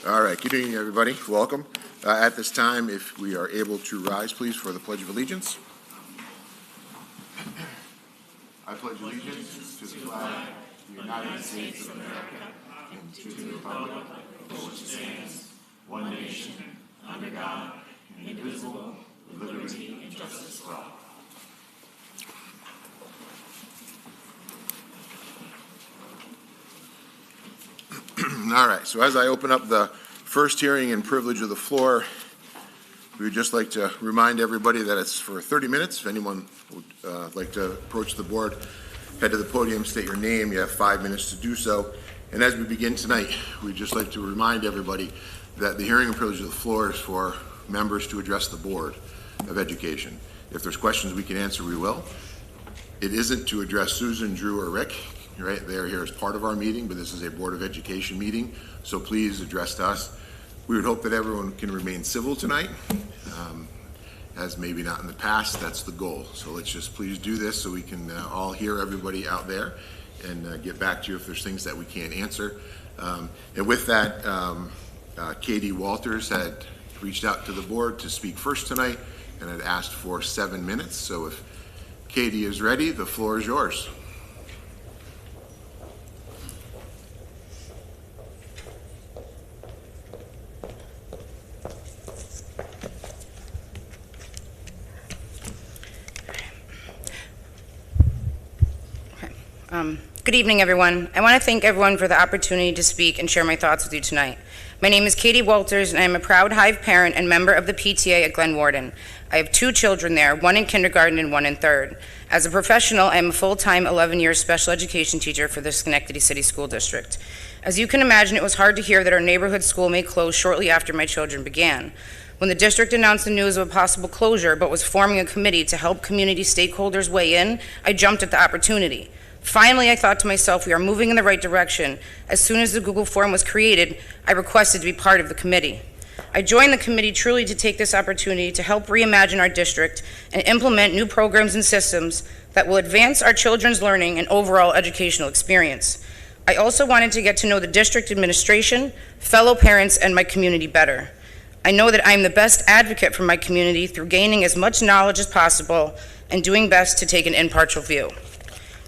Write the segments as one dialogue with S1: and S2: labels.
S1: All right, good evening, everybody. Welcome. At this time, if we are able to rise, please, for the Pledge of Allegiance. I pledge allegiance to the flag of the United States of America and to the republic for which it stands, one nation, under God, indivisible, with liberty and justice for all. All right, so as I open up the first hearing and privilege of the floor, we would just like to remind everybody that it's for 30 minutes. If anyone would like to approach the board, head to the podium, state your name. You have 5 minutes to do so. And as we begin tonight, we'd just like to remind everybody that the hearing and privilege of the floor is for members to address the Board of Education. If there's questions we can answer, we will. It isn't to address Susan, Drew, or Rick. Right, they're here as part of our meeting, but this is a Board of Education meeting, so please address to us. We would hope that everyone can remain civil tonight, as maybe not in the past. That's the goal. So let's just please do this so we can all hear everybody out there and get back to you if there's things that we can't answer. And with that, Katie Walters had reached out to the board to speak first tonight and had asked for 7 minutes. So if Katie is ready, the floor is yours.
S2: Good evening, everyone. I want to thank everyone for the opportunity to speak and share my thoughts with you tonight. My name is Katie Walters, and I am a proud Hive parent and member of the PTA at Glenwarden. I have 2 children there, 1 in kindergarten and 1 in 3rd. As a professional, I am a full-time 11-year special education teacher for the Schenectady City School District. As you can imagine, it was hard to hear that our neighborhood school may close shortly after my children began. When the district announced the news of a possible closure but was forming a committee to help community stakeholders weigh in, I jumped at the opportunity. Finally, I thought to myself, we are moving in the right direction. As soon as the Google form was created, I requested to be part of the committee. I joined the committee truly to take this opportunity to help reimagine our district and implement new programs and systems that will advance our children's learning and overall educational experience. I also wanted to get to know the district administration, fellow parents, and my community better. I know that I am the best advocate for my community through gaining as much knowledge as possible and doing best to take an impartial view.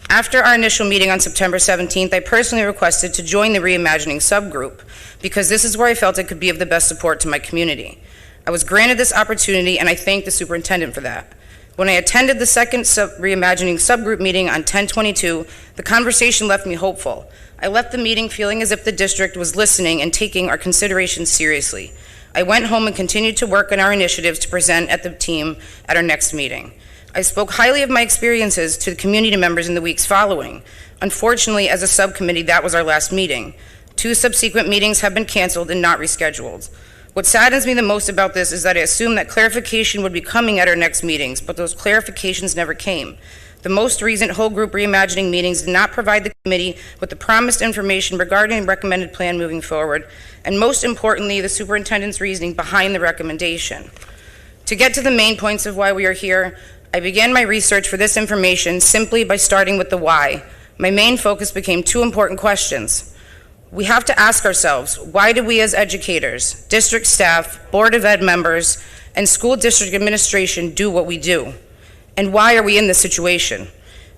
S2: After our initial meeting on September 17th, I personally requested to join the Reimagining subgroup because this is where I felt I could be of the best support to my community. I was granted this opportunity, and I thank the superintendent for that. When I attended the second Reimagining subgroup meeting on 10/22, the conversation left me hopeful. I left the meeting feeling as if the district was listening and taking our considerations seriously. I went home and continued to work on our initiatives to present at the team at our next meeting. I spoke highly of my experiences to the community members in the weeks following. Unfortunately, as a subcommittee, that was our last meeting. 2 subsequent meetings have been canceled and not rescheduled. What saddens me the most about this is that I assumed that clarification would be coming at our next meetings, but those clarifications never came. The most recent whole group reimagining meetings did not provide the committee with the promised information regarding the recommended plan moving forward, and most importantly, the superintendent's reasoning behind the recommendation. To get to the main points of why we are here, I began my research for this information simply by starting with the why. My main focus became 2 important questions. We have to ask ourselves, why do we as educators, district staff, Board of Ed members, and school district administration do what we do? And why are we in this situation?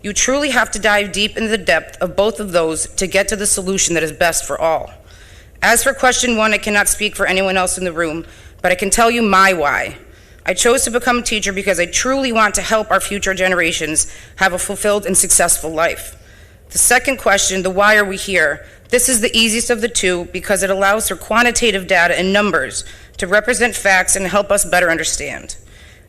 S2: You truly have to dive deep into the depth of both of those to get to the solution that is best for all. As for question 1, I cannot speak for anyone else in the room, but I can tell you my why. I chose to become a teacher because I truly want to help our future generations have a fulfilled and successful life. The second question, the why are we here? This is the easiest of the 2 because it allows for quantitative data and numbers to represent facts and help us better understand.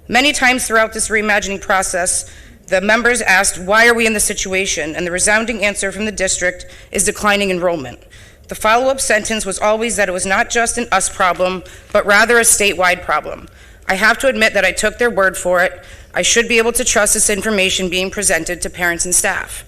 S2: Many times throughout this reimagining process, the members asked, why are we in this situation? And the resounding answer from the district is declining enrollment. The follow-up sentence was always that it was not just an us problem, but rather a statewide problem. I have to admit that I took their word for it. I should be able to trust this information being presented to parents and staff.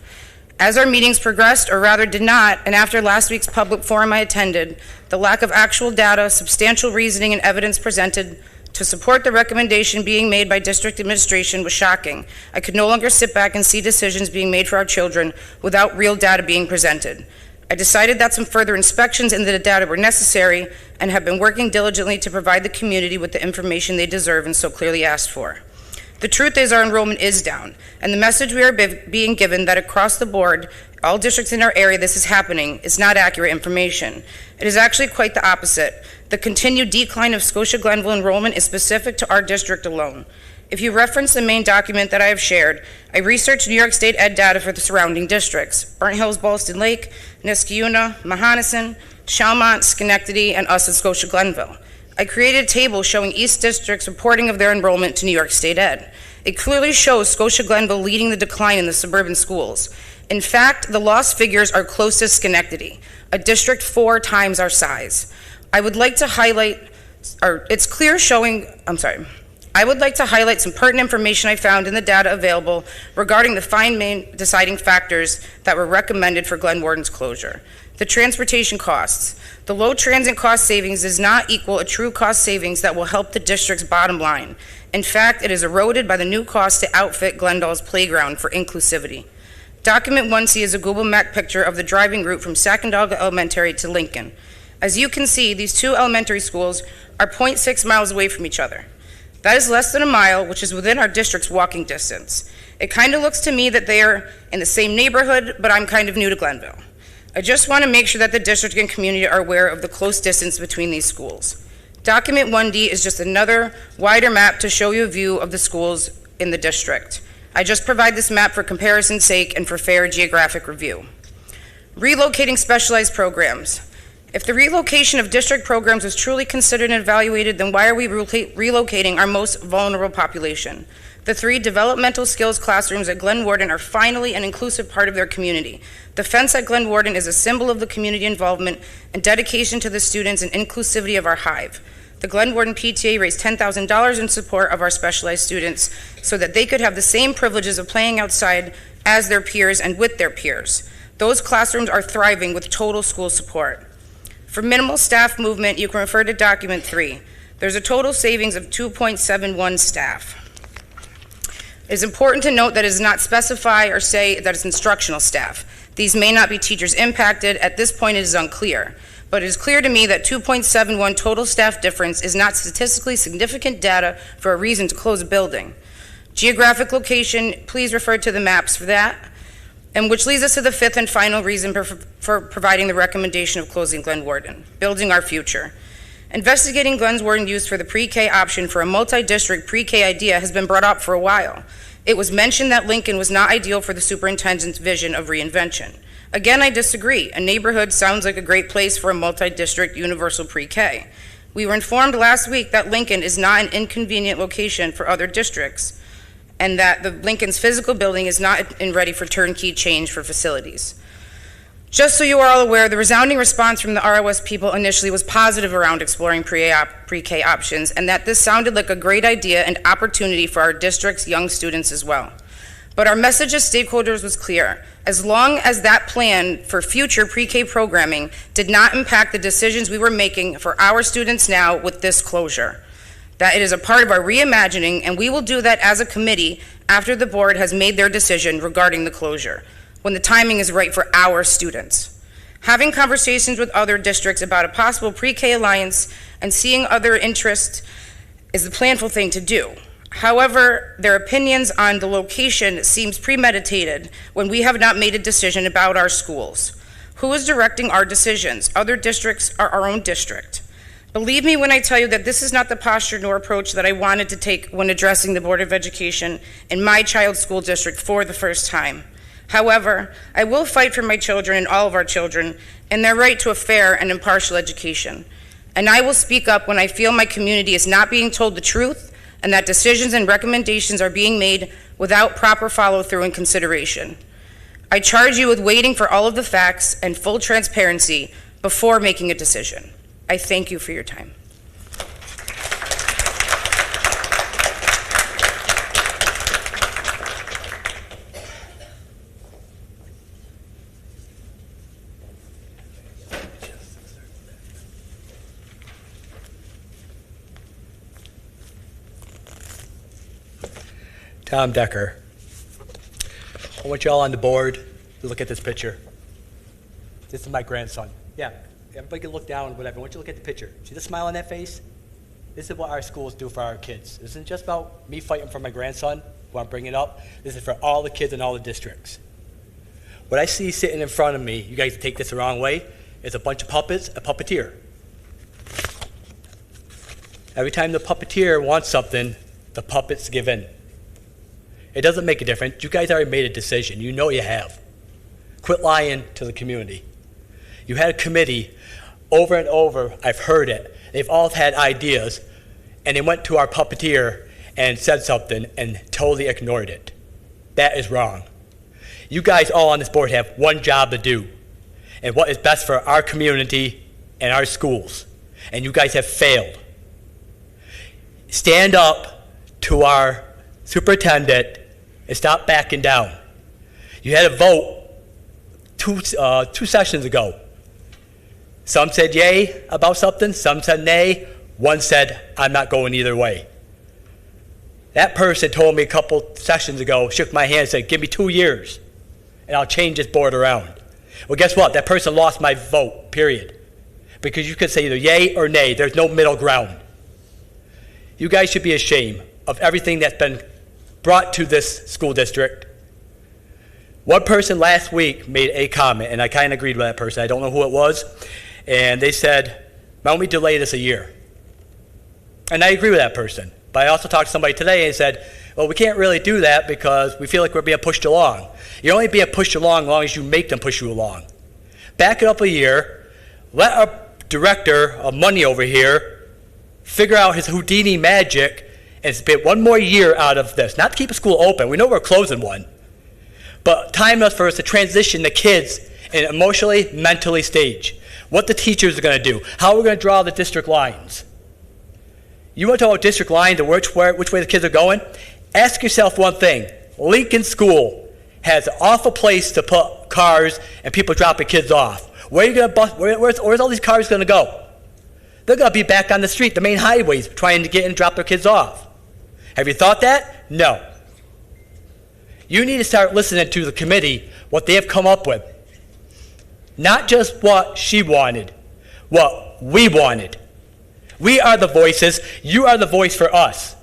S2: As our meetings progressed, or rather did not, and after last week's public forum I attended, the lack of actual data, substantial reasoning, and evidence presented to support the recommendation being made by district administration was shocking. I could no longer sit back and see decisions being made for our children without real data being presented. I decided that some further inspections into the data were necessary, and have been working diligently to provide the community with the information they deserve and so clearly asked for. The truth is our enrollment is down, and the message we are being given that across the board, all districts in our area this is happening, is not accurate information. It is actually quite the opposite. The continued decline of Scotia-Glenville enrollment is specific to our district alone. If you reference the main document that I have shared, I researched New York State Ed data for the surrounding districts: Burnt Hills, Ballston Lake, Niskayuna, Mahonison, Chalmont, Schenectady, and us at Scotia-Glenville. I created a table showing East District's reporting of their enrollment to New York State Ed. It clearly shows Scotia-Glenville leading the decline in the suburban schools. In fact, the lost figures are close to Schenectady, a district 4 times our size. I would like to highlight some pertinent information I found in the data available regarding the 5 main deciding factors that were recommended for Glenwarden's closure. The transportation costs. The low transit cost savings does not equal a true cost savings that will help the district's bottom line. In fact, it is eroded by the new cost to outfit Glendale's playground for inclusivity. Document 1C is a Google Map picture of the driving route from Sacandaga Elementary to Lincoln. As you can see, these 2 elementary schools are 0.6 miles away from each other. That is less than a mile, which is within our district's walking distance. It kind of looks to me that they are in the same neighborhood, but I'm kind of new to Glenville. I just want to make sure that the district and community are aware of the close distance between these schools. Document 1D is just another wider map to show you a view of the schools in the district. I just provide this map for comparison's sake and for fair geographic review. Relocating specialized programs. If the relocation of district programs was truly considered and evaluated, then why are we relocating our most vulnerable population? The 3 developmental skills classrooms at Glenwarden are finally an inclusive part of their community. The fence at Glenwarden is a symbol of the community involvement and dedication to the students and inclusivity of our hive. The Glenwarden PTA raised $10,000 in support of our specialized students so that they could have the same privileges of playing outside as their peers and with their peers. Those classrooms are thriving with total school support. For minimal staff movement, you can refer to document 3. There's a total savings of 2.71 staff. It is important to note that it does not specify or say that it's instructional staff. These may not be teachers impacted. At this point, it is unclear. But it is clear to me that 2.71 total staff difference is not statistically significant data for a reason to close a building. Geographic location, please refer to the maps for that. And which leads us to the 5th and final reason for providing the recommendation of closing Glenwarden: building our future. Investigating Glenwarden use for the pre-K option for a multi-district pre-K idea has been brought up for a while. It was mentioned that Lincoln was not ideal for the superintendent's vision of reinvention. Again, I disagree. A neighborhood sounds like a great place for a multi-district universal pre-K. We were informed last week that Lincoln is not an inconvenient location for other districts, and that the Lincoln's physical building is not ready for turnkey change for facilities. Just so you are all aware, the resounding response from the ROS people initially was positive around exploring pre-K options, and that this sounded like a great idea and opportunity for our district's young students as well. But our message as stakeholders was clear. As long as that plan for future pre-K programming did not impact the decisions we were making for our students now with this closure, that it is a part of our reimagining, and we will do that as a committee after the board has made their decision regarding the closure, when the timing is right for our students. Having conversations with other districts about a possible pre-K alliance and seeing other interests is the planful thing to do. However, their opinions on the location seems premeditated when we have not made a decision about our schools. Who is directing our decisions? Other districts are our own district. Believe me when I tell you that this is not the posture nor approach that I wanted to take when addressing the Board of Education in my child's school district for the first time. However, I will fight for my children and all of our children and their right to a fair and impartial education. And I will speak up when I feel my community is not being told the truth and that decisions and recommendations are being made without proper follow-through and consideration. I charge you with waiting for all of the facts and full transparency before making a decision. I thank you for your time.
S3: Tom Decker. I want you all on the board to look at this picture. This is my grandson. Yeah, everybody can look down, whatever. I want you to look at the picture. See the smile on that face? This is what our schools do for our kids. This isn't just about me fighting for my grandson, who I'm bringing up. This is for all the kids in all the districts. What I see sitting in front of me, you guys take this the wrong way, is a bunch of puppets, a puppeteer. Every time the puppeteer wants something, the puppets give in. It doesn't make a difference. You guys already made a decision. You know you have. Quit lying to the community. You had a committee over and over. I've heard it. They've all had ideas, and they went to our puppeteer and said something and totally ignored it. That is wrong. You guys all on this board have one job to do, and what is best for our community and our schools. And you guys have failed. Stand up to our superintendent and stop backing down. You had a vote two sessions ago. Some said yay about something, some said nay, one said, I'm not going either way. That person told me a couple sessions ago, shook my hand and said, give me 2 years, and I'll change this board around. Well, guess what? That person lost my vote, period. Because you could say either yay or nay. There's no middle ground. You guys should be ashamed of everything that's been brought to this school district. One person last week made a comment, and I kind of agreed with that person. I don't know who it was. And they said, why don't we delay this a year? And I agree with that person. But I also talked to somebody today and said, well, we can't really do that because we feel like we're being pushed along. You're only being pushed along as long as you make them push you along. Back it up a year. Let our director of money over here figure out his Houdini magic and spend one more year out of this. Not to keep a school open. We know we're closing one. But time enough for us to transition the kids in an emotionally, mentally stage. What the teachers are going to do. How we're going to draw the district lines. You want to talk about district lines and which way the kids are going? Ask yourself one thing. Lincoln School has an awful place to put cars and people dropping kids off. Where are you going to bus? Where's all these cars going to go? They're going to be back on the street, the main highways, trying to get in and drop their kids off. Have you thought that? No. You need to start listening to the committee, what they have come up with. Not just what she wanted, what we wanted. We are the voices. You are the voice for us.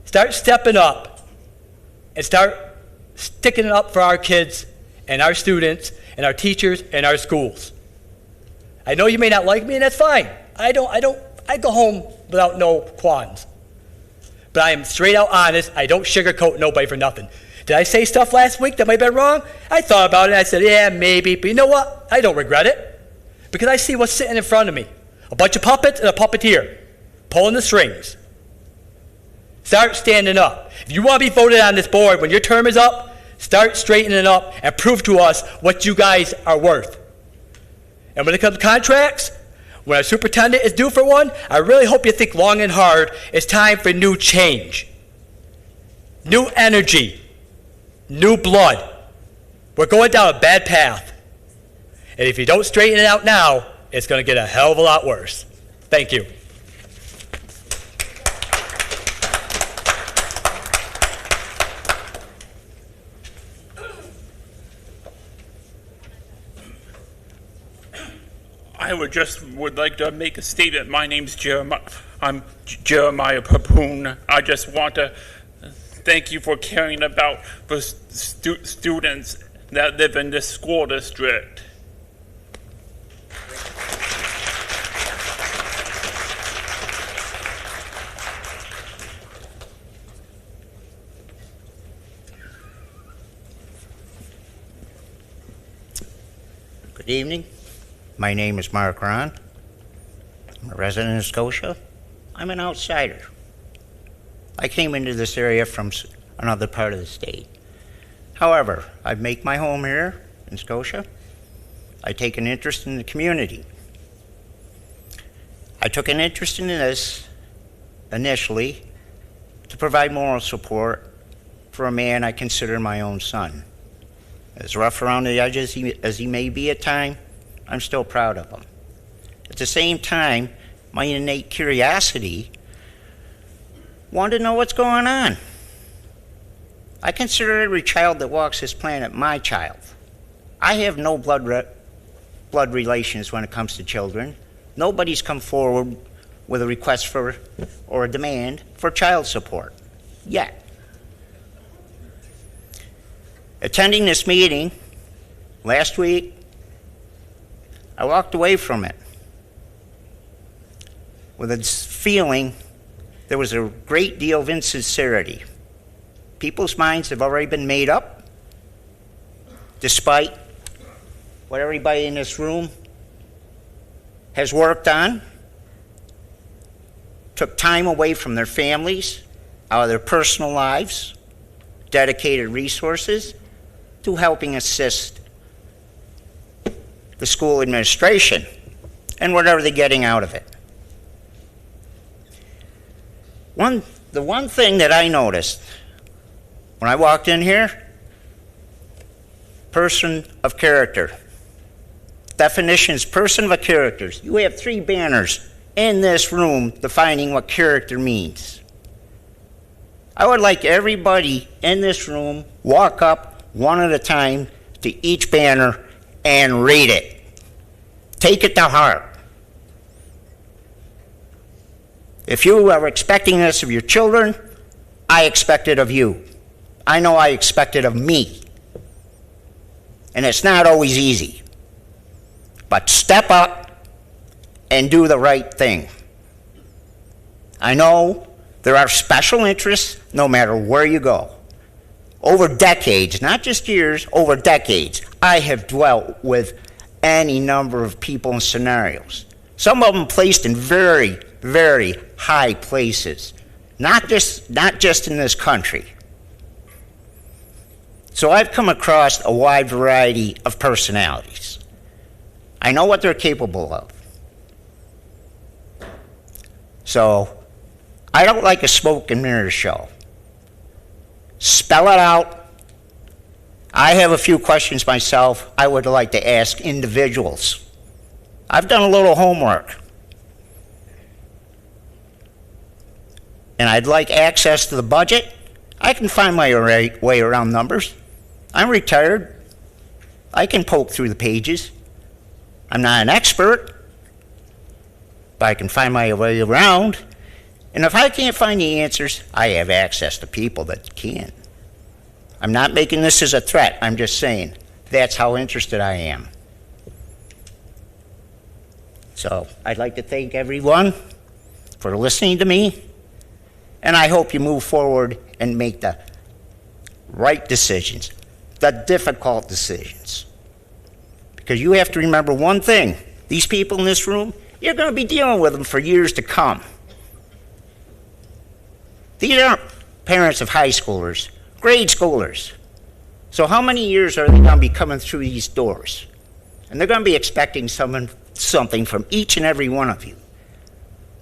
S3: Start stepping up and start sticking it up for our kids and our students and our teachers and our schools. I know you may not like me, and that's fine. I go home without no qualms. But I am straight out honest. I don't sugarcoat nobody for nothing. Did I say stuff last week that might have been wrong? I thought about it, and I said, yeah, maybe. But you know what? I don't regret it. Because I see what's sitting in front of me. A bunch of puppets and a puppeteer pulling the strings. Start standing up. If you want to be voted on this board when your term is up, start straightening up and prove to us what you guys are worth. And when it comes to contracts, when a superintendent is due for one, I really hope you think long and hard. It's time for new change. New energy. New blood. We're going down a bad path. And if you don't straighten it out now, it's going to get a hell of a lot worse. Thank you.
S4: I would like to make a statement. My name's Jeremiah. I'm Jeremiah Papoon. I just want to thank you for caring about the students that live in this school district.
S5: Good evening. My name is Mark Ron. I'm a resident of Scotia. I'm an outsider. I came into this area from another part of the state. However, I make my home here in Scotia. I take an interest in the community. I took an interest in this initially to provide moral support for a man I consider my own son. As rough around the edges as he may be at times, I'm still proud of him. At the same time, my innate curiosity wanted to know what's going on. I consider every child that walks this planet my child. I have no blood blood relations when it comes to children. Nobody's come forward with a request for or a demand for child support yet. Attending this meeting last week, I walked away from it with a feeling there was a great deal of insincerity. People's minds have already been made up, despite what everybody in this room has worked on, took time away from their families, out of their personal lives, dedicated resources to helping assist the school administration and whatever they're getting out of it. The one thing that I noticed when I walked in here, person of character. Definitions, person of characters. You have 3 banners in this room defining what character means. I would like everybody in this room walk up one at a time to each banner and read it. Take it to heart. If you are expecting this of your children, I expect it of you. I know I expect it of me. And it's not always easy. But step up and do the right thing. I know there are special interests no matter where you go. Over decades, not just years, over decades, I have dwelt with any number of people and scenarios. Some of them placed in very, very high places, not just in this country. So I've come across a wide variety of personalities. I know what they're capable of. So I don't like a smoke and mirrors show. Spell it out. I have a few questions myself I would like to ask individuals. I've done a little homework. And I'd like access to the budget. I can find my way around numbers. I'm retired. I can poke through the pages. I'm not an expert, but I can find my way around. And if I can't find the answers, I have access to people that can. I'm not making this as a threat. I'm just saying that's how interested I am. So I'd like to thank everyone for listening to me, and I hope you move forward and make the right decisions, the difficult decisions. Because you have to remember one thing, these people in this room, you're going to be dealing with them for years to come. These aren't parents of high schoolers, grade schoolers. So how many years are they going to be coming through these doors? And they're going to be expecting something from each and every one of you.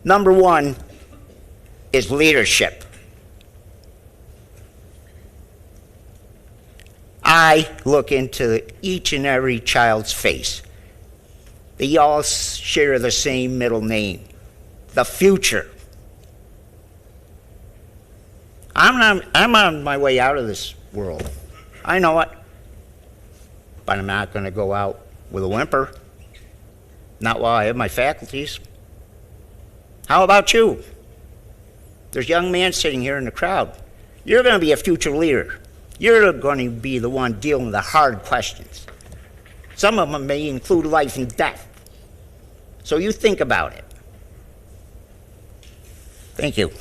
S5: Number one is leadership. I look into each and every child's face. They all share the same middle name, the future. I'm on my way out of this world. I know it. But I'm not going to go out with a whimper. Not while I have my faculties. How about you? There's a young man sitting here in the crowd. You're going to be a future leader. You're going to be the one dealing with the hard questions. Some of them may include life and death. So you think about it. Thank you.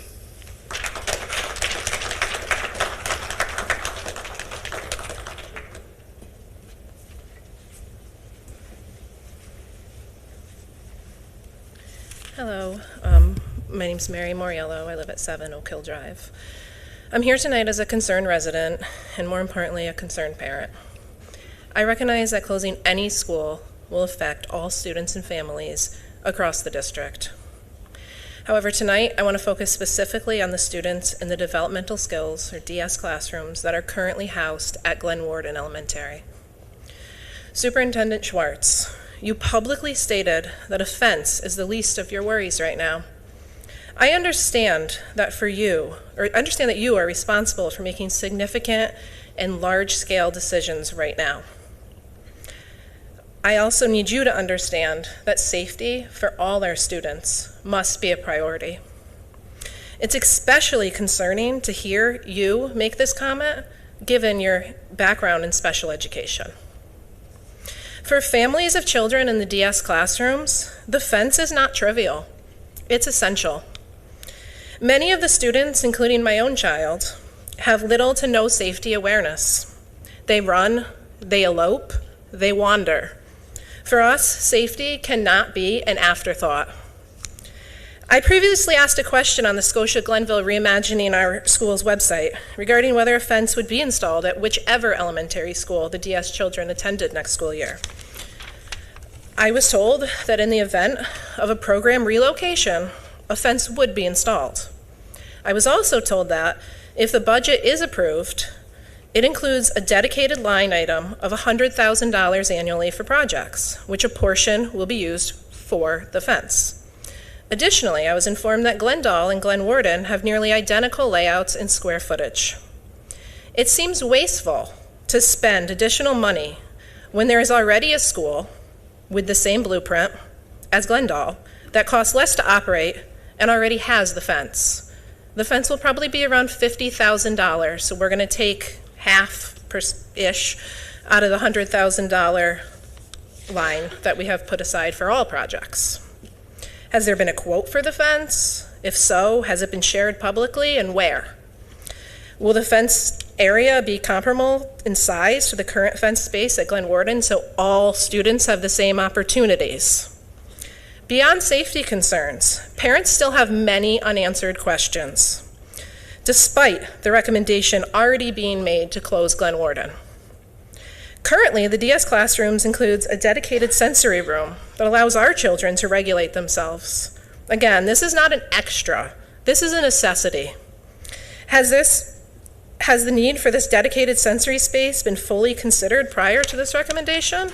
S6: Hello, my name's Mary Moriello. I live at 7 Oak Hill Drive. I'm here tonight as a concerned resident, and more importantly, a concerned parent. I recognize that closing any school will affect all students and families across the district. However, tonight I want to focus specifically on the students in the developmental skills, or DS classrooms, that are currently housed at Glenwarden Elementary. Superintendent Schwartz, you publicly stated that a fence is the least of your worries right now. I understand that you are responsible for making significant and large-scale decisions right now. I also need you to understand that safety for all our students must be a priority. It's especially concerning to hear you make this comment, given your background in special education. For families of children in the DS classrooms, the fence is not trivial. It's essential. Many of the students, including my own child, have little to no safety awareness. They run, they elope, they wander. For us, safety cannot be an afterthought. I previously asked a question on the Scotia-Glenville Reimagining Our Schools website regarding whether a fence would be installed at whichever elementary school the DS children attended next school year. I was told that in the event of a program relocation, a fence would be installed. I was also told that if the budget is approved, it includes a dedicated line item of $100,000 annually for projects, which a portion will be used for the fence. Additionally, I was informed that Glendale and Glenwarden have nearly identical layouts and square footage. It seems wasteful to spend additional money when there is already a school with the same blueprint as Glendale that costs less to operate and already has the fence. The fence will probably be around $50,000, so we're going to take half-ish out of the $100,000 line that we have put aside for all projects. Has there been a quote for the fence? If so, has it been shared publicly, and where? Will the fence area be comparable in size to the current fence space at Glenwarden so all students have the same opportunities? Beyond safety concerns, parents still have many unanswered questions, despite the recommendation already being made to close Glenwarden. Currently, the DS classrooms includes a dedicated sensory room that allows our children to regulate themselves. Again, this is not an extra, this is a necessity. Has the need for this dedicated sensory space been fully considered prior to this recommendation?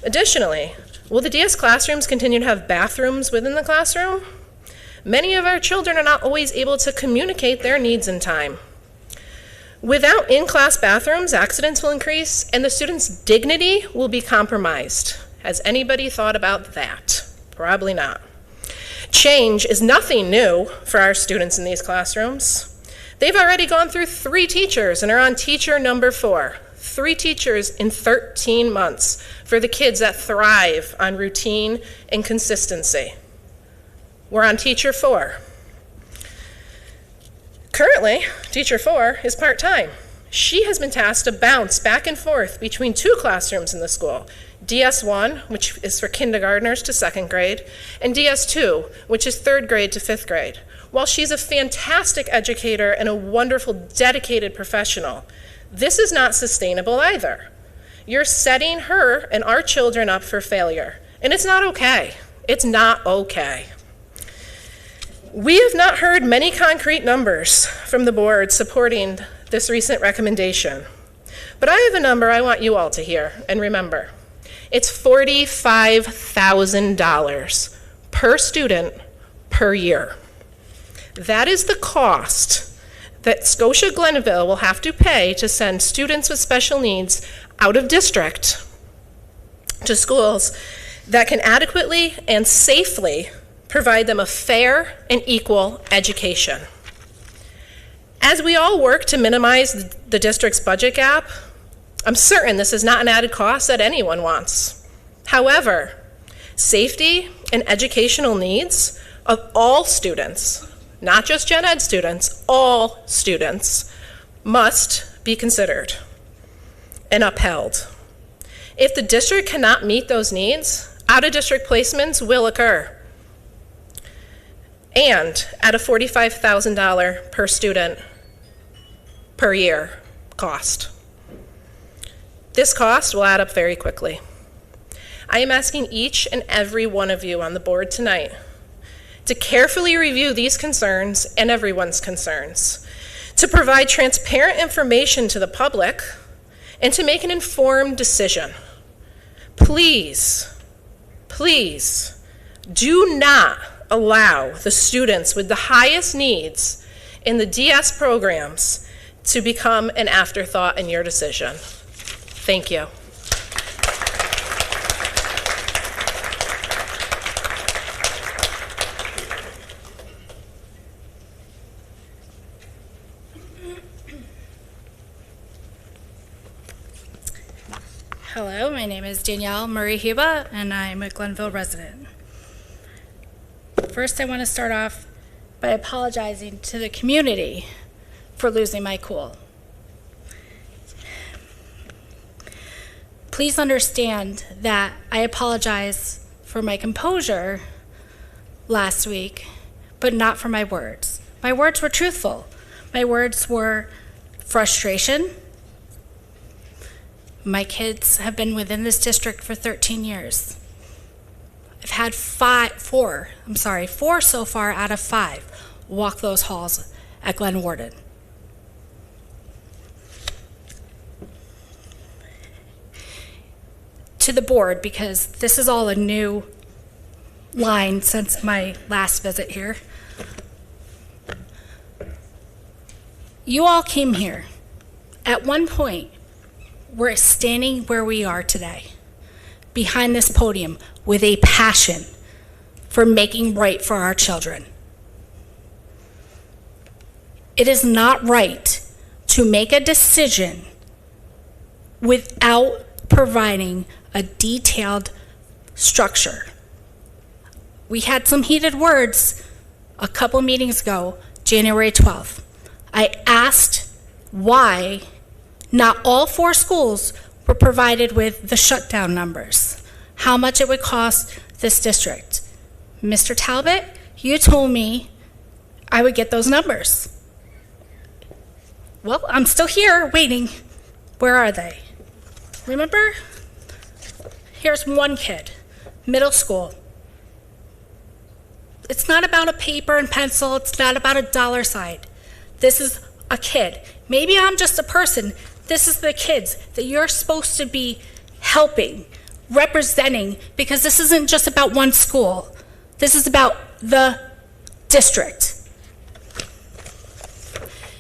S6: Additionally, will the DS classrooms continue to have bathrooms within the classroom? Many of our children are not always able to communicate their needs in time. Without in-class bathrooms, accidents will increase and the students' dignity will be compromised. Has anybody thought about that? Probably not. Change is nothing new for our students in these classrooms. They've already gone through 3 teachers and are on teacher number 4. 3 teachers in 13 months for the kids that thrive on routine and consistency. We're on teacher 4. Currently, teacher 4 is part-time. She has been tasked to bounce back and forth between 2 classrooms in the school, DS1, which is for kindergartners to 2nd grade, and DS2, which is 3rd grade to 5th grade. While she's a fantastic educator and a wonderful, dedicated professional, this is not sustainable either. You're setting her and our children up for failure, and it's not okay. It's not okay. We have not heard many concrete numbers from the board supporting this recent recommendation, but I have a number I want you all to hear and remember. It's $45,000 per student per year. That is the cost that Scotia-Glenville will have to pay to send students with special needs out of district to schools that can adequately and safely provide them a fair and equal education. As we all work to minimize the district's budget gap, I'm certain this is not an added cost that anyone wants. However, safety and educational needs of all students, not just gen ed students, all students, must be considered and upheld. If the district cannot meet those needs, out-of-district placements will occur, and at a $45,000 per student per year cost. This cost will add up very quickly. I am asking each and every one of you on the board tonight to carefully review these concerns and everyone's concerns, to provide transparent information to the public, and to make an informed decision. Please, please, do not allow the students with the highest needs in the DS programs to become an afterthought in your decision. Thank you.
S7: Hello, my name is Danielle Marie Huba, and I'm a Glenville resident. First, I want to start off by apologizing to the community for losing my cool. Please understand that I apologize for my composure last week, but not for my words. My words were truthful. My words were frustration. My kids have been within this district for 13 years. I've had four so far out of 5 walk those halls at Glen Warden. To the board, because this is all a new line since my last visit here. You all came here. At one point, we're standing where we are today, behind this podium, with a passion for making right for our children. It is not right to make a decision without providing a detailed structure. We had some heated words a couple meetings ago, January 12th. I asked why not all 4 schools were provided with the shutdown numbers, how much it would cost this district. Mr. Talbot, you told me I would get those numbers. Well, I'm still here waiting. Where are they? Remember? Here's one kid, middle school. It's not about a paper and pencil. It's not about a dollar sign. This is a kid. Maybe I'm just a person. This is the kids that you're supposed to be helping, representing, because this isn't just about one school. This is about the district.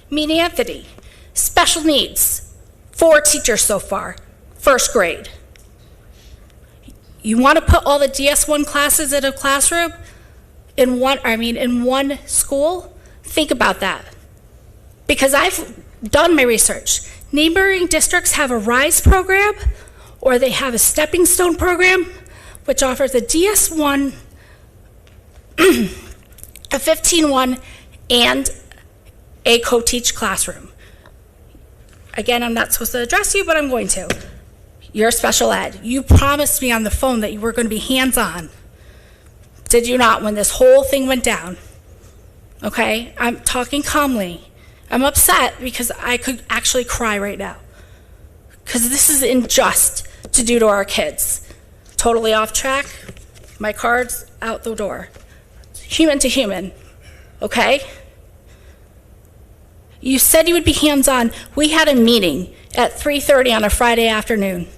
S7: Meet Anthony, special needs, 4 teachers so far, 1st grade. You want to put all the DS1 classes in a classroom in one school? Think about that. Because I've done my research. Neighboring districts have a RISE program, or they have a Stepping Stone program, which offers a DS1, a 15-1, and a co-teach classroom. Again, I'm not supposed to address you, but I'm going to. You're special ed. You promised me on the phone that you were going to be hands-on. Did you not when this whole thing went down? Okay, I'm talking calmly. I'm upset because I could actually cry right now. Because this is unjust to do to our kids. Totally off track. My card's out the door. Human to human, okay? You said you would be hands-on. We had a meeting at 3:30 on a Friday afternoon.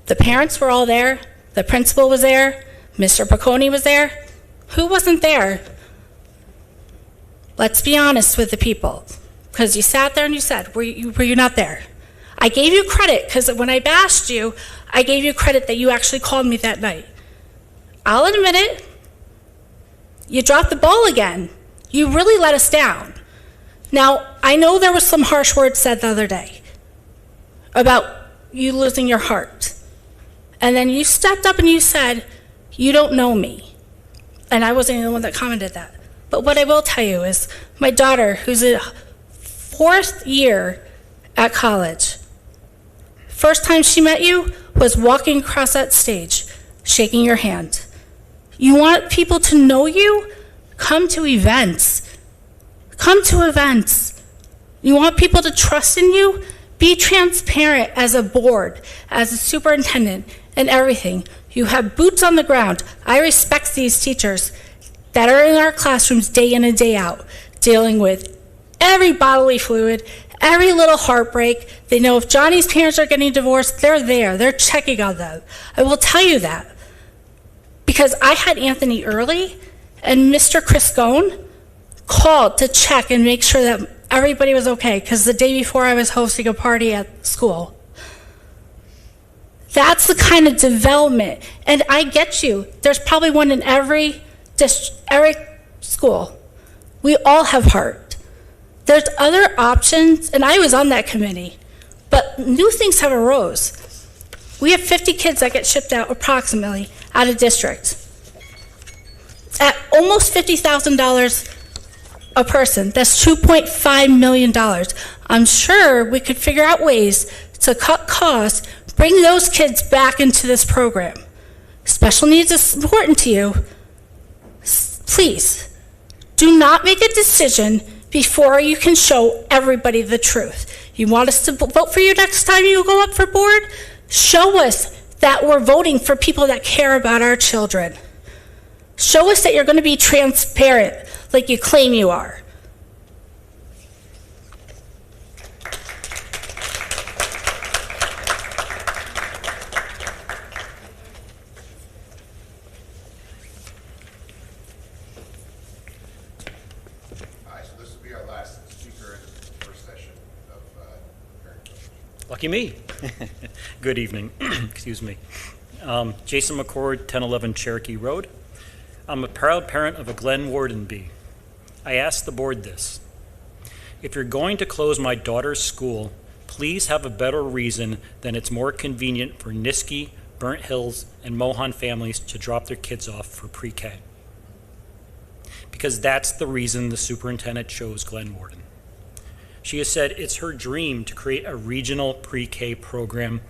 S7: The parents were all there. The principal was there. Mr. Piccone was there. Who wasn't there? Let's be honest with the people, because you sat there and you said, were you not there? I gave you credit, because when I bashed you, I gave you credit that you actually called me that night. I'll admit it. You dropped the ball again. You really let us down. Now, I know there was some harsh words said the other day about you losing your heart. And then you stepped up and you said, you don't know me. And I wasn't the one that commented that. But what I will tell you is my daughter, who's in 4th year at college, first time she met you was walking across that stage, shaking your hand. You want people to know you? Come to events. Come to events. You want people to trust in you? Be transparent as a board, as a superintendent, and everything. You have boots on the ground. I respect these teachers that are in our classrooms day in and day out, dealing with every bodily fluid, every little heartbreak. They know if Johnny's parents are getting divorced, they're there. They're checking on them. I will tell you that. Because I had Anthony early, and Mr. Criscone called to check and make sure that everybody was okay, because the day before I was hosting a party at school. That's the kind of development. And I get you. There's probably one in every school. We all have heart. There's other options, and I was on that committee, but new things have arose. We have 50 kids that get shipped out approximately out of district. At almost $50,000 a person, that's $2.5 million. I'm sure we could figure out ways to cut costs, bring those kids back into this program. Special needs is important to you. Please, do not make a decision before you can show everybody the truth. You want us to vote for you next time you go up for board? Show us that we're voting for people that care about our children. Show us that you're going to be transparent like you claim you are.
S1: All right, so this will be our last speaker in the first session of parent coverage.
S8: Lucky me. Good evening. Excuse me. Jason McCord, 1011 Cherokee Road. I'm a proud parent of a Glen Warden bee. I asked the board this. If you're going to close my daughter's school, please have a better reason than it's more convenient for Niski, Burnt Hills, and Mohan families to drop their kids off for pre-K. Because that's the reason the superintendent chose Glen Warden. She has said it's her dream to create a regional pre-K program,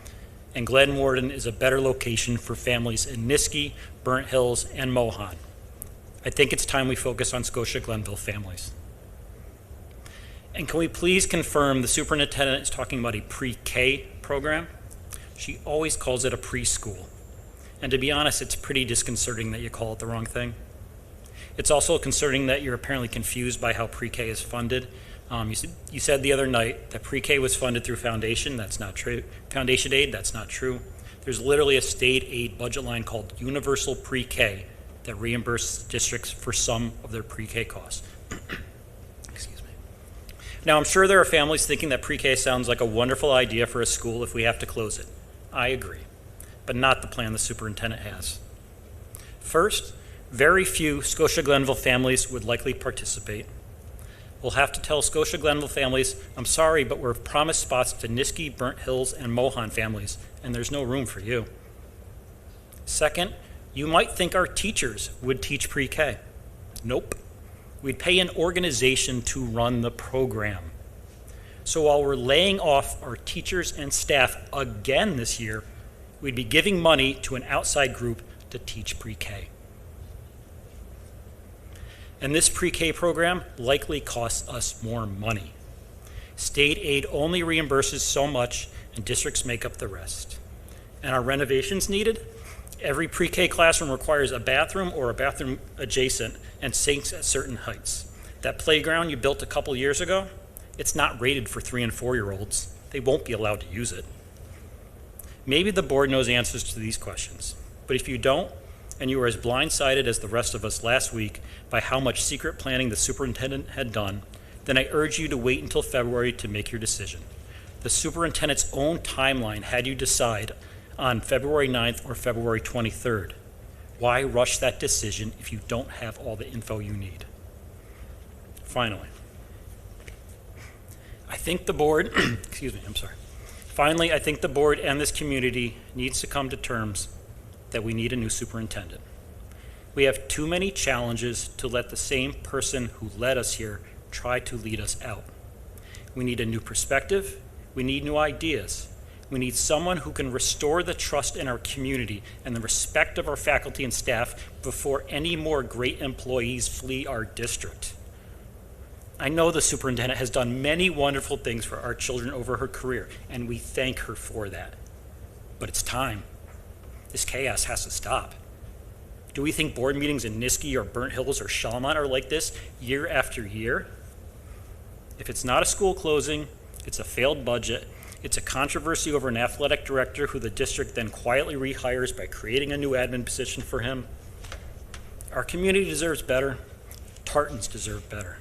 S8: and Glen Warden is a better location for families in Niski, Burnt Hills, and Mohan. I think it's time we focus on Scotia-Glenville families. And can we please confirm the superintendent is talking about a pre-K program? She always calls it a preschool. And to be honest, it's pretty disconcerting that you call it the wrong thing. It's also concerning that you're apparently confused by how pre-K is funded. You said the other night that pre-K was funded through foundation. That's not true. Foundation aid, that's not true. There's literally a state aid budget line called Universal Pre-K that reimburses districts for some of their pre-K costs. Excuse me. Now, I'm sure there are families thinking that pre-K sounds like a wonderful idea for a school if we have to close it. I agree, but not the plan the superintendent has. First, very few Scotia-Glenville families would likely participate. We'll have to tell Scotia-Glenville families, I'm sorry, but we've promised spots to Niski, Burnt Hills, and Mohan families, and there's no room for you. Second, you might think our teachers would teach pre-K. Nope. We'd pay an organization to run the program. So while we're laying off our teachers and staff again this year, we'd be giving money to an outside group to teach pre-K. And this pre-K program likely costs us more money. State aid only reimburses so much, and districts make up the rest. And are renovations needed? Every pre-K classroom requires a bathroom or a bathroom adjacent and sinks at certain heights. That playground you built a couple years ago, it's not rated for 3- and 4-year-olds. They won't be allowed to use it. Maybe the board knows answers to these questions, but if you don't, and you were as blindsided as the rest of us last week by how much secret planning the superintendent had done, then I urge you to wait until February to make your decision. The superintendent's own timeline had you decide on February 9th or February 23rd. Why rush that decision if you don't have all the info you need? Finally, I think the board, Finally, I think the board and this community needs to come to terms that we need a new superintendent. We have too many challenges to let the same person who led us here try to lead us out. We need a new perspective. We need new ideas. We need someone who can restore the trust in our community and the respect of our faculty and staff before any more great employees flee our district. I know the superintendent has done many wonderful things for our children over her career, and we thank her for that. But it's time. This chaos has to stop. Do we think board meetings in Niski or Burnt Hills or Shalimont are like this year after year? If it's not a school closing, it's a failed budget, it's a controversy over an athletic director who the district then quietly rehires by creating a new admin position for him. Our community deserves better. Tartans deserve better.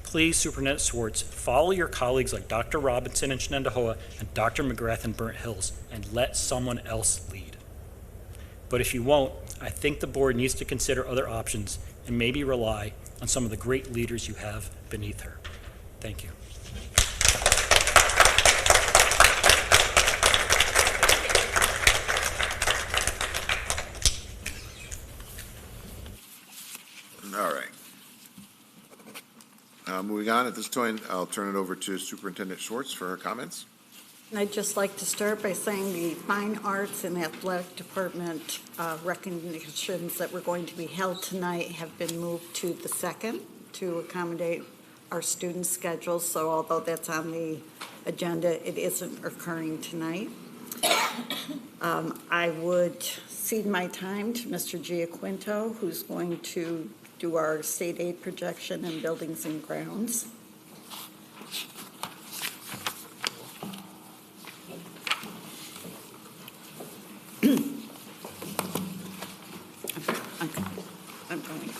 S8: Please, Superintendent Swartz, follow your colleagues like Dr. Robinson in Shenandoah and Dr. McGrath in Burnt Hills and let someone else lead. But if you won't, I think the board needs to consider other options and maybe rely on some of the great leaders you have beneath her. Thank you.
S1: Moving on, at this point, I'll turn it over to Superintendent Schwartz for her comments.
S9: I'd just like to start by saying the Fine Arts and Athletic Department recognitions that were going to be held tonight have been moved to the 2nd to accommodate our students' schedules. So although that's on the agenda, it isn't occurring tonight. I would cede my time to Mr. Giaquinto, who's going to do our state aid projection and buildings and grounds. I'm going.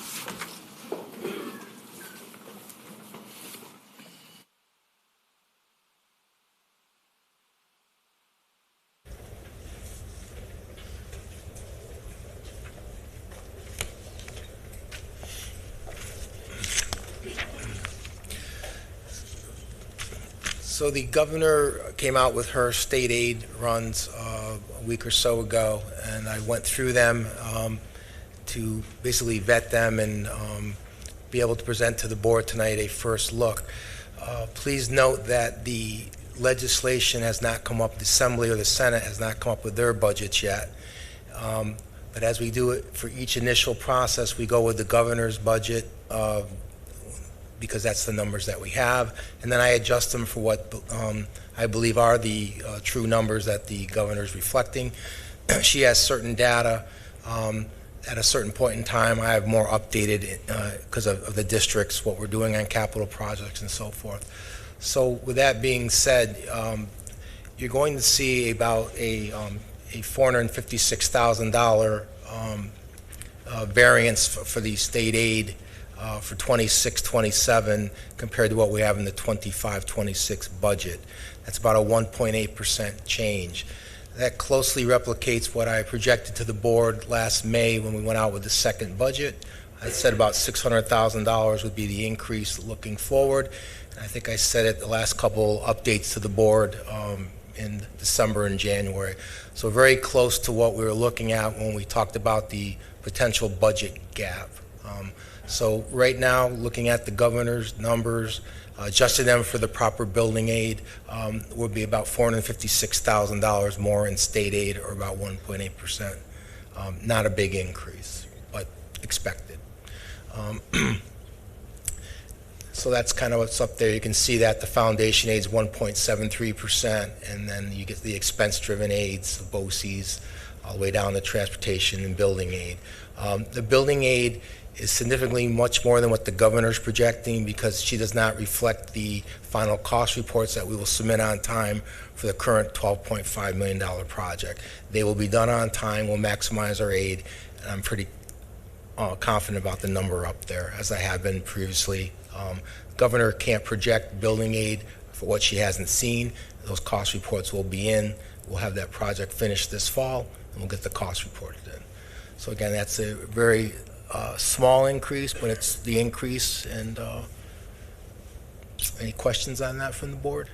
S10: So the governor came out with her state aid runs a week or so ago, and I went through them to basically vet them and be able to present to the board tonight a first look. Please note that the legislation has not come up, the Assembly or the Senate has not come up with their budgets yet. But as we do it for each initial process, we go with the governor's budget because that's the numbers that we have, and then I adjust them for what I believe are the true numbers that the governor's reflecting. She has certain data. At a certain point in time, I have more updated because of the districts, what we're doing on capital projects and so forth. So with that being said, you're going to see about a $456,000 variance for the state aid for 26-27 compared to what we have in the 25-26 budget. That's about a 1.8% change. That closely replicates what I projected to the board last May when we went out with the second budget. I said about $600,000 would be the increase looking forward. And I think I said it the last couple updates to the board in December and January. So very close to what we were looking at when we talked about the potential budget gap. So right now, looking at the governor's numbers, adjusting them for the proper building aid, would be about $456,000 more in state aid, or about 1.8%. Not a big increase, but expected. So that's kind of what's up there. You can see that the foundation aid is 1.73%, and then you get the expense-driven aids, the BOCEs, all the way down to transportation and building aid. The building aid is significantly much more than what the governor's projecting because she does not reflect the final cost reports that we will submit on time for the current $12.5 million project. They will be done on time, we'll maximize our aid, and I'm pretty confident about the number up there, as I have been previously. Governor can't project building aid for what she hasn't seen. Those cost reports will be in. We'll have that project finished this fall, and we'll get the cost reported in. So again, that's a very small increase, but it's the increase. And any questions on that from the board?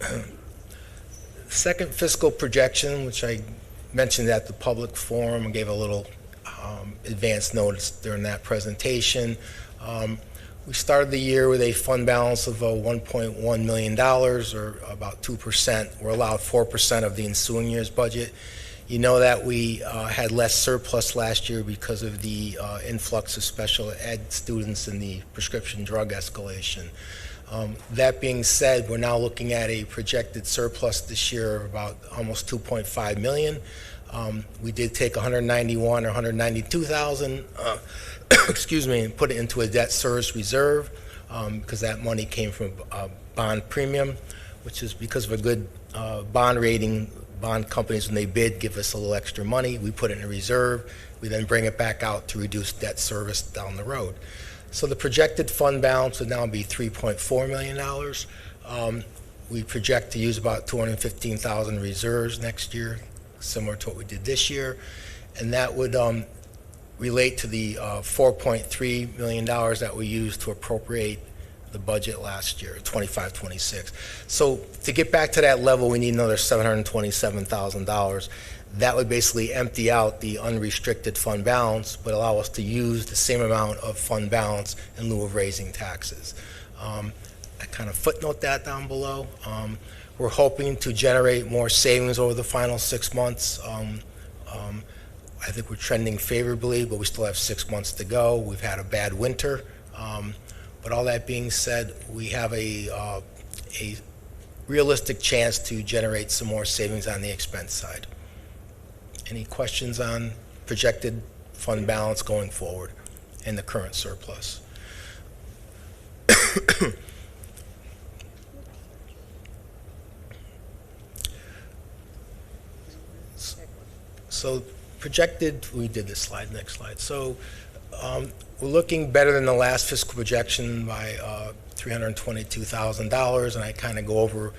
S10: Okay. Second fiscal projection, which I mentioned at the public forum and gave a little advance notice during that presentation. We started the year with a fund balance of $1.1 million, or about 2%. We're allowed 4% of the ensuing year's budget. You know that we had less surplus last year because of the influx of special ed students and the prescription drug escalation. That being said, we're now looking at a projected surplus this year of about almost $2.5 million. We did take $191,000 or $192,000, excuse me, and put it into a debt service reserve because that money came from a bond premium, which is because of a good bond rating. Bond companies, when they bid, give us a little extra money. We put it in a reserve. We then bring it back out to reduce debt service down the road. So the projected fund balance would now be $3.4 million. We project to use about $215,000 reserves next year, similar to what we did this year, and that would relate to the $4.3 million that we used to appropriate the budget last year, 25-26. So to get back to that level, we need another $727,000. That would basically empty out the unrestricted fund balance, but allow us to use the same amount of fund balance in lieu of raising taxes. I kind of footnote that down below. We're hoping to generate more savings over the final 6 months. I think we're trending favorably, but we still have 6 months to go. We've had a bad winter. But all that being said, we have a realistic chance to generate some more savings on the expense side. Any questions on projected fund balance going forward and the current surplus? So projected, we did this slide, next slide. So we're looking better than the last fiscal projection by $322,000, and I kind of go over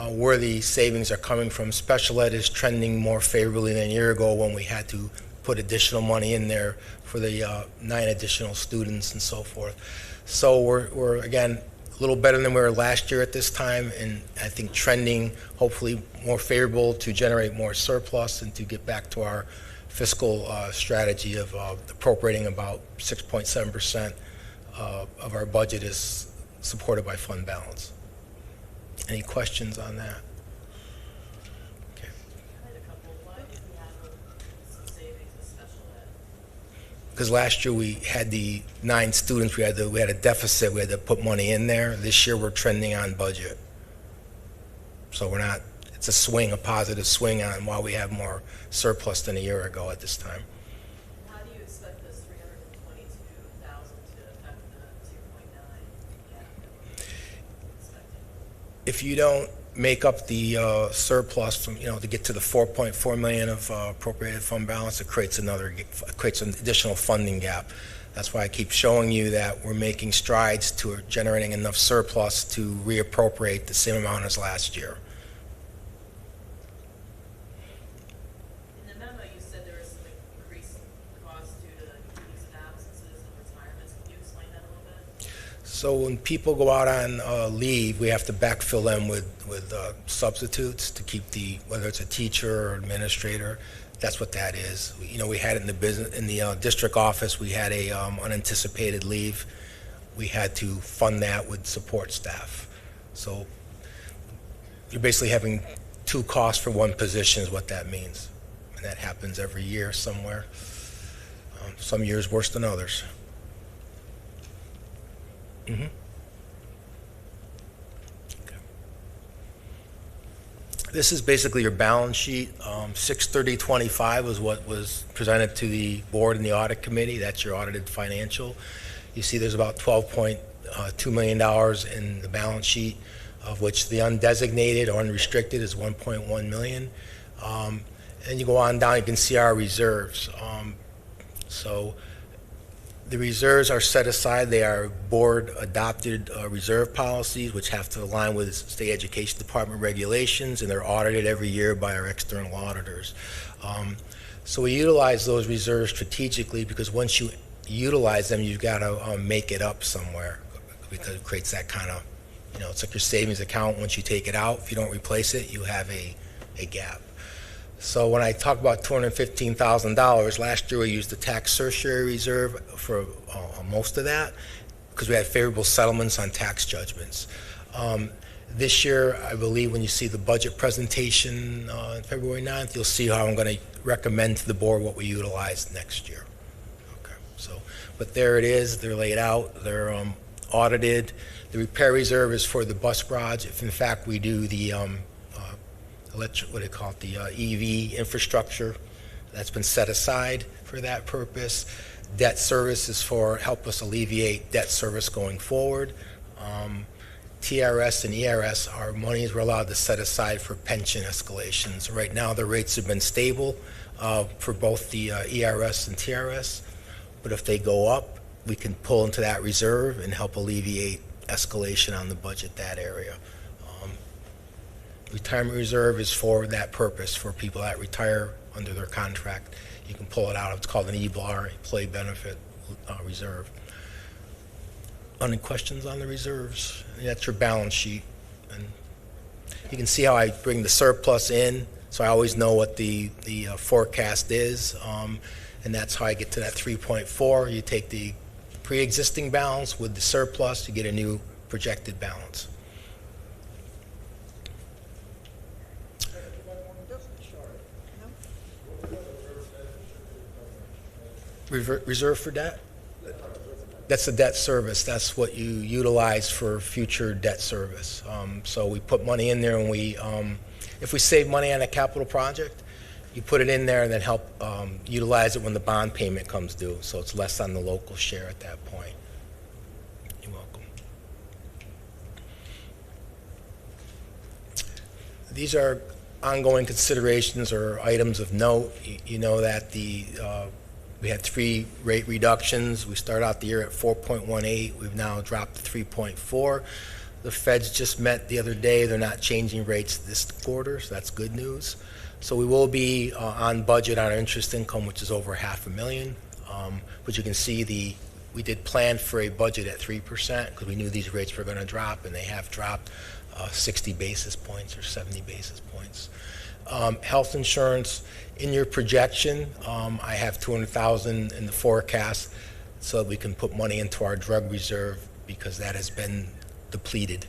S10: where the savings are coming from. Special ed is trending more favorably than a year ago when we had to put additional money in there for the 9 additional students and so forth. So we're again, a little better than we were last year at this time, and I think trending hopefully more favorable to generate more surplus and to get back to our fiscal strategy of appropriating about 6.7% of our budget is supported by fund balance. Any questions on that? Okay. Because last year we had the 9 students, we had a deficit, we had to put money in there. This year we're trending on budget. So we're not, it's a swing, a positive swing on while we have more surplus than a year ago at this time.
S11: How do you expect this $322,000 to affect the 2.9 gap that we're expecting?
S10: If you don't make up the surplus from, to get to the 4.4 million of appropriated fund balance, it creates an additional funding gap. That's why I keep showing you that we're making strides to generating enough surplus to reappropriate the same amount as last year.
S11: In the memo, you said there was some increased costs due to these absences and retirements. Can you explain that a little bit?
S10: So when people go out on leave, we have to backfill them with substitutes to keep whether it's a teacher or administrator. That's what that is. We had it in the district office. We had a unanticipated leave. We had to fund that with support staff. So you're basically having 2 costs for 1 position is what that means. And that happens every year somewhere. Some years worse than others. Mm-hmm. This is basically your balance sheet. 6/30/25 was what was presented to the board and the audit committee. That's your audited financial. You see there's about $12.2 million in the balance sheet, of which the undesignated or unrestricted is $1.1 million. And you go on down, you can see our reserves. So the reserves are set aside. They are board-adopted reserve policies, which have to align with state education department regulations, and they're audited every year by our external auditors. So we utilize those reserves strategically because once you utilize them, you've got to make it up somewhere because it creates that kind of, it's like your savings account. Once you take it out, if you don't replace it, you have a gap. So when I talk about $215,000, last year we used the tax certiorari reserve for most of that because we had favorable settlements on tax judgments. This year, I believe when you see the budget presentation on February 9th, you'll see how I'm going to recommend to the board what we utilize next year. Okay. So, but there it is. They're laid out. They're audited. The repair reserve is for the bus garage. If in fact we do the the EV infrastructure, that's been set aside for that purpose. Debt service is for help us alleviate debt service going forward. TRS and ERS are monies we're allowed to set aside for pension escalations. Right now the rates have been stable for both the ERS and TRS, but if they go up, we can pull into that reserve and help alleviate escalation on the budget that area. Retirement reserve is for that purpose, for people that retire under their contract. You can pull it out. It's called an EBLAR, Employee Benefit Reserve. Any questions on the reserves? And that's your balance sheet. And you can see how I bring the surplus in. So I always know what the forecast is, and that's how I get to that 3.4. You take the pre-existing balance with the surplus, you get a new projected balance. Reserve for debt? That's the debt service. That's what you utilize for future debt service. So we put money in there, and if we save money on a capital project, you put it in there and then help utilize it when the bond payment comes due. So it's less on the local share at that point. You're welcome. These are ongoing considerations or items of note. You know that we had 3 rate reductions. We started out the year at 4.18. We've now dropped to 3.4. The Feds just met the other day. They're not changing rates this quarter, so that's good news. So we will be on budget on our interest income, which is over $500,000. But you can see we did plan for a budget at 3% because we knew these rates were going to drop, and they have dropped 60 basis points or 70 basis points. Health insurance, in your projection, I have $200,000 in the forecast so that we can put money into our drug reserve because that has been depleted.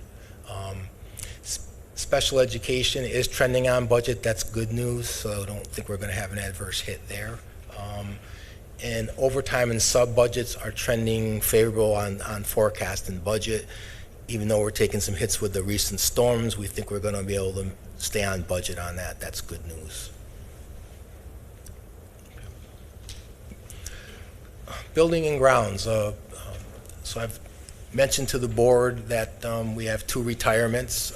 S10: Special education is trending on budget. That's good news, so I don't think we're going to have an adverse hit there. And overtime and sub-budgets are trending favorable on forecast and budget. Even though we're taking some hits with the recent storms, we think we're going to be able to stay on budget on that. That's good news. Building and grounds. So I've mentioned to the board that we have 2 retirements,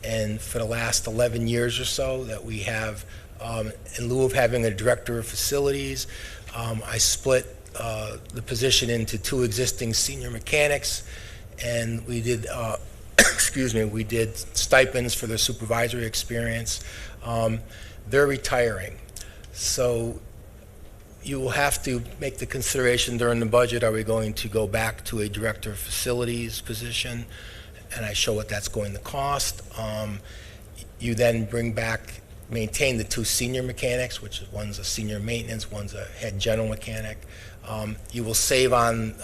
S10: and for the last 11 years or so that we have, in lieu of having a director of facilities, I split the position into 2 existing senior mechanics, and we did, we did stipends for their supervisory experience. They're retiring. So you will have to make the consideration during the budget, are we going to go back to a director of facilities position? And I show what that's going to cost. You then maintain the 2 senior mechanics, which is one's a senior maintenance, one's a head general mechanic. You will save on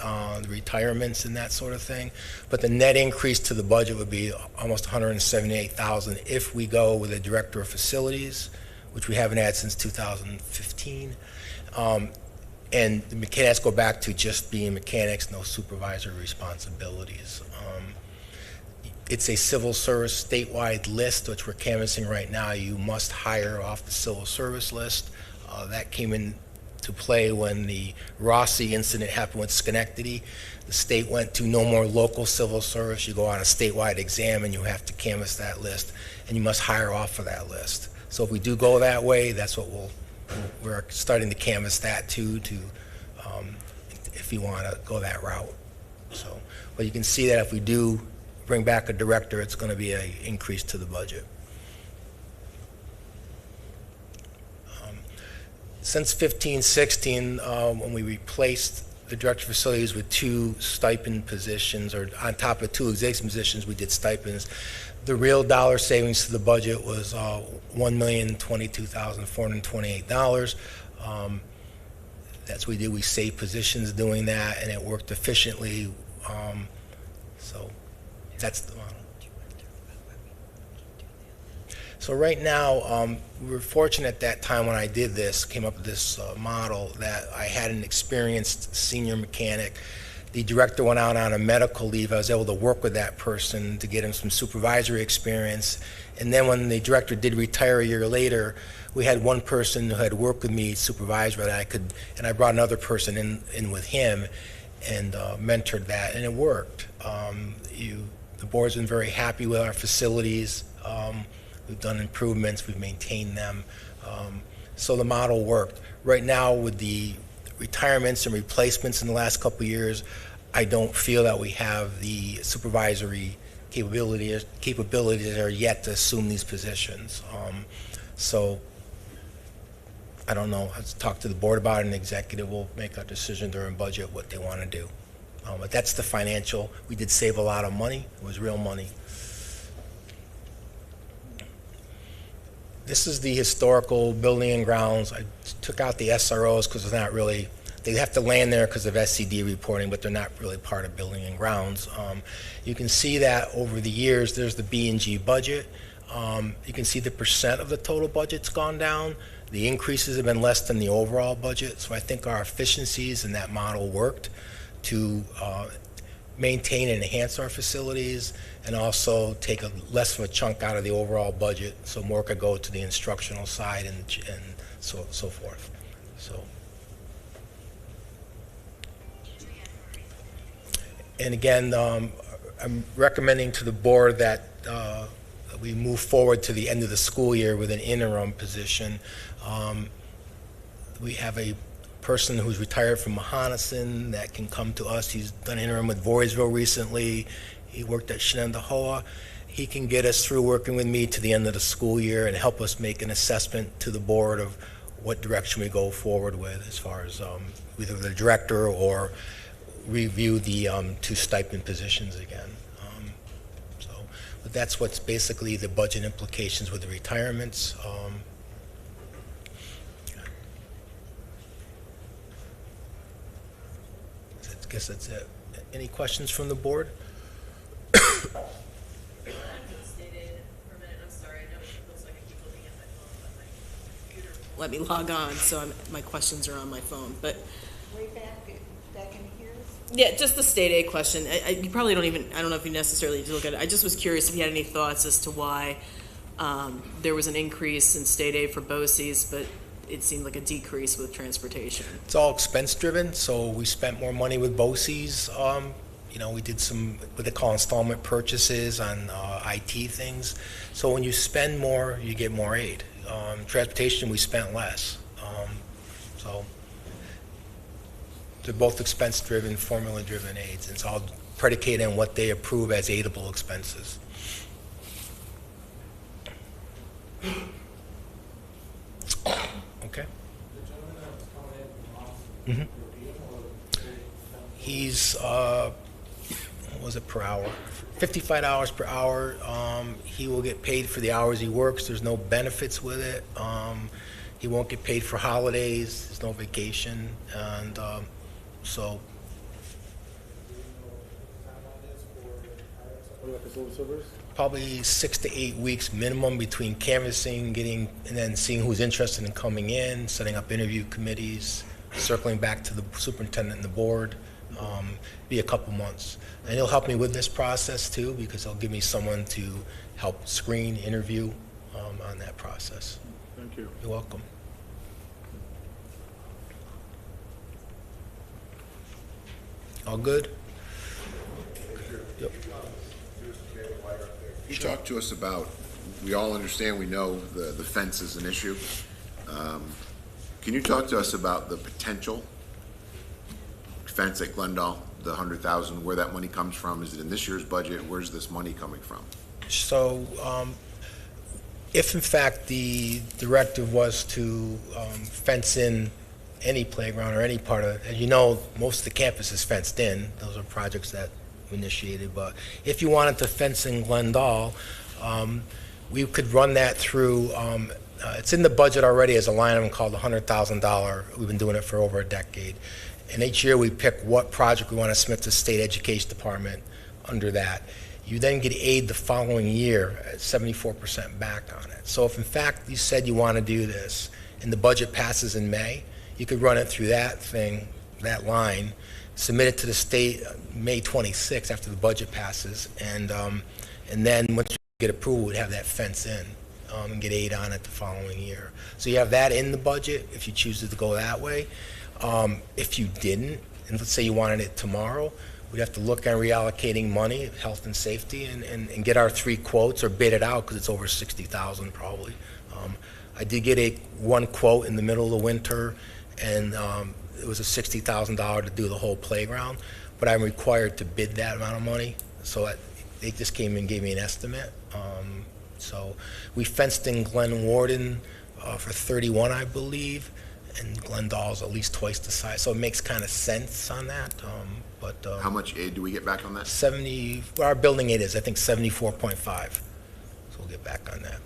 S10: the retirements and that sort of thing, but the net increase to the budget would be almost $178,000 if we go with a director of facilities, which we haven't had since 2015. And the mechanics go back to just being mechanics, no supervisory responsibilities. It's a civil service statewide list, which we're canvassing right now. You must hire off the civil service list. That came into play when the Rossi incident happened with Schenectady. The state went to no more local civil service. You go on a statewide exam and you have to canvass that list, and you must hire off of that list. So if we do go that way, that's what we're starting to canvass that too, if you want to go that route. So, but you can see that if we do bring back a director, it's going to be an increase to the budget. Since 15-16, when we replaced the director of facilities with 2 stipend positions, or on top of 2 existing positions, we did stipends. The real dollar savings to the budget was $1,022,428. That's what we did. We saved positions doing that, and it worked efficiently. So that's the model. So right now, we were fortunate at that time when I did this, came up with this model, that I had an experienced senior mechanic. The director went out on a medical leave. I was able to work with that person to get him some supervisory experience. And then when the director did retire a year later, we had one person who had worked with me, supervisor, that and I brought another person in with him and mentored that, and it worked. The board's been very happy with our facilities. We've done improvements, we've maintained them. So the model worked. Right now, with the retirements and replacements in the last couple of years, I don't feel that we have the supervisory capabilities are yet to assume these positions. So I don't know. I'll talk to the board about it, and the executive will make a decision during budget what they want to do. But that's the financial. We did save a lot of money. It was real money. This is the historical building and grounds. I took out the SROs because it's not really, they have to land there because of SCD reporting, but they're not really part of building and grounds. You can see that over the years, there's the B&G budget. You can see the percent of the total budget's gone down. The increases have been less than the overall budget, so I think our efficiencies in that model worked to maintain and enhance our facilities and also take less of a chunk out of the overall budget so more could go to the instructional side and so forth. So. And again, I'm recommending to the board that we move forward to the end of the school year with an interim position. We have a person who's retired from Mahonison that can come to us. He's done interim with Voorheesville recently. He worked at Shenandoah. He can get us through working with me to the end of the school year and help us make an assessment to the board of what direction we go forward with as far as either the director or review the 2 stipend positions again. But that's what's basically the budget implications with the retirements. I guess that's it. Any questions from the board?
S11: Let me log on, so my questions are on my phone. But
S9: Way back in here?
S11: yeah, just the state aid question. You probably don't even, I don't know if you necessarily need to look at it. I just was curious if you had any thoughts as to why there was an increase in state aid for BOCES, but it seemed like a decrease with transportation.
S10: It's all expense driven, so we spent more money with BOCES. We did some what they call installment purchases on IT things. So when you spend more, you get more aid. Transportation, we spent less. So they're both expense driven, formula driven aids. It's all predicated on what they approve as aidable expenses. Okay. Mm-hmm. He's, what was it per hour? $55 per hour. He will get paid for the hours he works. There's no benefits with it. He won't get paid for holidays. There's no vacation. And so. Probably 6 to 8 weeks minimum between canvassing, and then seeing who's interested in coming in, setting up interview committees, circling back to the superintendent and the board. Be a couple months. And he'll help me with this process too, because he'll give me someone to help screen, interview on that process.
S1: Thank you.
S10: You're welcome. All good? Yep.
S1: Can you talk to us about, we all understand, we know the fence is an issue. Can you talk to us about the potential fence at Glendale, the $100,000, where that money comes from? Is it in this year's budget? Where's this money coming from?
S10: So if in fact the directive was to fence in any playground or any part of it, as you know, most of the campus is fenced in. Those are projects that we initiated. But if you wanted to fence in Glendale, we could run that through, it's in the budget already as a line item called $100,000. We've been doing it for over a decade. And each year we pick what project we want to submit to the state education department under that. You then get aid the following year at 74% back on it. So if in fact you said you want to do this and the budget passes in May, you could run it through that thing, that line, submit it to the state May 26th after the budget passes, and then once you get approval, we'd have that fence in and get aid on it the following year. So you have that in the budget if you choose to go that way. If you didn't, and let's say you wanted it tomorrow, we'd have to look at reallocating money, health and safety, and get our 3 quotes or bid it out because it's over $60,000 probably. I did get one quote in the middle of the winter, and it was a $60,000 to do the whole playground, but I'm required to bid that amount of money, so they just came and gave me an estimate. So we fenced in Glen Warden for 31, I believe, and Glendale's at least twice the size, so it makes kind of sense on that.
S1: How much aid do we get back on that?
S10: 70, well, our building aid is, I think, 74.5, so we'll get back on that.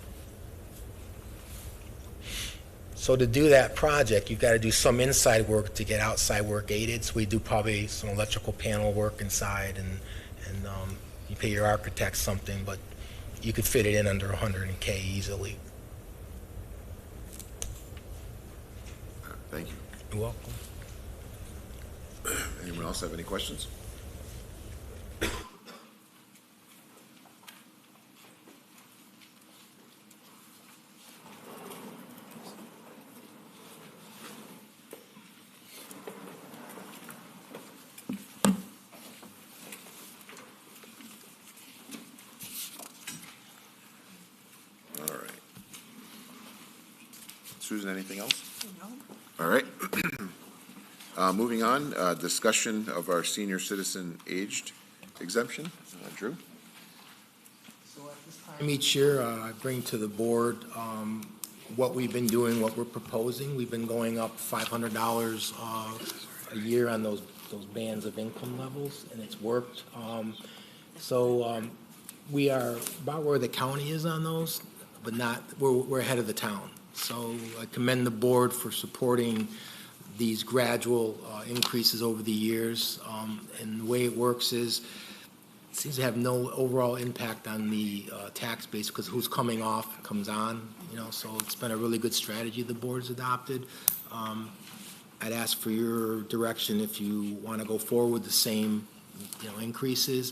S10: So to do that project, you've got to do some inside work to get outside work aided. So we do probably some electrical panel work inside, and you pay your architect something, but you could fit it in under $100K easily.
S1: Thank you.
S10: You're welcome.
S1: Anyone else have any questions? All right. Susan, anything else?
S9: No.
S1: All right. Moving on, discussion of our senior citizen aged exemption. Drew?
S10: So at this time each year, I bring to the board what we've been doing, what we're proposing. We've been going up $500 a year on those bands of income levels, and it's worked. We are about where the county is on those, but not, we're ahead of the town. So I commend the board for supporting these gradual increases over the years. And the way it works is, it seems to have no overall impact on the tax base, because who's coming off comes on, so it's been a really good strategy the board's adopted. I'd ask for your direction if you want to go forward with the same, increases.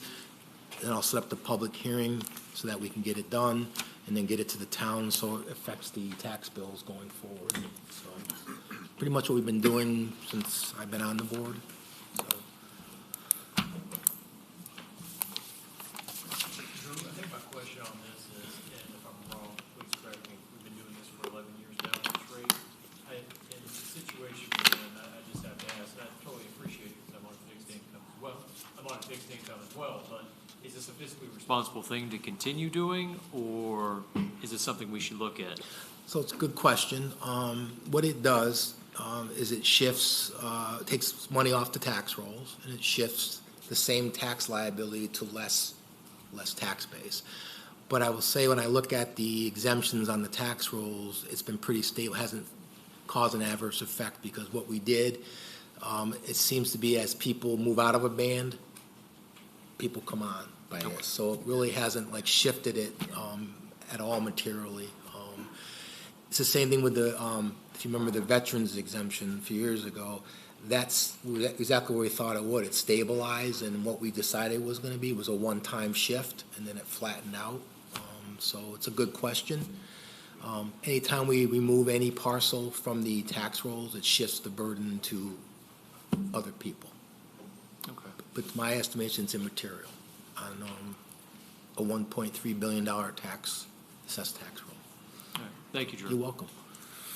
S10: Then I'll set up the public hearing so that we can get it done and then get it to the town so it affects the tax bills going forward. So pretty much what we've been doing since I've been on the board. So.
S12: Drew, I think my question on this is, and if I'm wrong, please correct me, we've been doing this for 11 years now at this rate. In the situation we're in, I just have to ask, and I totally appreciate it because I'm on fixed income as well. I'm on fixed income as well, but is this a fiscally responsible thing to continue doing, or is this something we should look at?
S10: So it's a good question. What it does is it shifts, takes money off the tax rolls, and it shifts the same tax liability to less tax base. But I will say, when I look at the exemptions on the tax rolls, it's been pretty stable, hasn't caused an adverse effect, because what we did, it seems to be as people move out of a band, people come on by this. So it really hasn't shifted it at all materially. It's the same thing with the, if you remember the veterans exemption a few years ago, that's exactly where we thought it would. It stabilized, and what we decided was going to be was a one-time shift, and then it flattened out. So it's a good question. Anytime we remove any parcel from the tax rolls, it shifts the burden to other people.
S12: Okay.
S10: But my estimation is immaterial on a $1.3 billion assessed tax roll.
S12: All right. Thank you, Drew.
S10: You're welcome.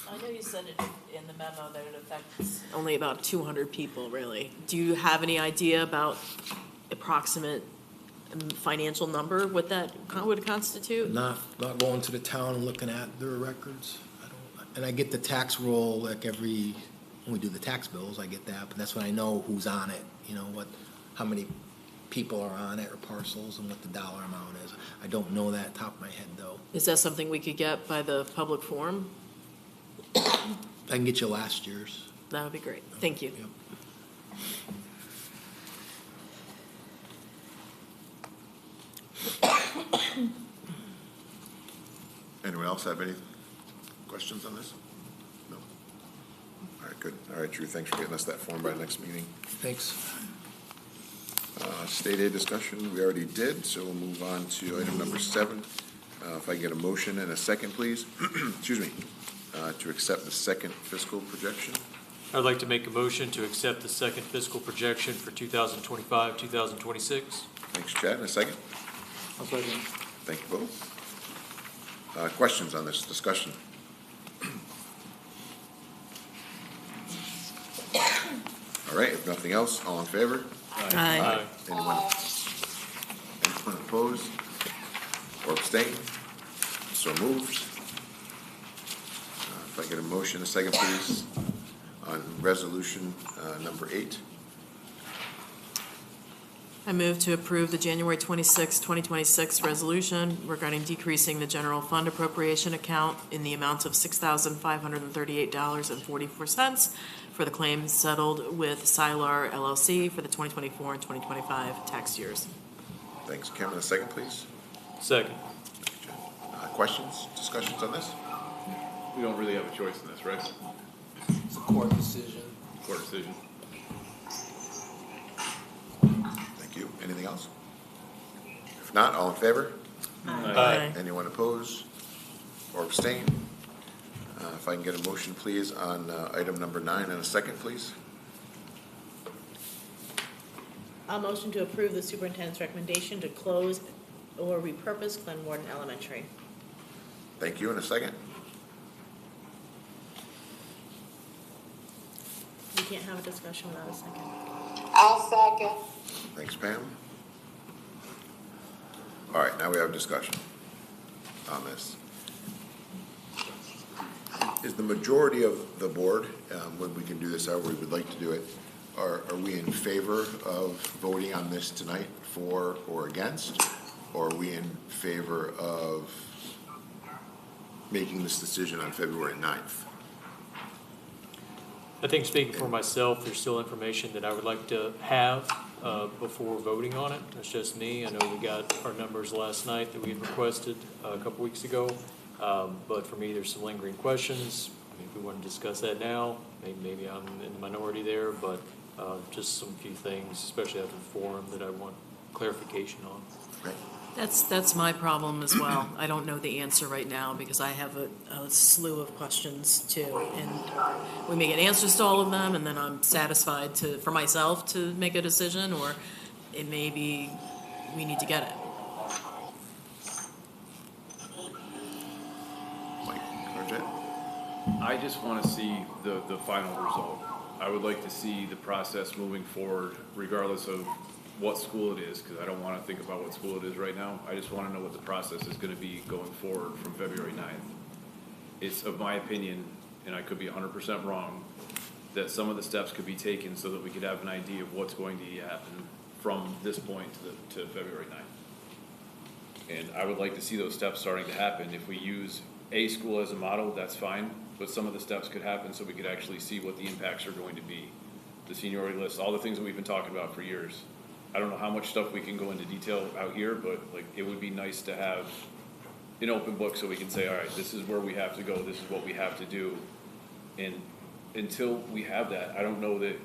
S11: I know you said it in the memo that it affects only about 200 people, really. Do you have any idea about approximate financial number, what that would constitute?
S10: Not going to the town and looking at their records. And I get the tax roll when we do the tax bills, I get that, but that's when I know who's on it, how many people are on it or parcels and what the dollar amount is. I don't know that top of my head, though.
S11: Is that something we could get by the public forum?
S10: I can get you last year's.
S11: That would be great. Thank you.
S10: Yep.
S1: Anyone else have any questions on this? No? All right, good. All right, Drew, thanks for getting us that form by the next meeting.
S10: Thanks.
S1: State aid discussion, we already did, so we'll move on to item number 7. If I can get a motion and a second, please. Excuse me. To accept the second fiscal projection.
S12: I'd like to make a motion to accept the second fiscal projection for 2025, 2026.
S1: Thanks, Chad. And a second?
S12: I'll second.
S1: Thank you both. Questions on this discussion? All right, if nothing else, all in favor?
S11: Aye.
S1: Anyone opposed or abstain? So moved. If I get a motion, a second, please, on resolution number 8.
S11: I move to approve the January 26, 2026 resolution regarding decreasing the general fund appropriation account in the amount of $6,538.44 for the claims settled with Silar LLC for the 2024 and 2025 tax years.
S1: Thanks. Cameron, a second, please.
S12: Second.
S1: Questions, discussions on this?
S13: We don't really have a choice in this, right?
S10: It's a court decision.
S13: Court decision.
S1: Thank you. Anything else? If not, all in favor?
S11: Aye.
S1: Anyone oppose or abstain? If I can get a motion, please, on item number 9, and a second, please.
S14: I'll motion to approve the superintendent's recommendation to close or repurpose Glen Warden Elementary.
S1: Thank you, and a second.
S14: We can't have a discussion without a second.
S15: I'll second.
S1: Thanks, Pam. All right, now we have discussion on this. Is the majority of the board, when we can do this however we would like to do it, are we in favor of voting on this tonight, for or against? Or are we in favor of making this decision on February 9th?
S12: I think speaking for myself, there's still information that I would like to have before voting on it. That's just me. I know we got our numbers last night that we had requested a couple weeks ago. But for me, there's some lingering questions. I mean, if we want to discuss that now, maybe I'm in the minority there, but just some few things, especially after the forum, that I want clarification on.
S1: Okay.
S11: That's my problem as well. I don't know the answer right now because I have a slew of questions too, and we may get answers to all of them, and then I'm satisfied for myself to make a decision, or it may be we need to get it.
S1: Mike, Georgette?
S13: I just want to see the final result. I would like to see the process moving forward, regardless of what school it is, because I don't want to think about what school it is right now. I just want to know what the process is going to be going forward from February 9th. It's of my opinion, and I could be 100% wrong, that some of the steps could be taken so that we could have an idea of what's going to happen from this point to February 9th. And I would like to see those steps starting to happen. If we use a school as a model, that's fine, but some of the steps could happen so we could actually see what the impacts are going to be. The seniority list, all the things that we've been talking about for years. I don't know how much stuff we can go into detail out here, but like it would be nice to have an open book so we can say, all right, this is where we have to go, this is what we have to do. And until we have that, I don't know that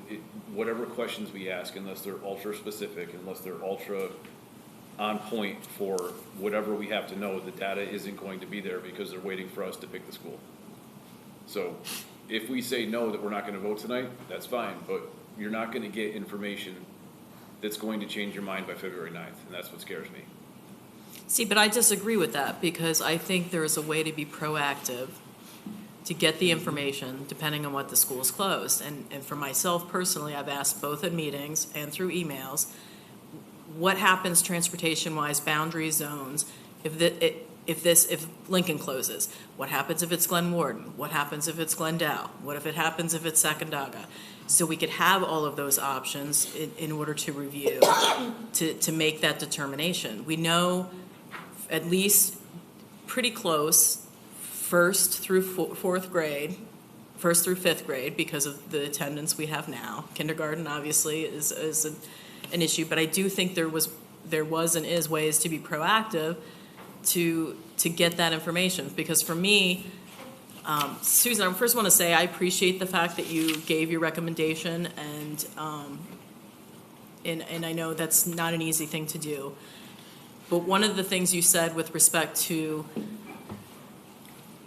S13: whatever questions we ask, unless they're ultra specific, unless they're ultra on point for whatever we have to know, the data isn't going to be there because they're waiting for us to pick the school. So if we say no, that we're not going to vote tonight, that's fine, but you're not going to get information that's going to change your mind by February 9th, and that's what scares me.
S11: See, but I disagree with that because I think there is a way to be proactive to get the information depending on what the school is closed. And for myself personally, I've asked both at meetings and through emails, what happens transportation-wise, boundary zones, if Lincoln closes? What happens if it's Glen Warden? What happens if it's Glendale? What if it happens if it's Sacandaga? So we could have all of those options in order to review, to make that determination. We know at least pretty close first through fifth grade, because of the attendance we have now. Kindergarten obviously is an issue, but I do think there was and is ways to be proactive to get that information. Because for me, Susan, I first want to say I appreciate the fact that you gave your recommendation, and I know that's not an easy thing to do. But one of the things you said with respect to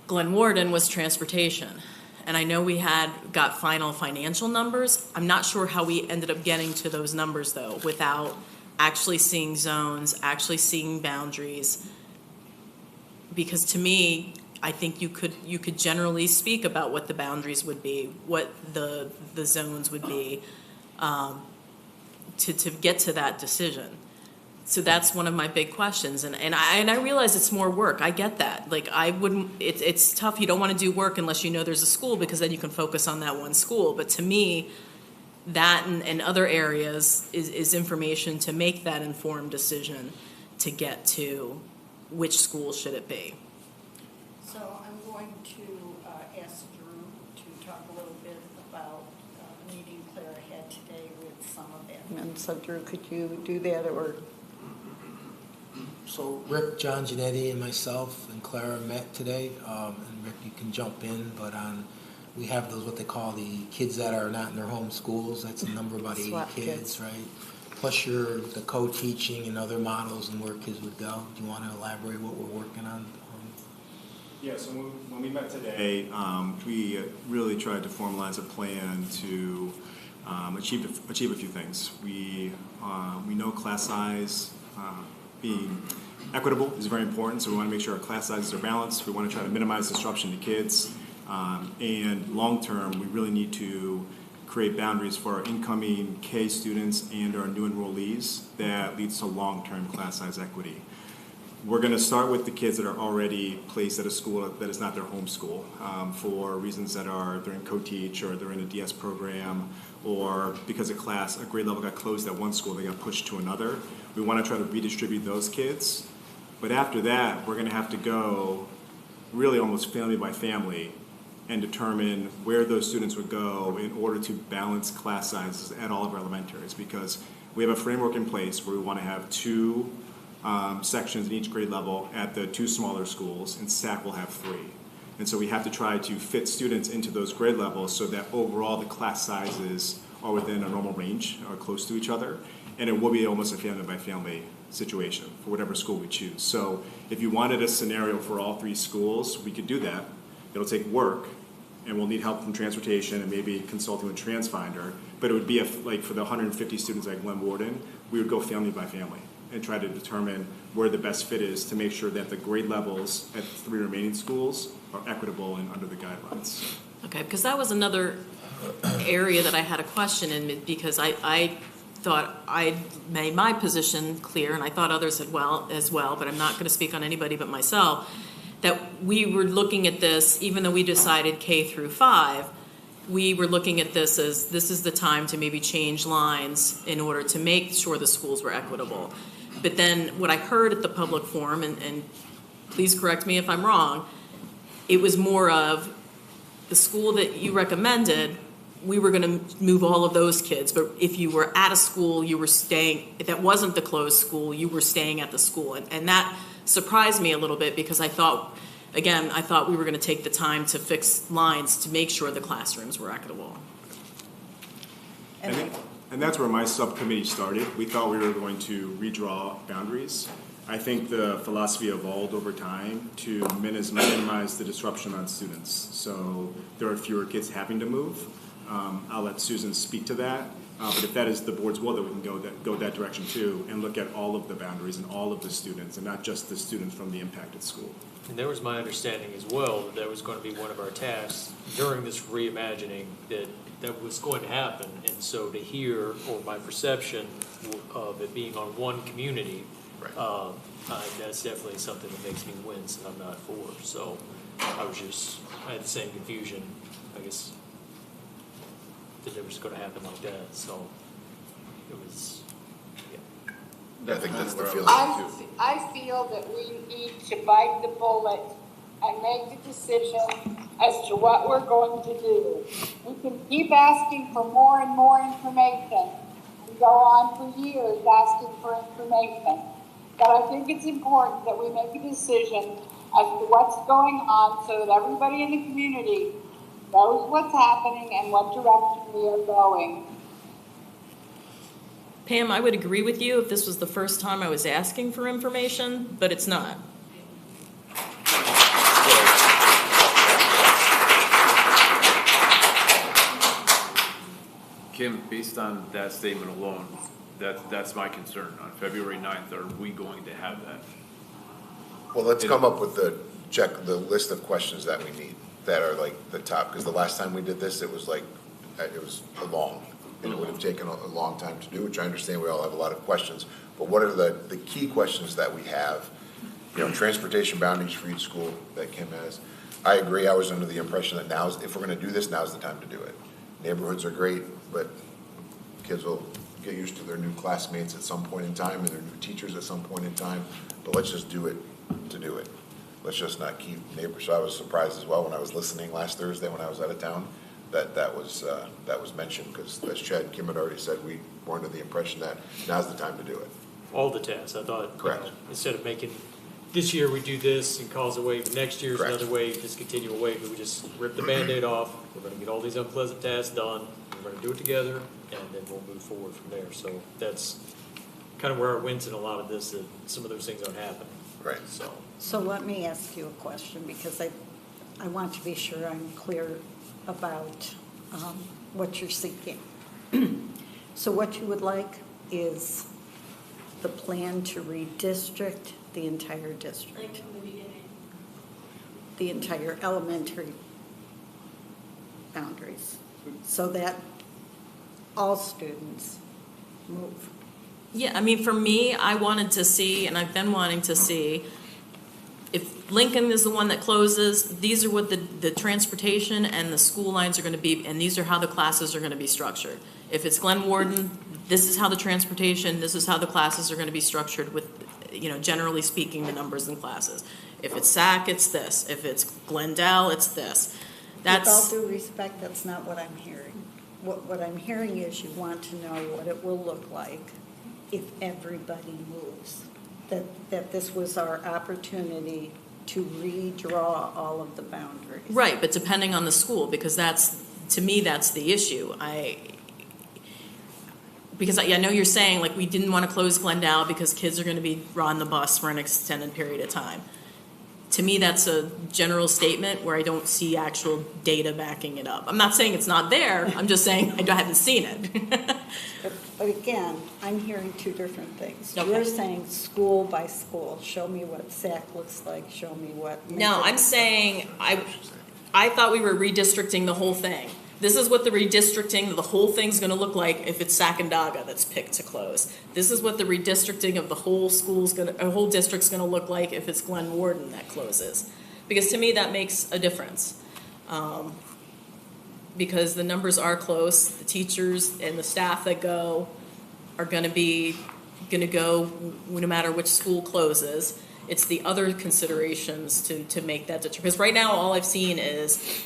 S11: Glen Warden was transportation. And I know we got final financial numbers. I'm not sure how we ended up getting to those numbers, though, without actually seeing zones, actually seeing boundaries. Because to me, I think you could generally speak about what the boundaries would be, what the zones would be, to get to that decision. So that's one of my big questions, and I realize it's more work. I get that. Like I wouldn't. It's tough. You don't want to do work unless you know there's a school, because then you can focus on that one school. But to me, that and other areas is information to make that informed decision to get to which school should it be.
S9: So I'm going to ask Drew to talk a little bit about a meeting Clara had today with some of them. And so Drew, could you do that, or?
S10: So Rick, John Giannetti, and myself and Clara met today, and Rick, you can jump in, but we have those, what they call the kids that are not in their home schools. That's a number of about 80
S9: SWAT
S10: kids, right? Plus the co-teaching and other models and where kids would go. Do you want to elaborate what we're working on?
S16: Yeah, so when we met today, we really tried to formalize a plan to achieve a few things. We know class size being equitable is very important, so we want to make sure our class sizes are balanced. We want to try to minimize disruption to kids. And long term, we really need to create boundaries for our incoming K students and our new enrollees that leads to long-term class size equity. We're going to start with the kids that are already placed at a school that is not their home school for reasons that are they're in co-teach or they're in a DS program, or because a grade level got closed at one school, they got pushed to another. We want to try to redistribute those kids. But after that, we're going to have to go really almost family by family and determine where those students would go in order to balance class sizes at all of our elementaries, because we have a framework in place where we want to have two sections in each grade level at the two smaller schools, and SAC will have 3. And so we have to try to fit students into those grade levels so that overall the class sizes are within a normal range or close to each other, and it will be almost a family by family situation for whatever school we choose. So if you wanted a scenario for all 3 schools, we could do that. It'll take work, and we'll need help from transportation and maybe consulting with TransFinder, but it would be like for the 150 students at Glen Warden, we would go family by family and try to determine where the best fit is to make sure that the grade levels at 3 remaining schools are equitable and under the guidelines.
S11: Okay, because that was another area that I had a question in, because I thought I made my position clear, and I thought others had as well, but I'm not going to speak on anybody but myself, that we were looking at this, even though we decided K through 5, we were looking at this as this is the time to maybe change lines in order to make sure the schools were equitable. But then what I heard at the public forum, and please correct me if I'm wrong, it was more of the school that you recommended, we were going to move all of those kids. But if you were at a school, you were staying, if that wasn't the closed school, you were staying at the school. And that surprised me a little bit, because I thought we were going to take the time to fix lines to make sure the classrooms were equitable.
S16: And that's where my subcommittee started. We thought we were going to redraw boundaries. I think the philosophy evolved over time to minimize the disruption on students. So there are fewer kids having to move. I'll let Susan speak to that. But if that is the board's will, that we can go that direction too, and look at all of the boundaries and all of the students, and not just the students from the impacted school.
S12: And there was my understanding as well that was going to be one of our tasks during this reimagining that was going to happen. And so to hear, or my perception of it being on one community, right. That's definitely something that makes me wince, and I'm not for. So I had the same confusion, I guess, that it was going to happen like that. So it was, yeah.
S1: I think that's the feeling too.
S15: I feel that we need to bite the bullet and make the decision as to what we're going to do. We can keep asking for more and more information and go on for years asking for information. But I think it's important that we make a decision as to what's going on so that everybody in the community knows what's happening and what direction we are going.
S11: Pam, I would agree with you if this was the first time I was asking for information, but it's not.
S13: Kim, based on that statement alone, that's my concern. On February 9th, are we going to have that?
S1: Well, let's come up with the list of questions that we need that are like the top, because the last time we did this, it was long, and it would have taken a long time to do, which I understand we all have a lot of questions, but what are the key questions that we have? Transportation boundaries for each school that Kim has. I agree, I was under the impression that if we're going to do this, now's the time to do it. Neighborhoods are great, but Kids will get used to their new classmates at some point in time and their new teachers at some point in time, but let's just do it to do it. Let's just not keep neighbors. So I was surprised as well when I was listening last Thursday when I was out of town that was mentioned, because as Chad and Kim had already said, we were under the impression that now's the time to do it.
S12: All the tasks, I thought.
S1: Correct.
S12: Instead of making, this year we do this and cause a wave, next year's
S1: Correct.
S12: another wave, just continue a wave, but we just rip the Band-Aid off, we're gonna get all these unpleasant tasks done, we're gonna do it together, and then we'll move forward from there. So that's kind of where our wins in a lot of this, that some of those things aren't happening.
S1: Right.
S9: So let me ask you a question, because I want to be sure I'm clear about what you're seeking. So what you would like is the plan to redistrict the entire district?
S17: Like from the beginning.
S9: The entire elementary boundaries, so that all students move.
S11: Yeah, I mean, for me, I wanted to see, and I've been wanting to see, if Lincoln is the one that closes, these are what the transportation and the school lines are going to be, and these are how the classes are going to be structured. If it's Glen Warden, this is how the transportation, this is how the classes are going to be structured with, generally speaking, the numbers in classes. If it's SAC, it's this. If it's Glendale, it's this.
S9: With all due respect, that's not what I'm hearing. What I'm hearing is you want to know what it will look like if everybody moves. That this was our opportunity to redraw all of the boundaries.
S11: Right, but depending on the school, because to me, that's the issue. Because I know you're saying, like, we didn't want to close Glendale because kids are going to be on the bus for an extended period of time. To me, that's a general statement where I don't see actual data backing it up. I'm not saying it's not there, I'm just saying I haven't seen it.
S9: But again, I'm hearing two different things.
S11: Okay.
S9: You're saying school by school, show me what SAC looks like, show me what.
S11: No, I'm saying, I thought we were redistricting the whole thing. This is what the redistricting, the whole thing's gonna look like if it's Sacandaga that's picked to close. This is what the redistricting of the whole whole district's gonna look like if it's Glen Warden that closes. Because to me, that makes a difference. Because the numbers are close, the teachers and the staff that go are gonna go no matter which school closes. It's the other considerations to make that determination. Because right now, all I've seen is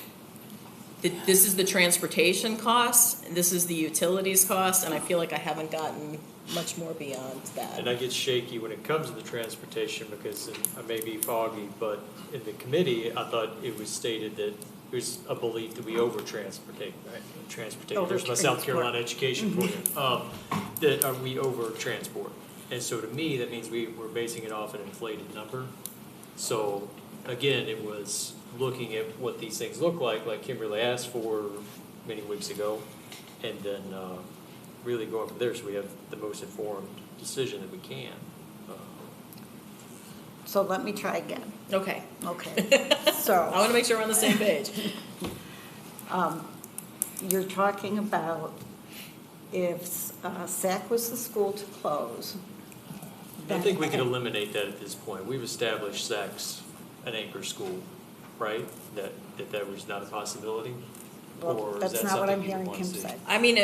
S11: this is the transportation costs, and this is the utilities costs, and I feel like I haven't gotten much more beyond that.
S12: And I get shaky when it comes to the transportation because I may be foggy, but in the committee, I thought it was stated that there's a belief that we over-transportate, right? There's my South Carolina education for you. That we over-transport. And so to me, that means we're basing it off an inflated number. So again, it was looking at what these things look like Kimberly asked for many weeks ago, and then really going from there so we have the most informed decision that we can.
S9: So let me try again.
S11: Okay.
S9: So
S11: I want to make sure we're on the same page.
S9: You're talking about if SAC was the school to close.
S12: I think we could eliminate that at this point. We've established SAC's an anchor school, right? That was not a possibility?
S9: Well,
S12: or
S9: that's
S12: is that
S9: not what I'm
S12: something you
S9: hearing
S12: want
S9: Kim
S12: to see?
S9: say.
S11: I mean,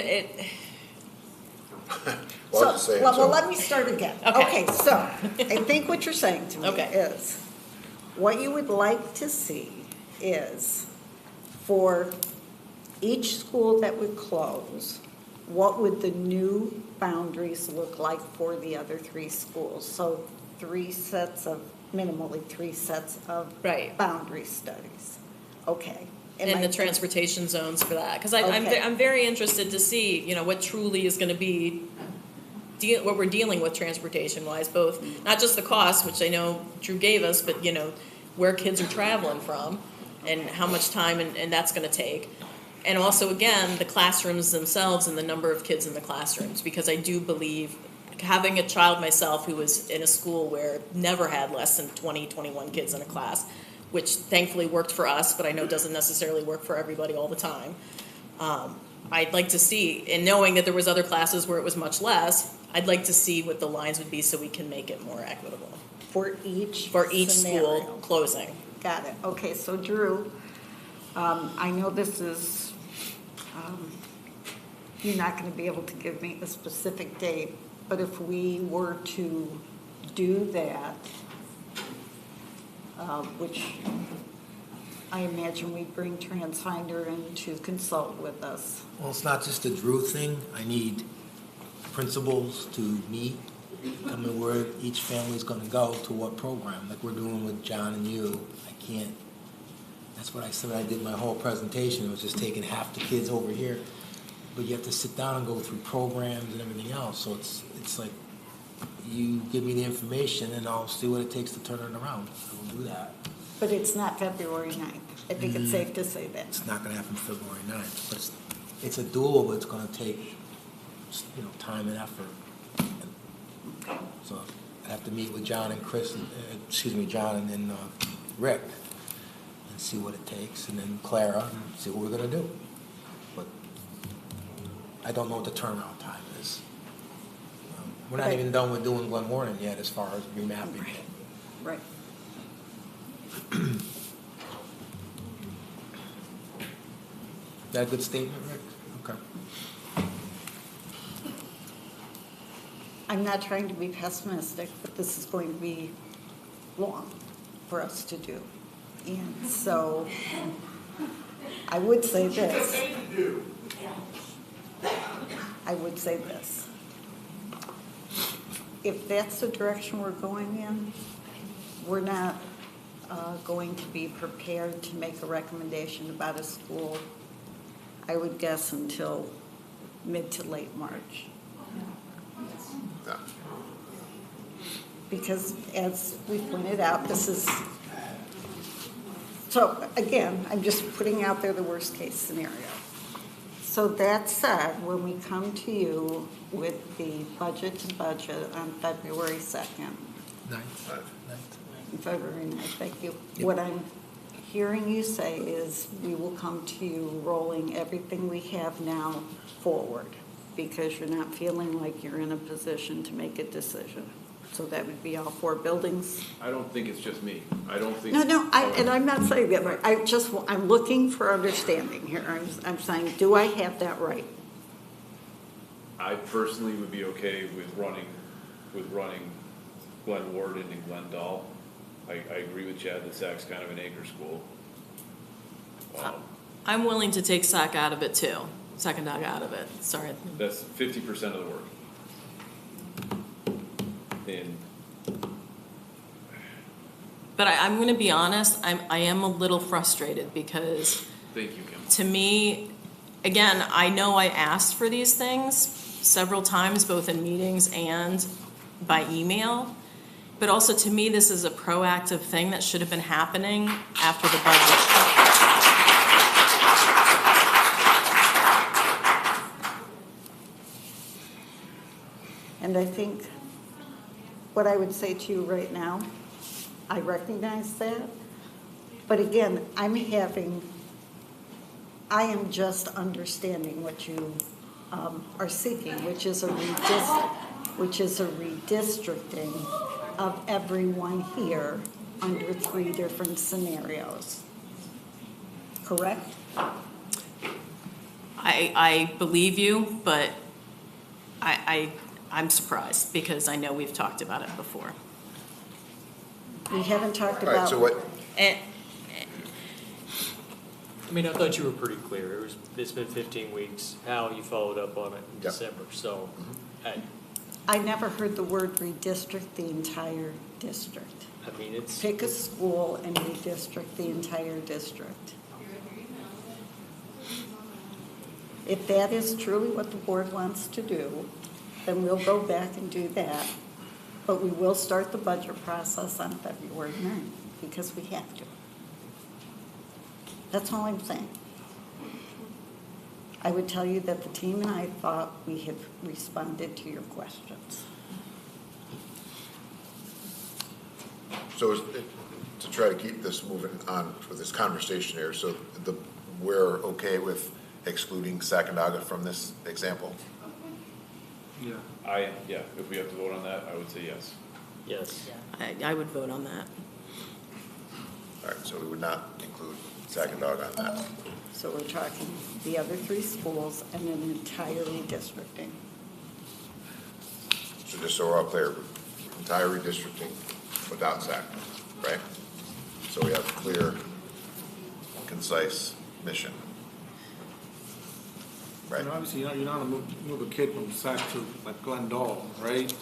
S9: Well, let me start again.
S11: Okay.
S9: So I think what you're saying to me is what you would like to see is for each school that would close, what would the new boundaries look like for the other three schools? So minimally three sets of boundary studies. Okay.
S11: And the transportation zones for that, because I'm very interested to see, what truly is going to be what we're dealing with transportation wise, both not just the cost, which I know Drew gave us, but where kids are traveling from and how much time and that's going to take, and also again the classrooms themselves and the number of kids in the classrooms, because I do believe, having a child myself who was in a school where never had less than 21 kids in a class, which thankfully worked for us, but I know doesn't necessarily work for everybody all the time. I'd like to see, and knowing that there was other classes where it was much less, I'd like to see what the lines would be so we can make it more equitable.
S9: For each
S11: school closing.
S9: Got it. Okay, so Drew, I know this is you're not going to be able to give me a specific date, but if we were to do that, which I imagine we'd bring TransFinder in to consult with us.
S10: Well, it's not just a Drew thing. I need principals to meet, tell me where each family's going to go to what program, like we're doing with John and you. I can't, that's what I said when I did my whole presentation. It was just taking half the kids over here. But you have to sit down and go through programs and everything else. So it's like you give me the information and I'll see what it takes to turn it around. I will do that.
S9: But it's not February 9th. I think it's safe to say that.
S10: It's not going to happen February 9th. But it's a duel, but it's going to take, time and effort. So I have to meet with John and Chris, John and then Rick, and see what it takes, and then Clara, and see what we're going to do. But I don't know what the turnaround time is. We're not even done with doing Glen Warden yet as far as remapping it.
S9: Right.
S10: Is that a good statement, Rick? Okay.
S9: I'm not trying to be pessimistic, but this is going to be long for us to do. And so I would say this. If that's the direction we're going in, we're not going to be prepared to make a recommendation about a school, I would guess, until mid to late March.
S1: Yeah.
S9: Because as we pointed out, this is, so again, I'm just putting out there the worst case scenario. So that said, when we come to you with the budget to budget on February 2nd, February 9th, thank you.
S10: Yep.
S9: What I'm hearing you say is we will come to you rolling everything we have now forward because you're not feeling like you're in a position to make a decision. So that would be all 4 buildings.
S13: I don't think it's just me. I don't think.
S9: No, and I'm not saying that, but I'm looking for understanding here. I'm saying, do I have that right?
S13: I personally would be okay with running Glen Warden and Glendale. I agree with Chad that SAC's kind of an anchor school.
S11: I'm willing to take SAC out of it too. Second-dog out of it. Sorry.
S13: That's 50% of the work.
S11: But I'm going to be honest. I am a little frustrated because,
S13: thank you, Kim.
S11: To me, again, I know I asked for these things several times, both in meetings and by email. But also, to me, this is a proactive thing that should have been happening after the budget.
S9: And I think what I would say to you right now, I recognize that. But again, I am just understanding what you are seeking, which is a redistricting of everyone here under 3 different scenarios. Correct?
S11: I believe you, but I'm surprised because I know we've talked about it before.
S9: We haven't talked
S1: All right,
S9: about.
S1: so what?
S12: I mean, I thought you were pretty clear. It's been 15 weeks. How you followed up on it in December. So,
S9: I never heard the word redistrict the entire district.
S12: I mean, it's
S9: Pick a school and redistrict the entire district. If that is truly what the board wants to do, then we'll go back and do that. But we will start the budget process on February 9th because we have to. That's all I'm saying. I would tell you that the team and I thought we had responded to your questions.
S1: So to try to keep this moving on with this conversation here, so we're okay with excluding Sacandaga from this example?
S13: Yeah. If we have to vote on that, I would say yes.
S12: yes.
S11: I would vote on that.
S1: All right, so we would not include Second dog on that.
S9: So we're talking the other three schools and then entire redistricting.
S1: So just so we're all clear, entire redistricting without SAC, right? So we have a clear, concise mission. Right.
S17: And obviously, you're not gonna move a kid from Sac to like Glendale, right?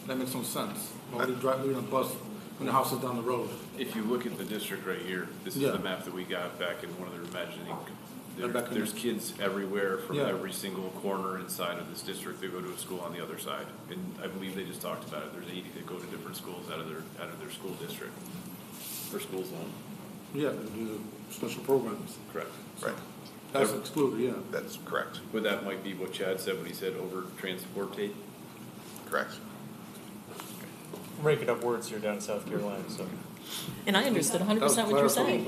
S17: That makes no sense. Why would you drive on a bus when the house is down the road?
S13: If you look at the district right here, this is the map that we got back in one of their imagining. There's kids everywhere from every single corner inside of this district that go to a school on the other side. And I believe they just talked about it. There's 80 that go to different schools out of their school district or school zone.
S17: Yeah, they do special programs.
S13: Correct.
S1: Right.
S17: That's excluded, yeah.
S1: That's correct.
S13: But that might be what Chad said when he said over transportate.
S1: Correct.
S12: I'm raking up words here down in South Carolina, so.
S11: And I understood 100% what you were saying.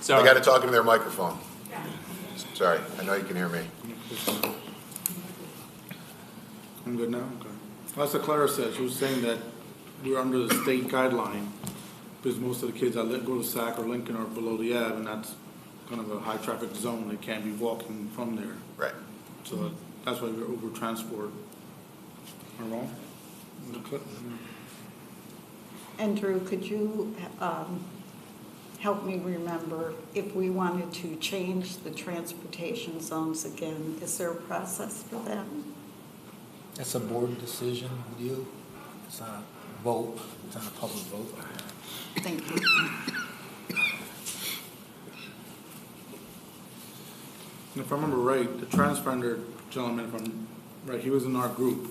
S1: They got to talk into their microphone. Sorry, I know you can hear me.
S17: I'm good now? Okay. That's what Clara said. She was saying that we're under the state guideline because most of the kids that go to Sac or Lincoln are below the Ave, and that's kind of a high traffic zone. They can't be walking from there.
S1: Right.
S17: So that's why we're over transport. Am I wrong?
S9: Andrew, could you help me remember if we wanted to change the transportation zones again, is there a process for that?
S10: That's a board decision, deal. It's not a vote, it's not a public vote.
S9: Thank you.
S17: And if I remember right, the transgender gentleman, if I'm right, he was in our group.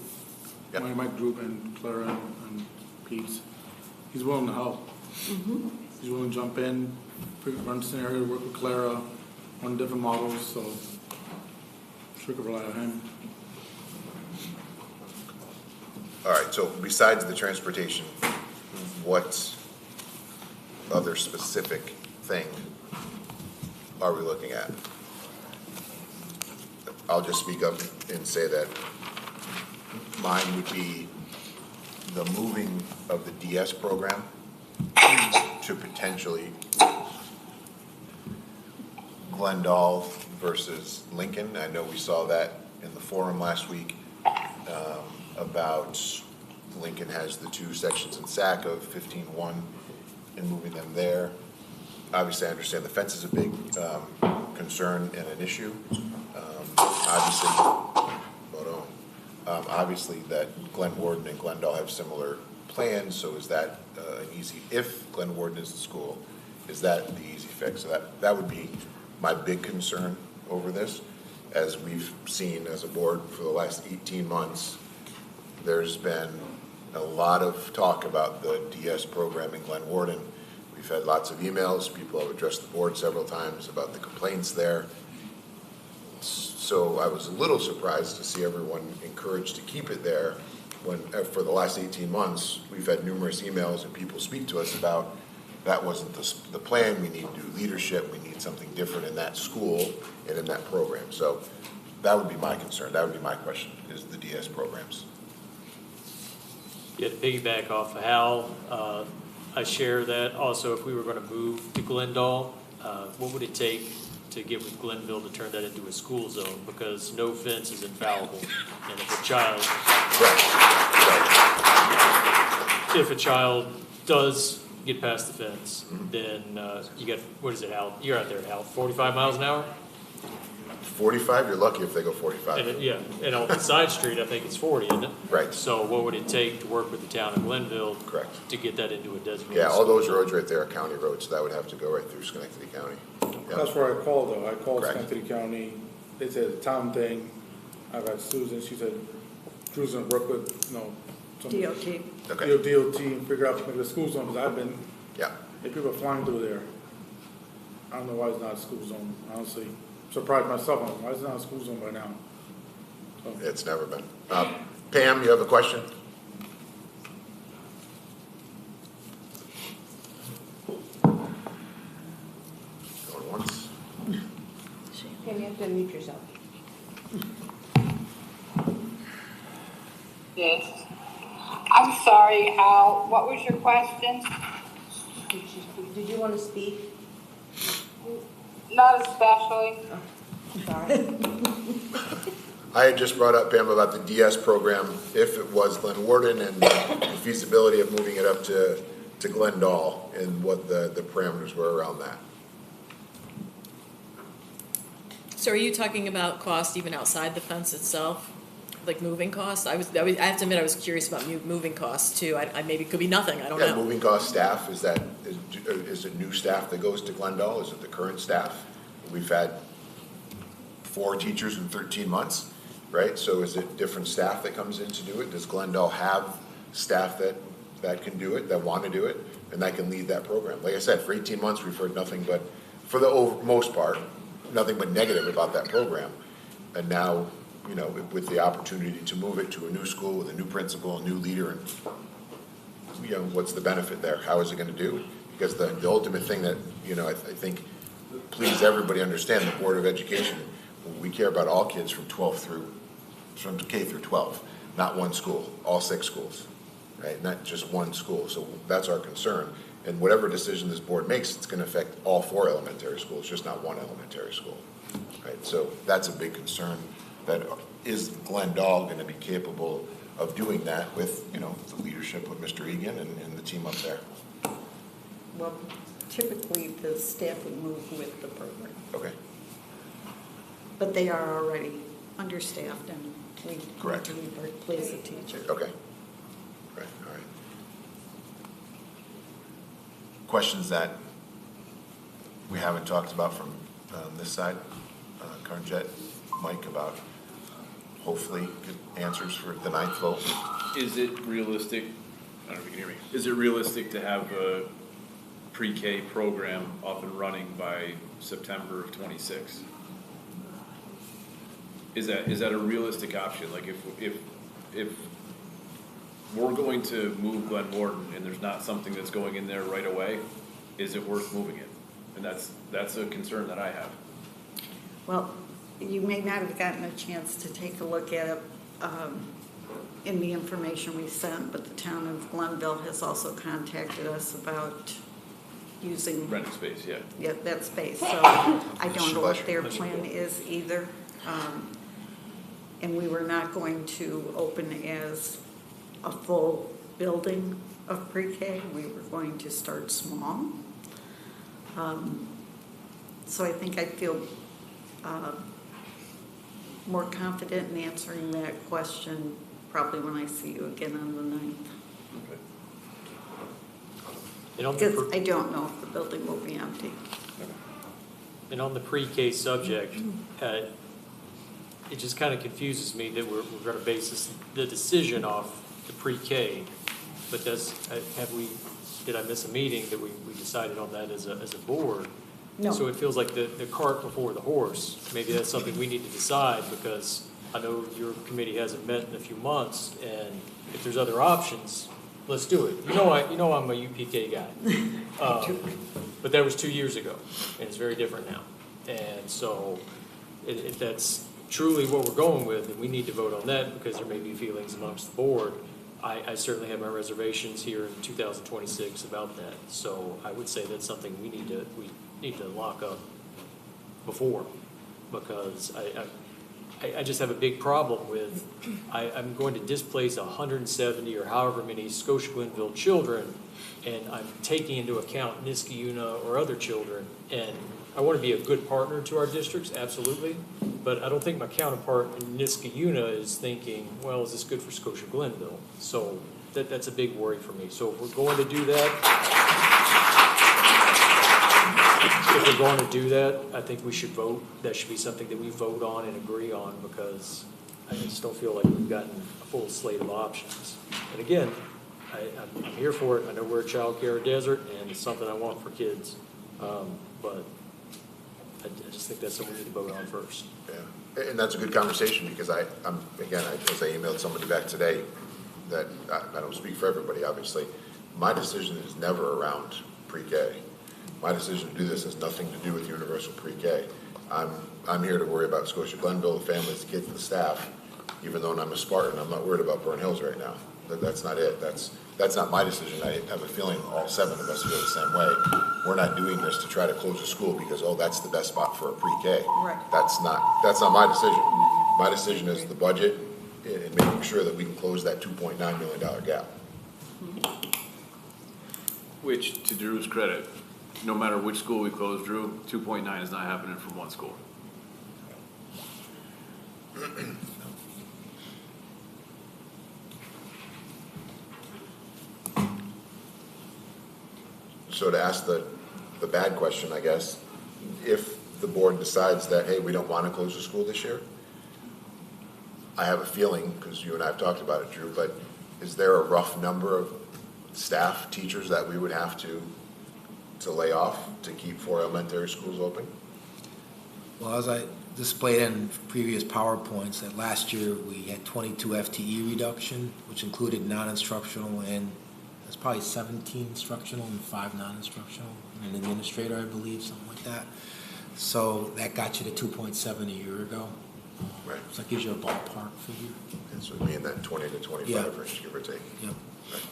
S1: Yep.
S17: My group and Clara and Pete's. He's willing to help.
S9: Mm-hmm.
S17: He's willing to jump in, run scenario, work with Clara on different models, so sure could rely on him.
S1: All right, so besides the transportation, what other specific thing are we looking at? I'll just speak up and say that mine would be the moving of the DS program to potentially Glendale versus Lincoln. I know we saw that in the forum last week about Lincoln has the two sections in SAC of 15-1 and moving them there. Obviously, I understand the fence is a big concern and an issue. Obviously that Glen Warden and Glendale have similar plans, so is that an easy, if Glen Warden is the school, is that the easy fix? So that would be my big concern over this. As we've seen as a board for the last 18 months, there's been a lot of talk about the DS program in Glen Warden. We've had lots of emails. People have addressed the board several times about the complaints there. So I was a little surprised to see everyone encouraged to keep it there when, for the last 18 months, we've had numerous emails and people speak to us about that wasn't the plan. We need new leadership. We need something different in that school and in that program. So that would be my concern. That would be my question, is the DS programs.
S12: Yeah, to piggyback off of Hal, I share that. Also, if we were going to move to Glendale, what would it take to get with Glenville to turn that into a school zone? Because no fence is infallible. And if a child does get past the fence, then you got, what is it, Hal? You're out there, Hal, 45 miles an hour?
S1: 45, you're lucky if they go 45.
S12: And on the side street, I think it's 40, isn't it?
S1: Right.
S12: So what would it take to work with the town of Glenville?
S1: Correct.
S12: To get that into a designated?
S1: Yeah, all those roads right there are county roads, so that would have to go right through Schenectady County. Yep.
S17: That's where I called though. I called
S1: Correct.
S17: Schenectady County. They said it's a town thing. I got Susan. She said Drew's gonna work with, some
S9: DOT.
S1: Okay.
S17: DOT and figure out maybe the school zone, because I've been,
S1: Yeah.
S17: if people are flying through there. I don't know why it's not a school zone, honestly. Surprised myself, on why is it not a school zone by now? So.
S1: It's never been. Pam, you have a question? Going once.
S18: Pam, you have to unmute yourself.
S15: Yes. I'm sorry, Hal. What was your question?
S18: Did
S14: Did you want to speak?
S15: Not especially.
S14: Sorry.
S1: I had just brought up, Pam, about the DS program, if it was Glen Warden, and the feasibility of moving it up to Glendale, and what the parameters were around that.
S11: So are you talking about cost even outside the fence itself? Like moving costs? I have to admit, I was curious about moving costs too. I maybe it could be nothing, I don't
S1: Yeah,
S11: know.
S1: moving cost staff, is it new staff that goes to Glendale? Is it the current staff? We've had 4 teachers in 13 months, right? So is it different staff that comes in to do it? Does Glendale have staff that can do it, that want to do it, and that can lead that program? Like I said, for 18 months, we've heard nothing but, for the most part, nothing but negative about that program. And now, you know, with the opportunity to move it to a new school with a new principal, a new leader, and, you know, what's the benefit there? How is it going to do? Because the ultimate thing that, you know, I think, please everybody understand, the Board of Education, we care about all kids from K through 12, not one school, all 6 schools, right? Not just one school. So that's our concern. And whatever decision this board makes, it's going to affect all 4 elementary schools, just not one elementary school, right? So that's a big concern. That is Glendale going to be capable of doing that with, you know, the leadership of Mr. Egan and the team up there?
S9: Well, typically the staff would move with the program,
S1: Okay,
S9: but they are already understaffed and we
S1: correct.
S9: need to replace a teacher.
S1: Okay, right, all right. Questions that we haven't talked about from this side? Karnjet, Mike, about hopefully good answers for the 9th vote.
S13: Is it realistic, I don't know if you can hear me, is it realistic to have a pre-K program up and running by September of 26? Is that a realistic option? Like if we're going to move Glen Warden and there's not something that's going in there right away, is it worth moving it? And that's a concern that I have.
S9: Well, you may not have gotten a chance to take a look at it in the information we sent, but the town of Glenville has also contacted us about using
S13: Renting space, yeah.
S9: Yeah, that space. So I don't know what their plan is either. And we were not going to open as a full building of pre-K. We were going to start small. So I think I feel more confident in answering that question probably when I see you again on the 9th. Because I don't know if the building will be empty.
S12: And on the pre-K subject, it just kind of confuses me that we're going to base the decision off the pre-K, but did I miss a meeting that we decided on that as a board?
S9: No.
S12: So it feels like the cart before the horse. Maybe that's something we need to decide, because I know your committee hasn't met in a few months, and if there's other options, let's do it. You know I'm a UPK guy, but that was 2 years ago, and it's very different now. And so if that's truly what we're going with, then we need to vote on that, because there may be feelings amongst the board. I certainly have my reservations here in 2026 about that. So I would say that's something we need to lock up before, because I just have a big problem with, I'm going to displace 170 or however many Scotia-Glenville children, and I'm taking into account Niskayuna or other children, and I want to be a good partner to our districts, absolutely, but I don't think my counterpart in Niskayuna is thinking, well, is this good for Scotia-Glenville? So that's a big worry for me. So if we're going to do that, I think we should vote. That should be something that we vote on and agree on, because I just don't feel like we've gotten a full slate of options. And again, I'm here for it. I know we're a child care desert, and it's something I want for kids. But I just think that's something we need to vote on first.
S1: Yeah, and that's a good conversation, because as I emailed somebody back today, that I don't speak for everybody, obviously. My decision is never around pre-K. My decision to do this has nothing to do with universal pre-K. I'm here to worry about Scotia-Glenville, the families, the kids, and the staff. Even though I'm a Spartan, I'm not worried about Burn Hills right now. That's not it. That's not my decision. I have a feeling all 7 of us feel the same way. We're not doing this to try to close a school because, oh, that's the best spot for a pre-K.
S9: Right.
S1: That's not my decision. My decision is the budget and making sure that we can close that $2.9 million gap.
S13: Which, to Drew's credit, no matter which school we close, Drew, 2.9 is not happening from one school.
S1: So to ask the bad question, I guess, if the board decides that, hey, we don't want to close the school this year, I have a feeling, because you and I have talked about it, Drew, but is there a rough number of staff, teachers that we would have to lay off to keep 4 elementary schools open?
S10: Well, as I displayed in previous PowerPoints, that last year we had 22 FTE reduction, which included non-instructional, and it's probably 17 instructional and 5 non-instructional, and an administrator, I believe, something like that. So that got you to 2.7 a year ago.
S1: Right.
S10: So that gives you a ballpark figure.
S1: And so it'd be in that 20 to 25 range, give or take.
S10: Yep.
S1: Right.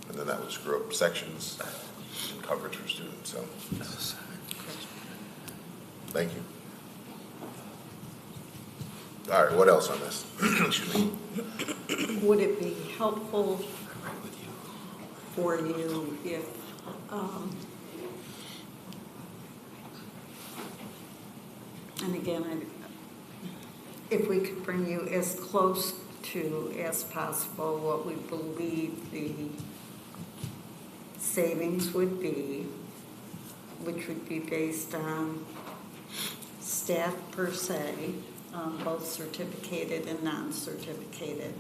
S1: And then that would screw up sections and coverage for students, so. Thank you. All right, what else on this? Excuse me.
S9: Would it be helpful for you if, and again, if we could bring you as close to as possible what we believe the savings would be, which would be based on staff per se, both certificated and non-certificated.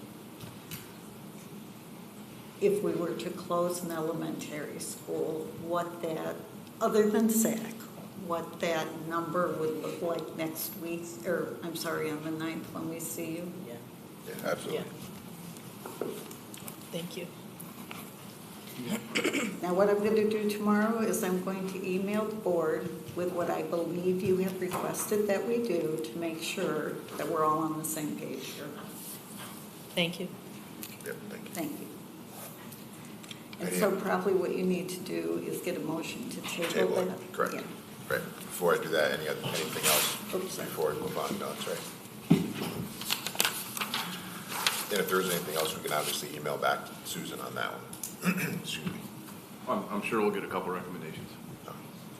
S9: If we were to close an elementary school, what that, other than SAC, what that number would look like next week, or I'm sorry, on the 9th when we see you?
S1: Yeah, absolutely.
S11: Yeah. Thank you.
S9: Now, what I'm going to do tomorrow is I'm going to email the board with what I believe you have requested that we do to make sure that we're all on the same page here.
S11: Thank you.
S1: Yep, thank you.
S9: Thank you. And so probably what you need to do is get a motion to table
S1: Table it,
S9: that.
S1: correct.
S9: Yeah.
S1: Right. Before I do that, anything else?
S9: Oops.
S1: Before I move on, no, that's right. And if there is anything else, we can obviously email back Susan on that one. Excuse me.
S13: I'm sure we'll get a couple recommendations.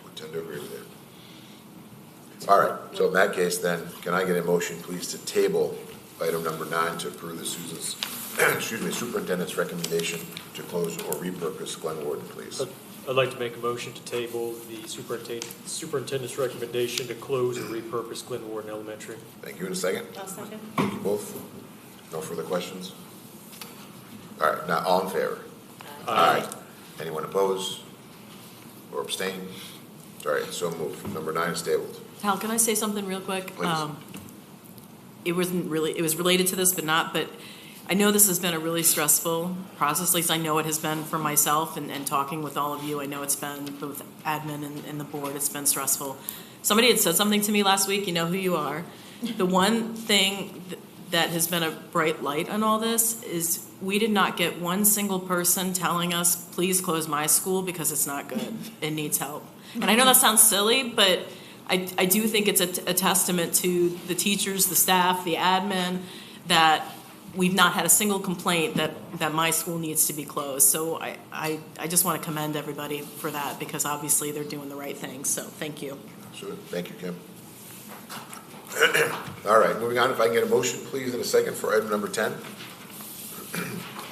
S1: We tend to agree with it. All right, so in that case then, can I get a motion, please, to table item number 9 to approve the Susan's, superintendent's recommendation to close or repurpose Glen Warden, please?
S12: I'd like to make a motion to table the superintendent's recommendation to close or repurpose Glen Warden Elementary.
S1: Thank you. In a second?
S14: I'll second.
S1: Thank you both. No further questions? All right, now, all in favor? Aye. Anyone opposed or abstain? All right, so moved. Number 9 is tabled.
S11: Hal, can I say something real quick?
S1: Please.
S11: It was related to this, but I know this has been a really stressful process, at least I know it has been for myself and talking with all of you. I know it's been both admin and the board, it's been stressful. Somebody had said something to me last week, you know who you are. The one thing that has been a bright light on all this is we did not get one single person telling us, please close my school because it's not good, it needs help. And I know that sounds silly, but I do think it's a testament to the teachers, the staff, the admin, that we've not had a single complaint that my school needs to be closed. So I just want to commend everybody for that because obviously they're doing the right thing. So thank you.
S1: Sure. Thank you, Kim. All right, moving on. If I can get a motion, please, in a second for item number 10.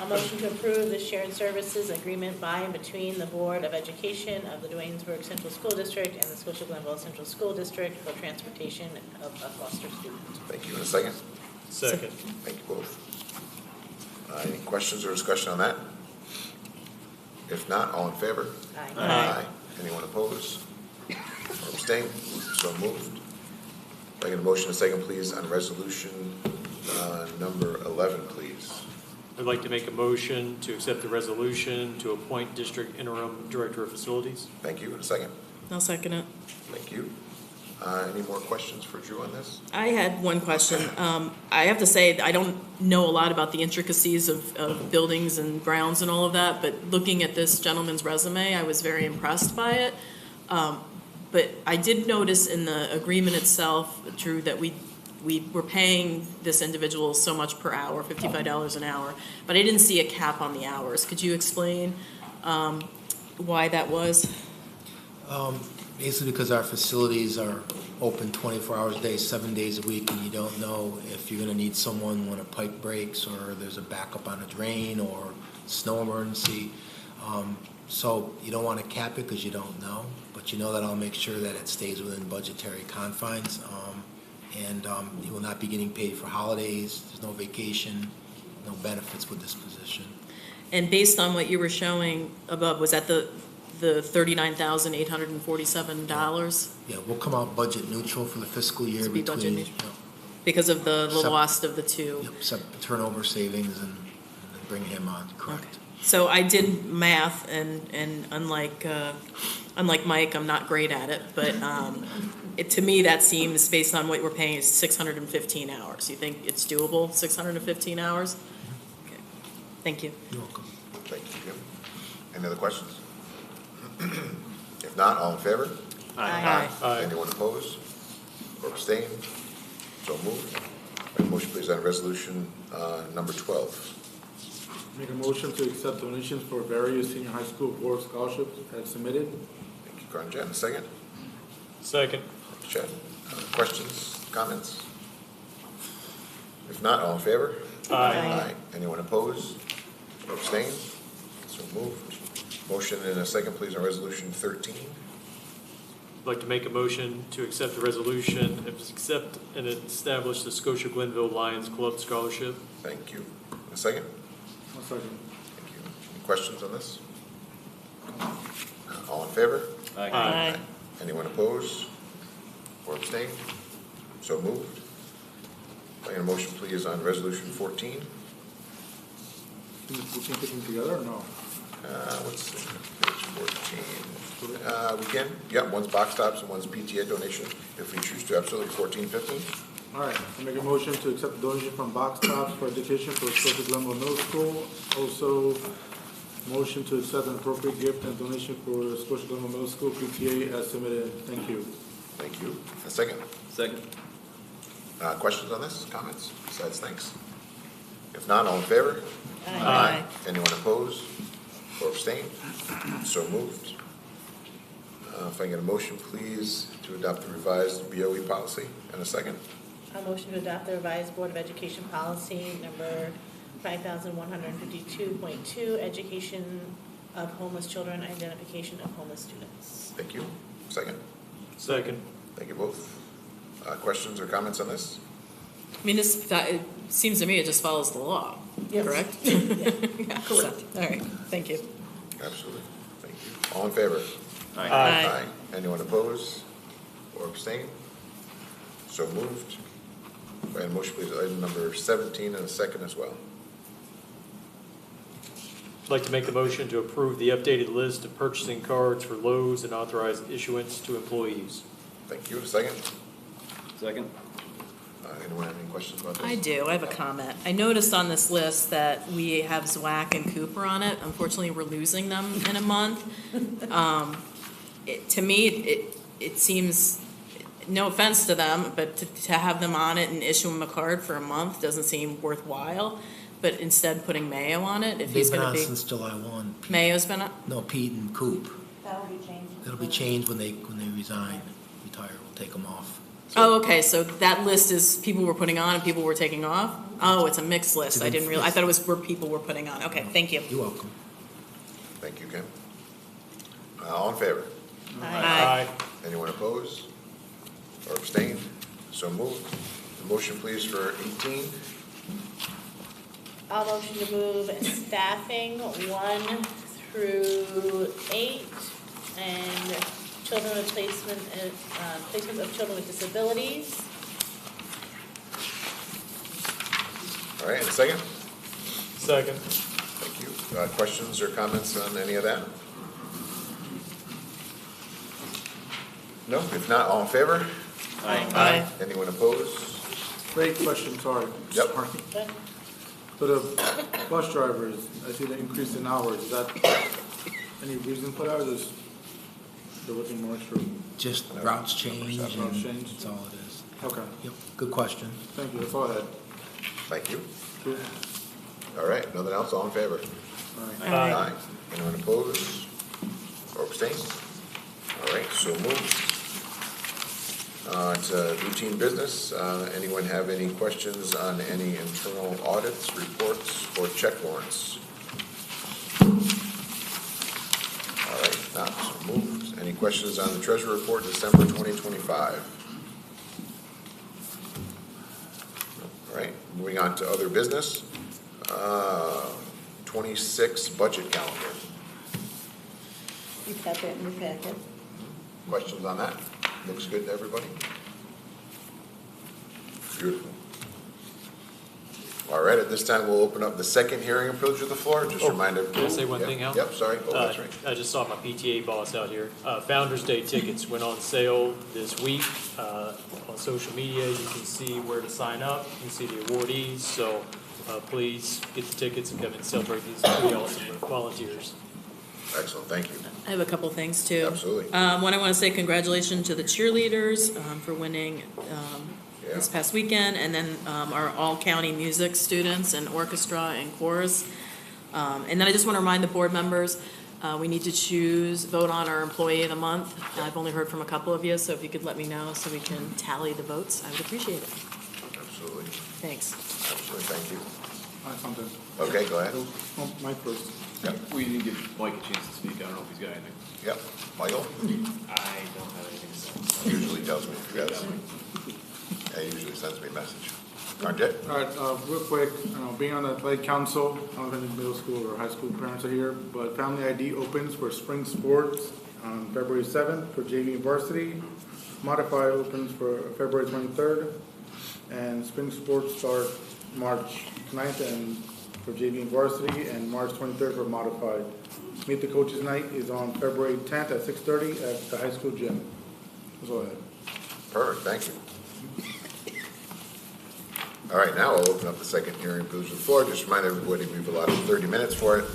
S14: A motion to approve the shared services agreement by and between the Board of Education of the Duanesburg Central School District and the Scotia-Glenville Central School District for transportation of a foster student.
S1: Thank you. In a second.
S12: Second.
S1: Thank you both. Any questions or discussion on that? If not, all in favor?
S14: Aye.
S1: Aye. Anyone opposed or abstain? So moved. If I get a motion, a second, please, on resolution number 11, please.
S12: I'd like to make a motion to accept the resolution to appoint District Interim Director of Facilities.
S1: Thank you. In a second.
S11: I'll second it.
S1: Thank you. Any more questions for Drew on this?
S11: I had one question. I have to say, I don't know a lot about the intricacies of buildings and grounds and all of that, but looking at this gentleman's resume, I was very impressed by it. But I did notice in the agreement itself, Drew, that we were paying this individual so much per hour, $55 an hour, but I didn't see a cap on the hours. Could you explain why that was?
S10: Basically because our facilities are open 24 hours a day, 7 days a week, and you don't know if you're going to need someone when a pipe breaks or there's a backup on a drain or snow emergency. So you don't want to cap it because you don't know, but you know that I'll make sure that it stays within budgetary confines. And he will not be getting paid for holidays. There's no vacation, no benefits with this position.
S11: And based on what you were showing above, was that the $39,847?
S10: Yeah, we'll come out budget neutral for the fiscal year between
S11: because of the lost of the two.
S10: Yep, turnover savings and bring him on. Correct.
S11: Okay. So I did math, and unlike Mike, I'm not great at it, but to me that seems, based on what we're paying, is 615 hours. You think it's doable, 615 hours? Okay. Thank you.
S10: You're welcome.
S1: Thank you, Jim. Any other questions? If not, all in favor?
S11: Aye.
S1: Anyone opposed or abstained? So moved. Motion please on resolution number 12.
S17: Make a motion to accept donations for various senior high school board scholarships as submitted.
S1: Thank you, Cronjet. Second?
S12: Second.
S1: Chet. Questions, comments? If not, all in favor?
S12: Aye.
S1: Anyone opposed or abstained? So moved. Motion and a second, please, on resolution 13.
S12: I'd like to make a motion to accept the resolution, accept and establish the Scotia-Glenville Lions Club Scholarship.
S1: Thank you. A second?
S17: A second.
S1: Thank you. Any questions on this? All in favor?
S12: Aye.
S1: Anyone opposed or abstained? So moved. Can I get a motion, please, on resolution 14?
S17: We can put them together or no?
S1: Let's see, page 14. We can, yeah, one's box tops and one's PTA donation, if we choose to, absolutely, 14, 15.
S17: All right, I make a motion to accept the donation from box tops for education for Scotia-Glenville Middle School. Also, motion to accept an appropriate gift and donation for Scotia-Glenville Middle School PTA as submitted. Thank you.
S1: Thank you. A second.
S12: Second.
S1: Questions on this? Comments? Besides, thanks. If not, all in favor?
S11: Aye.
S1: Anyone opposed or abstained? So moved. If I can get a motion, please, to adopt the revised BOE policy. And a second.
S14: A motion to adopt the revised Board of Education policy number 5152.2, education of homeless children, identification of homeless students.
S1: Thank you. Second.
S12: Second.
S1: Thank you both. Questions or comments on this?
S11: I mean, it seems to me it just follows the law,
S14: Yes.
S11: correct?
S14: Yeah,
S11: correct. All right, thank you.
S1: Absolutely. Thank you. All in favor?
S11: Aye.
S1: Anyone opposed or abstained? So moved. And motion, please, item number 17 and a second as well.
S12: I'd like to make a motion to approve the updated list of purchasing cards for Lowe's and authorize issuance to employees.
S1: Thank you. A second.
S13: Second.
S1: Anyone have any questions about this?
S11: I do. I have a comment. I noticed on this list that we have Zwack and Cooper on it. Unfortunately, we're losing them in a month. To me, it seems, no offense to them, but to have them on it and issue them a card for a month doesn't seem worthwhile. But instead, putting Mayo on it, if he's going to be.
S10: They've been on since July 1.
S11: Mayo's been on?
S10: No, Pete and Coop.
S14: That'll be changed.
S10: It'll be changed when they retire. We'll take them off.
S11: Oh, okay, so that list is people were putting on and people were taking off? Oh, it's a mixed list. I didn't realize, I thought it was where people were putting on. Okay, thank you.
S10: You're welcome.
S1: Thank you, Kim. All in favor?
S11: Aye.
S1: Anyone opposed or abstained? So moved. The motion, please, for 18.
S14: I'll motion to move staffing 1 through 8 and children with placement of children with disabilities.
S1: All right, and a second.
S12: Second.
S1: Thank you. Questions or comments on any of that? No? If not, all in favor?
S11: Aye.
S1: Anyone opposed?
S17: Great question, sorry.
S1: Yep.
S17: Sorry. So the bus drivers, I see the increase in hours. Is that any reason for that, or just they're working more extra?
S10: Just routes change,
S17: Routes
S10: and
S17: change?
S10: that's all it is.
S17: Okay,
S10: Yep, good question.
S17: thank you, that's all I had.
S1: Thank you.
S17: Cool.
S1: All right, nothing else, all in favor?
S17: All right.
S1: Aye. Anyone opposed or abstain? All right, so moved. It's routine business. Anyone have any questions on any internal audits, reports, or check warrants? All right, not so moved. Any questions on the treasurer report, December 2025? All right, moving on to other business. 26 budget calendar.
S14: You've got that in your packet.
S1: Questions on that? Looks good to everybody? Beautiful. All right, at this time, we'll open up the second hearing and privilege of the floor. Just remind everyone.
S12: Can I say one thing, Al?
S1: Yep, sorry. Oh, that's right.
S12: I just saw my PTA boss out here. Founder's Day tickets went on sale this week. On social media, you can see where to sign up. You can see the awardees. So please get the tickets and come and celebrate these pretty awesome volunteers.
S1: Excellent, thank you.
S11: I have a couple things too.
S1: Absolutely.
S11: One, I want to say congratulations to the cheerleaders for winning this past weekend, and then our all-county music students and orchestra and chorus. And then I just want to remind the board members, we need to vote on our employee of the month. I've only heard from a couple of you, so if you could let me know so we can tally the votes, I would appreciate it.
S1: Absolutely.
S11: Thanks.
S1: Absolutely, thank you.
S17: I have something.
S1: Okay, go ahead.
S17: Oh, Mike first.
S1: Yep.
S13: We didn't give Mike a chance to speak. I don't know if he's got anything.
S1: Yep. Michael?
S13: I don't have anything to say.
S1: Usually tells me if he does. Yeah, he usually sends me a message. RJ?
S17: All right, real quick, being on the athletic council, I don't know if any middle school or high school parents are here, but Family ID opens for spring sports on February 7th for JV and varsity. Modified opens for February 23rd, and spring sports start March 9th and for JV and varsity, and March 23rd for modified. Meet the Coaches Night is on February 10th at 6:30 at the high school gym. That's all I had.
S1: Perfect, thank you. All right, now I'll open up the second hearing and privilege of the floor. Just remind everybody we've allotted 30 minutes for it.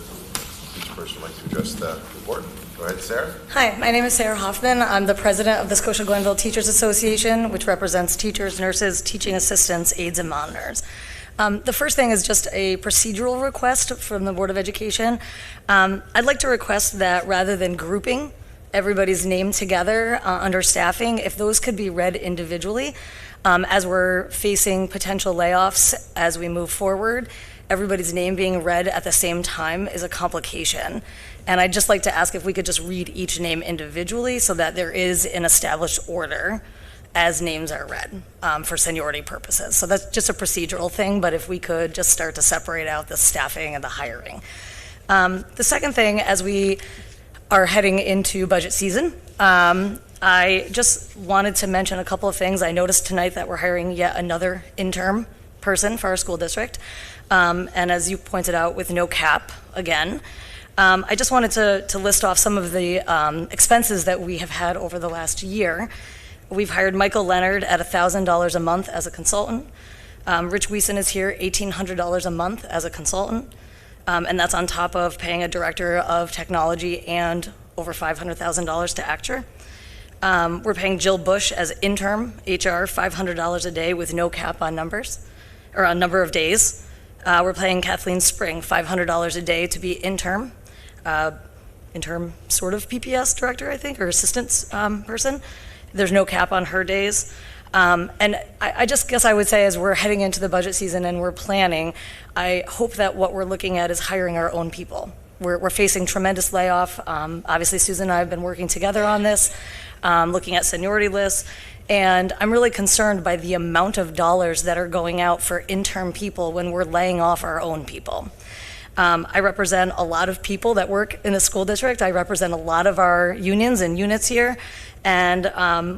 S1: Each person would like to address the report. Go ahead, Sarah.
S19: Hi, my name is Sarah Hoffman. I'm the president of the Scotia-Glenville Teachers Association, which represents teachers, nurses, teaching assistants, aides, and monitors. The first thing is just a procedural request from the Board of Education. I'd like to request that rather than grouping everybody's name together under staffing, if those could be read individually, as we're facing potential layoffs as we move forward. Everybody's name being read at the same time is a complication. And I'd just like to ask if we could just read each name individually so that there is an established order as names are read for seniority purposes. So that's just a procedural thing, but if we could just start to separate out the staffing and the hiring. The second thing, as we are heading into budget season, I just wanted to mention a couple of things. I noticed tonight that we're hiring yet another interim person for our school district. And as you pointed out, with no cap again. I just wanted to list off some of the expenses that we have had over the last year. We've hired Michael Leonard at $1,000 a month as a consultant. Rich Wiesen is here, $1,800 a month as a consultant. And that's on top of paying a director of technology and over $500,000 to Acture. We're paying Jill Bush as interim HR, $500 a day with no cap on numbers, or on number of days. We're paying Kathleen Spring $500 a day to be interim sort of PPS director, I think, or assistance person. There's no cap on her days. And I just guess I would say, as we're heading into the budget season and we're planning, I hope that what we're looking at is hiring our own people. We're facing tremendous layoff. Obviously, Susan and I have been working together on this, looking at seniority lists, and I'm really concerned by the amount of dollars that are going out for interim people when we're laying off our own people. I represent a lot of people that work in the school district. I represent a lot of our unions and units here. And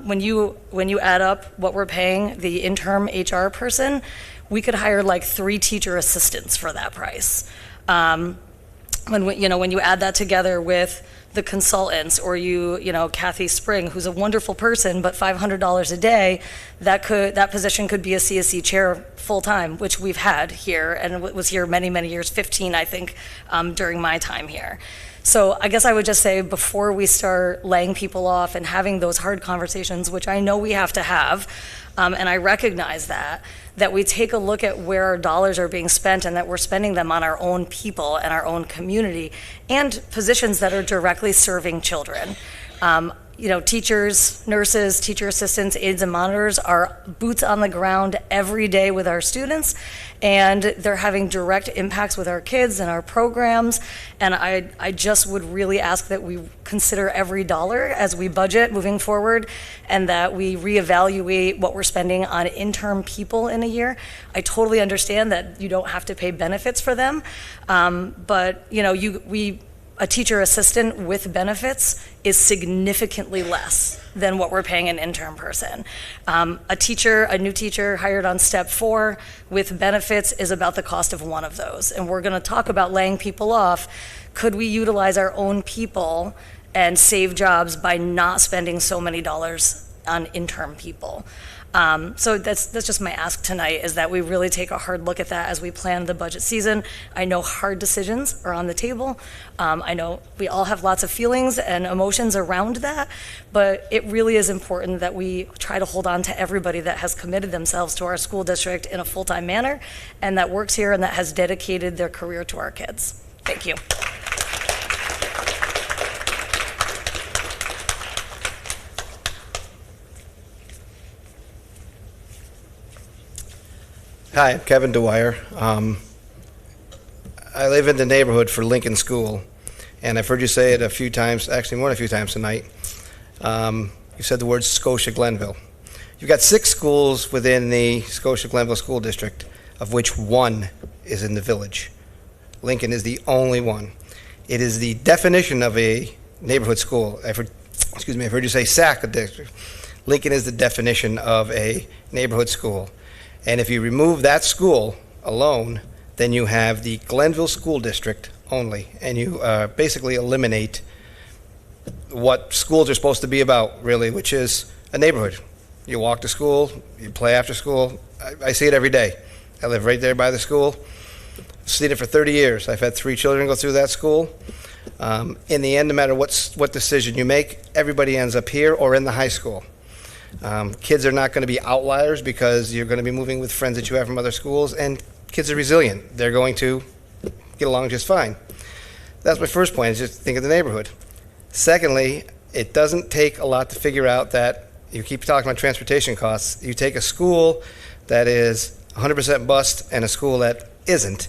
S19: when you add up what we're paying the interim HR person, we could hire like 3 teacher assistants for that price. When you add that together with the consultants, or you know, Kathy Spring, who's a wonderful person, but $500 a day, that position could be a CSE chair full-time, which we've had here, and was here many, many years, 15, I think, during my time here. So I guess I would just say, before we start laying people off and having those hard conversations, which I know we have to have, and I recognize that we take a look at where our dollars are being spent, and that we're spending them on our own people and our own community, and positions that are directly serving children. You know, teachers, nurses, teacher assistants, aides, and monitors are boots on the ground every day with our students, and they're having direct impacts with our kids and our programs. And I just would really ask that we consider every dollar as we budget moving forward, and that we reevaluate what we're spending on interim people in a year. I totally understand that you don't have to pay benefits for them, but you know, a teacher assistant with benefits is significantly less than what we're paying an intern person. A new teacher hired on step 4 with benefits is about the cost of one of those. And we're gonna talk about laying people off. Could we utilize our own people and save jobs by not spending so many dollars on intern people? So that's just my ask tonight, is that we really take a hard look at that as we plan the budget season. I know hard decisions are on the table. I know we all have lots of feelings and emotions around that, but it really is important that we try to hold on to everybody that has committed themselves to our school district in a full-time manner, and that works here, and that has dedicated their career to our kids. Thank you.
S20: Hi, I'm Kevin Dwyer. I live in the neighborhood for Lincoln School, and I've heard you say it a few times, actually more than a few times tonight. You said the word Scotia-Glenville. You've got 6 schools within the Scotia-Glenville School District, of which 1 is in the village. Lincoln is the only one. It is the definition of a neighborhood school. I've heard you say SAC district. Lincoln is the definition of a neighborhood school. And if you remove that school alone, then you have the Glenville School District only, and you basically eliminate what schools are supposed to be about, really, which is a neighborhood. You walk to school, you play after school. I see it every day. I live right there by the school. I've seen it for 30 years. I've had 3 children go through that school. In the end, no matter what decision you make, everybody ends up here or in the high school. Kids are not going to be outliers, because you're going to be moving with friends that you have from other schools, and kids are resilient. They're going to get along just fine. That's my first point, is just think of the neighborhood. Secondly, it doesn't take a lot to figure out that you keep talking about transportation costs. You take a school that is 100% bus and a school that isn't.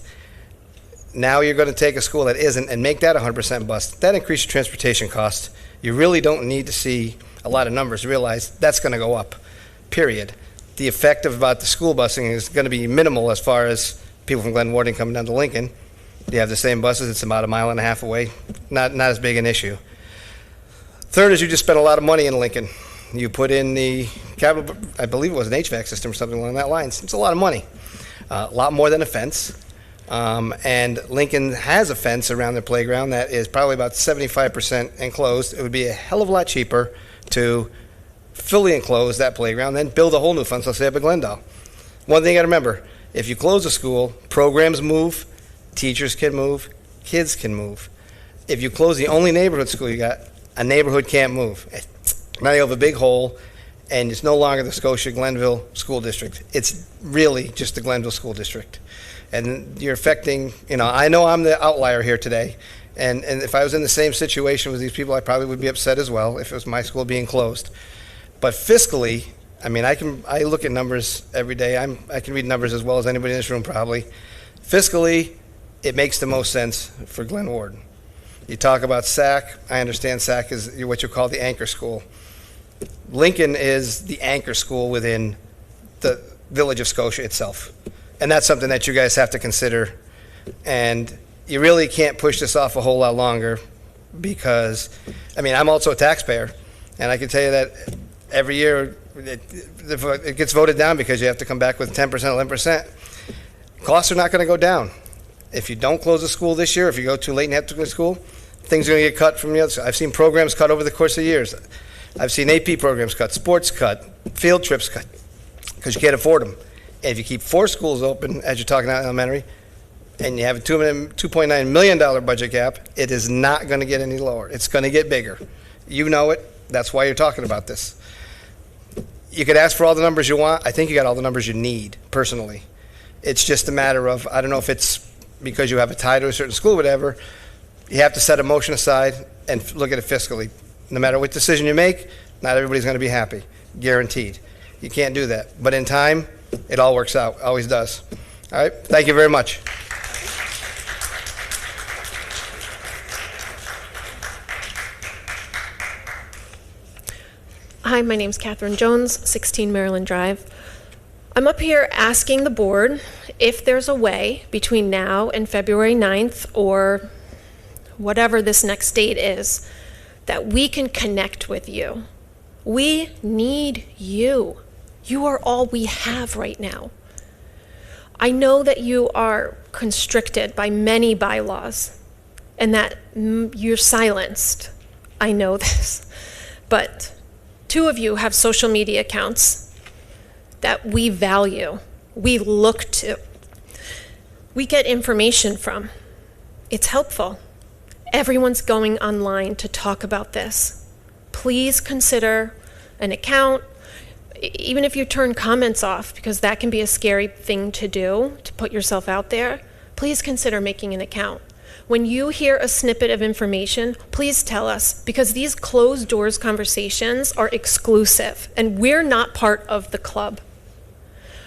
S20: Now you're going to take a school that isn't and make that 100% bus. That increases your transportation cost. You really don't need to see a lot of numbers to realize that's going to go up, period. The effect about the school busing is going to be minimal as far as people from Glen Warden coming down to Lincoln. You have the same buses, it's about 1.5 miles away, not as big an issue. Third is you just spent a lot of money in Lincoln. You put in the capital, I believe it was an HVAC system or something along that line. It's a lot of money, a lot more than a fence. And Lincoln has a fence around their playground that is probably about 75% enclosed. It would be a hell of a lot cheaper to fully enclose that playground, then build a whole new fence, let's say up at Glendale. One thing you got to remember, if you close a school, programs move, teachers can move, kids can move. If you close the only neighborhood school you got, a neighborhood can't move. Now you have a big hole, and it's no longer the Scotia-Glenville School District. It's really just the Glenville School District. And you're affecting, I know I'm the outlier here today, and if I was in the same situation with these people, I probably would be upset as well if it was my school being closed. But fiscally, I look at numbers every day. I can read numbers as well as anybody in this room probably. Fiscally, it makes the most sense for Glen Warden. You talk about SAC. I understand SAC is what you call the anchor school. Lincoln is the anchor school within the village of Scotia itself. And that's something that you guys have to consider. And you really can't push this off a whole lot longer, because, I'm also a taxpayer. And I can tell you that every year it gets voted down because you have to come back with 10%, 11%. Costs are not going to go down. If you don't close the school this year, if you go too late and have to go to school, things are going to get cut from the other side. I've seen programs cut over the course of years. I've seen AP programs cut, sports cut, field trips cut, because you can't afford them. And if you keep 4 schools open, as you're talking about elementary, and you have a $2.9 million budget gap, it is not going to get any lower. It's going to get bigger. You know it. That's why you're talking about this. You could ask for all the numbers you want. I think you got all the numbers you need, personally. It's just a matter of, I don't know if it's because you have a tie to a certain school, whatever. You have to set a motion aside and look at it fiscally. No matter what decision you make, not everybody's going to be happy, guaranteed. You can't do that. But in time, it all works out, always does. All right, thank you very much.
S21: Hi, my name's Catherine Jones, 16 Maryland Drive. I'm up here asking the board if there's a way between now and February 9th or whatever this next date is that we can connect with you. We need you. You are all we have right now. I know that you are constricted by many bylaws and that you're silenced. I know this. But 2 of you have social media accounts that we value, we look to, we get information from. It's helpful. Everyone's going online to talk about this. Please consider an account, even if you turn comments off, because that can be a scary thing to do, to put yourself out there. Please consider making an account. When you hear a snippet of information, please tell us, because these closed doors conversations are exclusive, and we're not part of the club.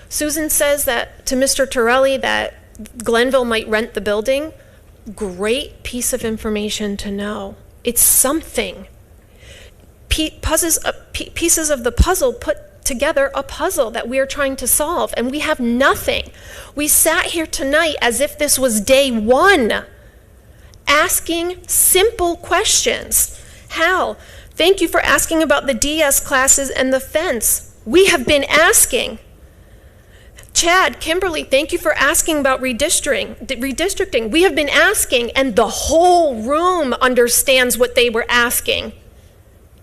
S21: Susan says that to Mr. Torelli that Glenville might rent the building. Great piece of information to know. It's something. Pieces of the puzzle put together a puzzle that we are trying to solve, and we have nothing. We sat here tonight as if this was day 1. Asking simple questions. Hal, thank you for asking about the DS classes and the fence. We have been asking. Chad, Kimberly, thank you for asking about redistricting. We have been asking, and the whole room understands what they were asking.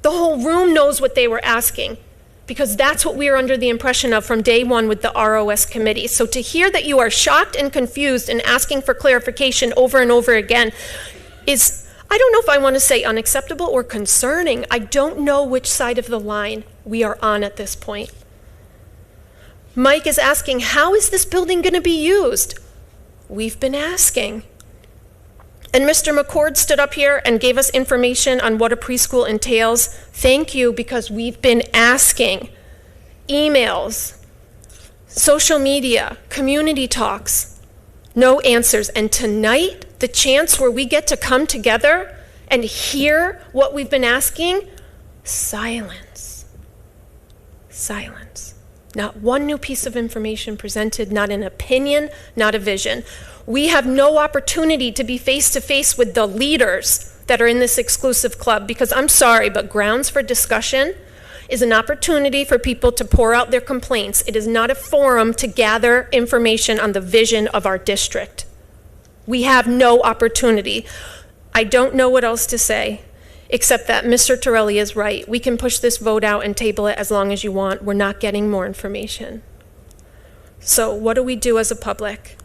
S21: The whole room knows what they were asking, because that's what we are under the impression of from day 1 with the ROS committee. So to hear that you are shocked and confused and asking for clarification over and over again is, I don't know if I want to say unacceptable or concerning. I don't know which side of the line we are on at this point. Mike is asking, how is this building going to be used? We've been asking. And Mr. McCord stood up here and gave us information on what a preschool entails. Thank you, because we've been asking. Emails, social media, community talks, no answers. And tonight, the chance where we get to come together and hear what we've been asking, silence. Silence. Not one new piece of information presented, not an opinion, not a vision. We have no opportunity to be face-to-face with the leaders that are in this exclusive club, because I'm sorry, but grounds for discussion is an opportunity for people to pour out their complaints. It is not a forum to gather information on the vision of our district. We have no opportunity. I don't know what else to say, except that Mr. Torelli is right. We can push this vote out and table it as long as you want. We're not getting more information. So what do we do as a public?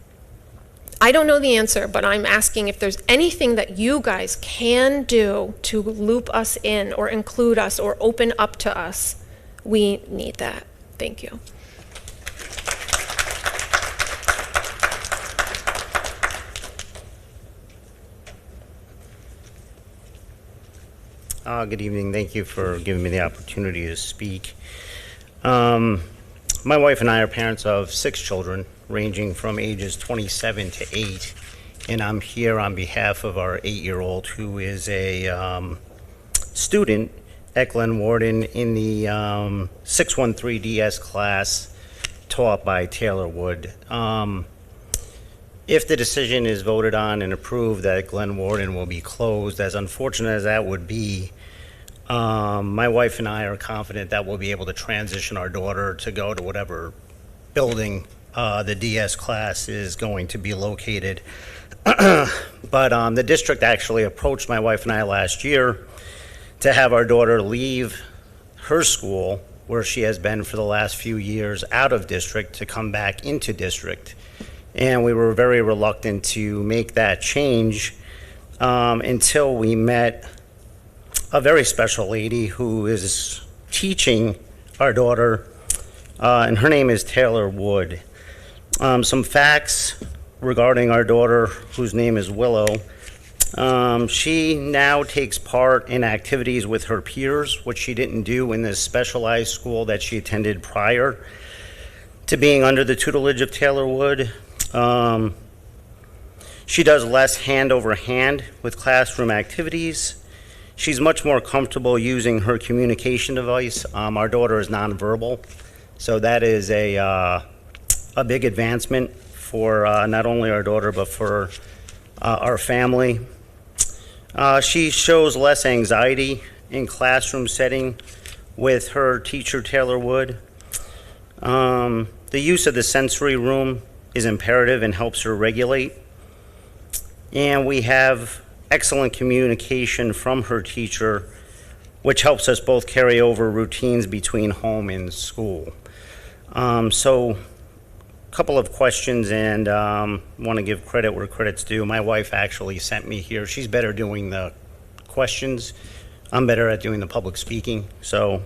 S21: I don't know the answer, but I'm asking if there's anything that you guys can do to loop us in or include us or open up to us. We need that. Thank you.
S5: Good evening. Thank you for giving me the opportunity to speak. My wife and I are parents of 6 children, ranging from ages 27 to 8, and I'm here on behalf of our 8-year-old who is a student at Glen Warden in the 613 DS class taught by Taylor Wood. If the decision is voted on and approved that Glen Warden will be closed, as unfortunate as that would be, my wife and I are confident that we'll be able to transition our daughter to go to whatever building the DS class is going to be located. But the district actually approached my wife and I last year to have our daughter leave her school, where she has been for the last few years, out of district to come back into district. And we were very reluctant to make that change until we met a very special lady who is teaching our daughter, and her name is Taylor Wood. Some facts regarding our daughter, whose name is Willow. She now takes part in activities with her peers, which she didn't do in this specialized school that she attended prior to being under the tutelage of Taylor Wood. She does less hand over hand with classroom activities. She's much more comfortable using her communication device. Our daughter is nonverbal, so that is a big advancement for not only our daughter, but for our family. She shows less anxiety in classroom setting with her teacher, Taylor Wood. The use of the sensory room is imperative and helps her regulate. And we have excellent communication from her teacher, which helps us both carry over routines between home and school. So a couple of questions, and want to give credit where credit's due. My wife actually sent me here. She's better doing the questions. I'm better at doing the public speaking. So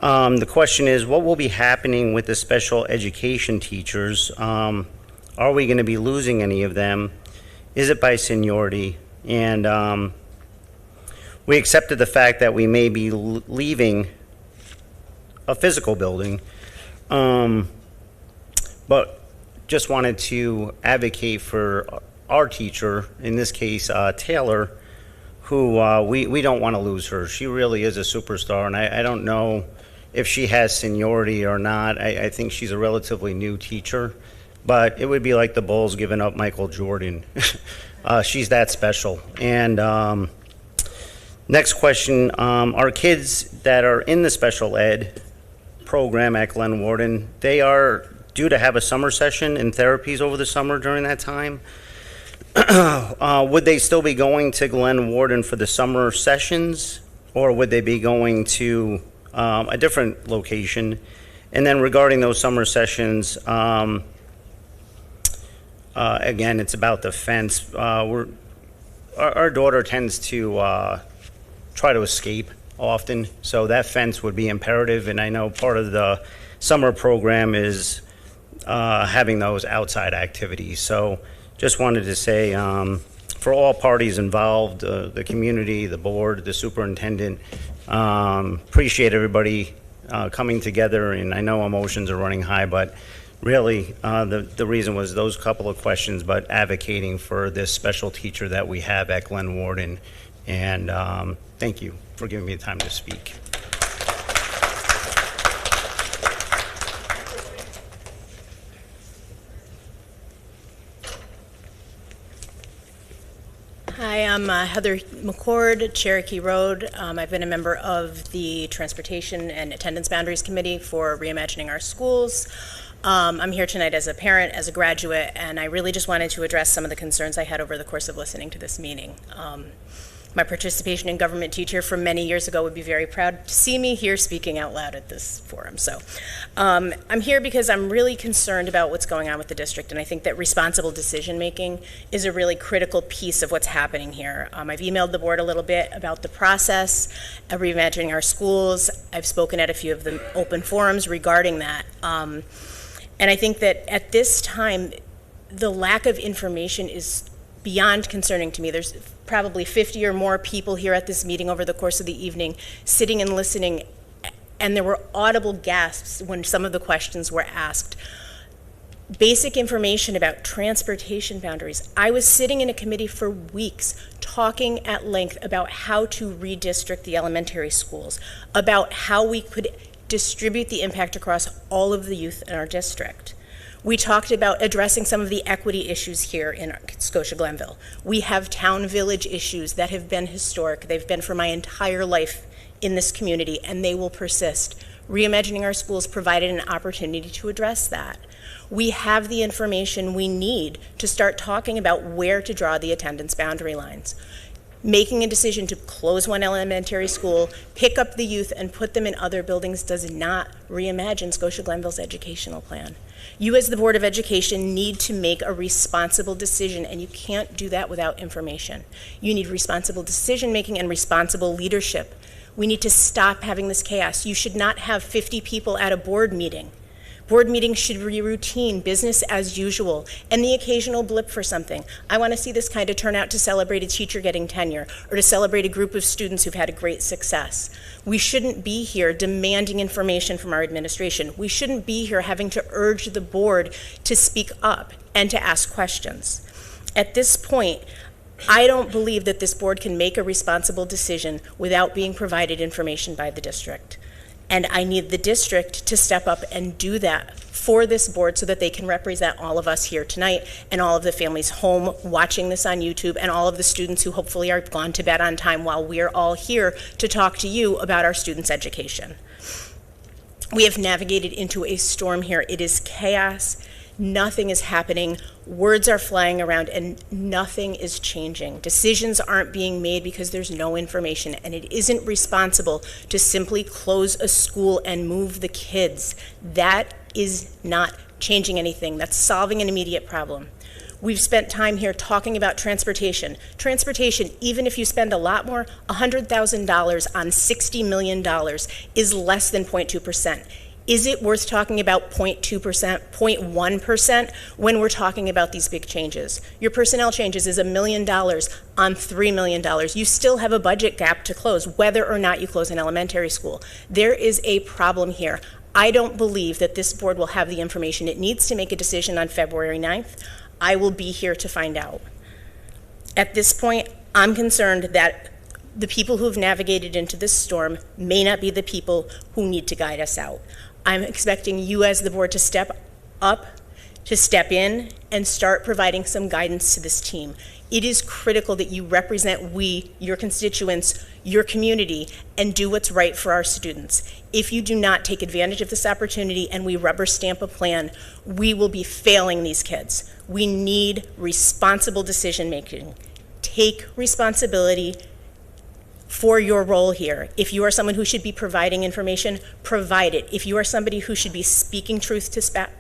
S5: the question is, what will be happening with the special education teachers? Are we going to be losing any of them? Is it by seniority? And we accepted the fact that we may be leaving a physical building, but just wanted to advocate for our teacher, in this case Taylor, who we don't want to lose her. She really is a superstar, and I don't know if she has seniority or not. I think she's a relatively new teacher, but it would be like the Bulls giving up Michael Jordan. She's that special. And next question, our kids that are in the special ed program at Glen Warden, they are due to have a summer session in therapies over the summer during that time. Would they still be going to Glen Warden for the summer sessions, or would they be going to a different location? And then regarding those summer sessions, again, it's about the fence. Our daughter tends to try to escape often, so that fence would be imperative. And I know part of the summer program is having those outside activities. So just wanted to say, for all parties involved, the community, the board, the superintendent, appreciate everybody coming together. And I know emotions are running high, but really, the reason was those couple of questions, but advocating for this special teacher that we have at Glen Warden. And thank you for giving me the time to speak.
S2: Hi, I'm Heather McCord, Cherokee Road. I've been a member of the Transportation and Attendance Boundaries Committee for Reimagining Our Schools. I'm here tonight as a parent, as a graduate, and I really just wanted to address some of the concerns I had over the course of listening to this meeting. My participation in government teacher from many years ago would be very proud to see me here speaking out loud at this forum. So I'm here because I'm really concerned about what's going on with the district, and I think that responsible decision making is a really critical piece of what's happening here. I've emailed the board a little bit about the process of reimagining our schools. I've spoken at a few of the open forums regarding that. And I think that at this time, the lack of information is beyond concerning to me. There's probably 50 or more people here at this meeting over the course of the evening sitting and listening, and there were audible gasps when some of the questions were asked. Basic information about transportation boundaries. I was sitting in a committee for weeks talking at length about how to redistrict the elementary schools, about how we could distribute the impact across all of the youth in our district. We talked about addressing some of the equity issues here in Scotia-Glenville. We have town-village issues that have been historic. They've been for my entire life in this community, and they will persist Reimagining Our Schools provided an opportunity to address that. We have the information we need to start talking about where to draw the attendance boundary lines. Making a decision to close one elementary school, pick up the youth, and put them in other buildings does not reimagine Scotia-Glenville's educational plan. You as the Board of Education need to make a responsible decision, and you can't do that without information. You need responsible decision-making and responsible leadership. We need to stop having this chaos. You should not have 50 people at a board meeting. Board meetings should be routine, business as usual, and the occasional blip for something. I want to see this kind of turnout to celebrate a teacher getting tenure or to celebrate a group of students who've had a great success. We shouldn't be here demanding information from our administration. We shouldn't be here having to urge the board to speak up and to ask questions. At this point, I don't believe that this board can make a responsible decision without being provided information by the district. And I need the district to step up and do that for this board so that they can represent all of us here tonight and all of the families home watching this on YouTube and all of the students who hopefully are gone to bed on time while we're all here to talk to you about our students' education. We have navigated into a storm here. It is chaos. Nothing is happening. Words are flying around and nothing is changing. Decisions aren't being made because there's no information, and it isn't responsible to simply close a school and move the kids. That is not changing anything. That's solving an immediate problem. We've spent time here talking about transportation. Transportation, even if you spend a lot more, $100,000 on $60 million is less than 0.2%. Is it worth talking about 0.2%, 0.1% when we're talking about these big changes? Your personnel changes is $1 million on $3 million. You still have a budget gap to close, whether or not you close an elementary school. There is a problem here. I don't believe that this board will have the information it needs to make a decision on February 9th. I will be here to find out. At this point, I'm concerned that the people who have navigated into this storm may not be the people who need to guide us out. I'm expecting you as the board to step up, to step in, and start providing some guidance to this team. It is critical that you represent your constituents, your community, and do what's right for our students. If you do not take advantage of this opportunity and we rubber stamp a plan, we will be failing these kids. We need responsible decision making. Take responsibility for your role here. If you are someone who should be providing information, provide it. If you are somebody who should be speaking truth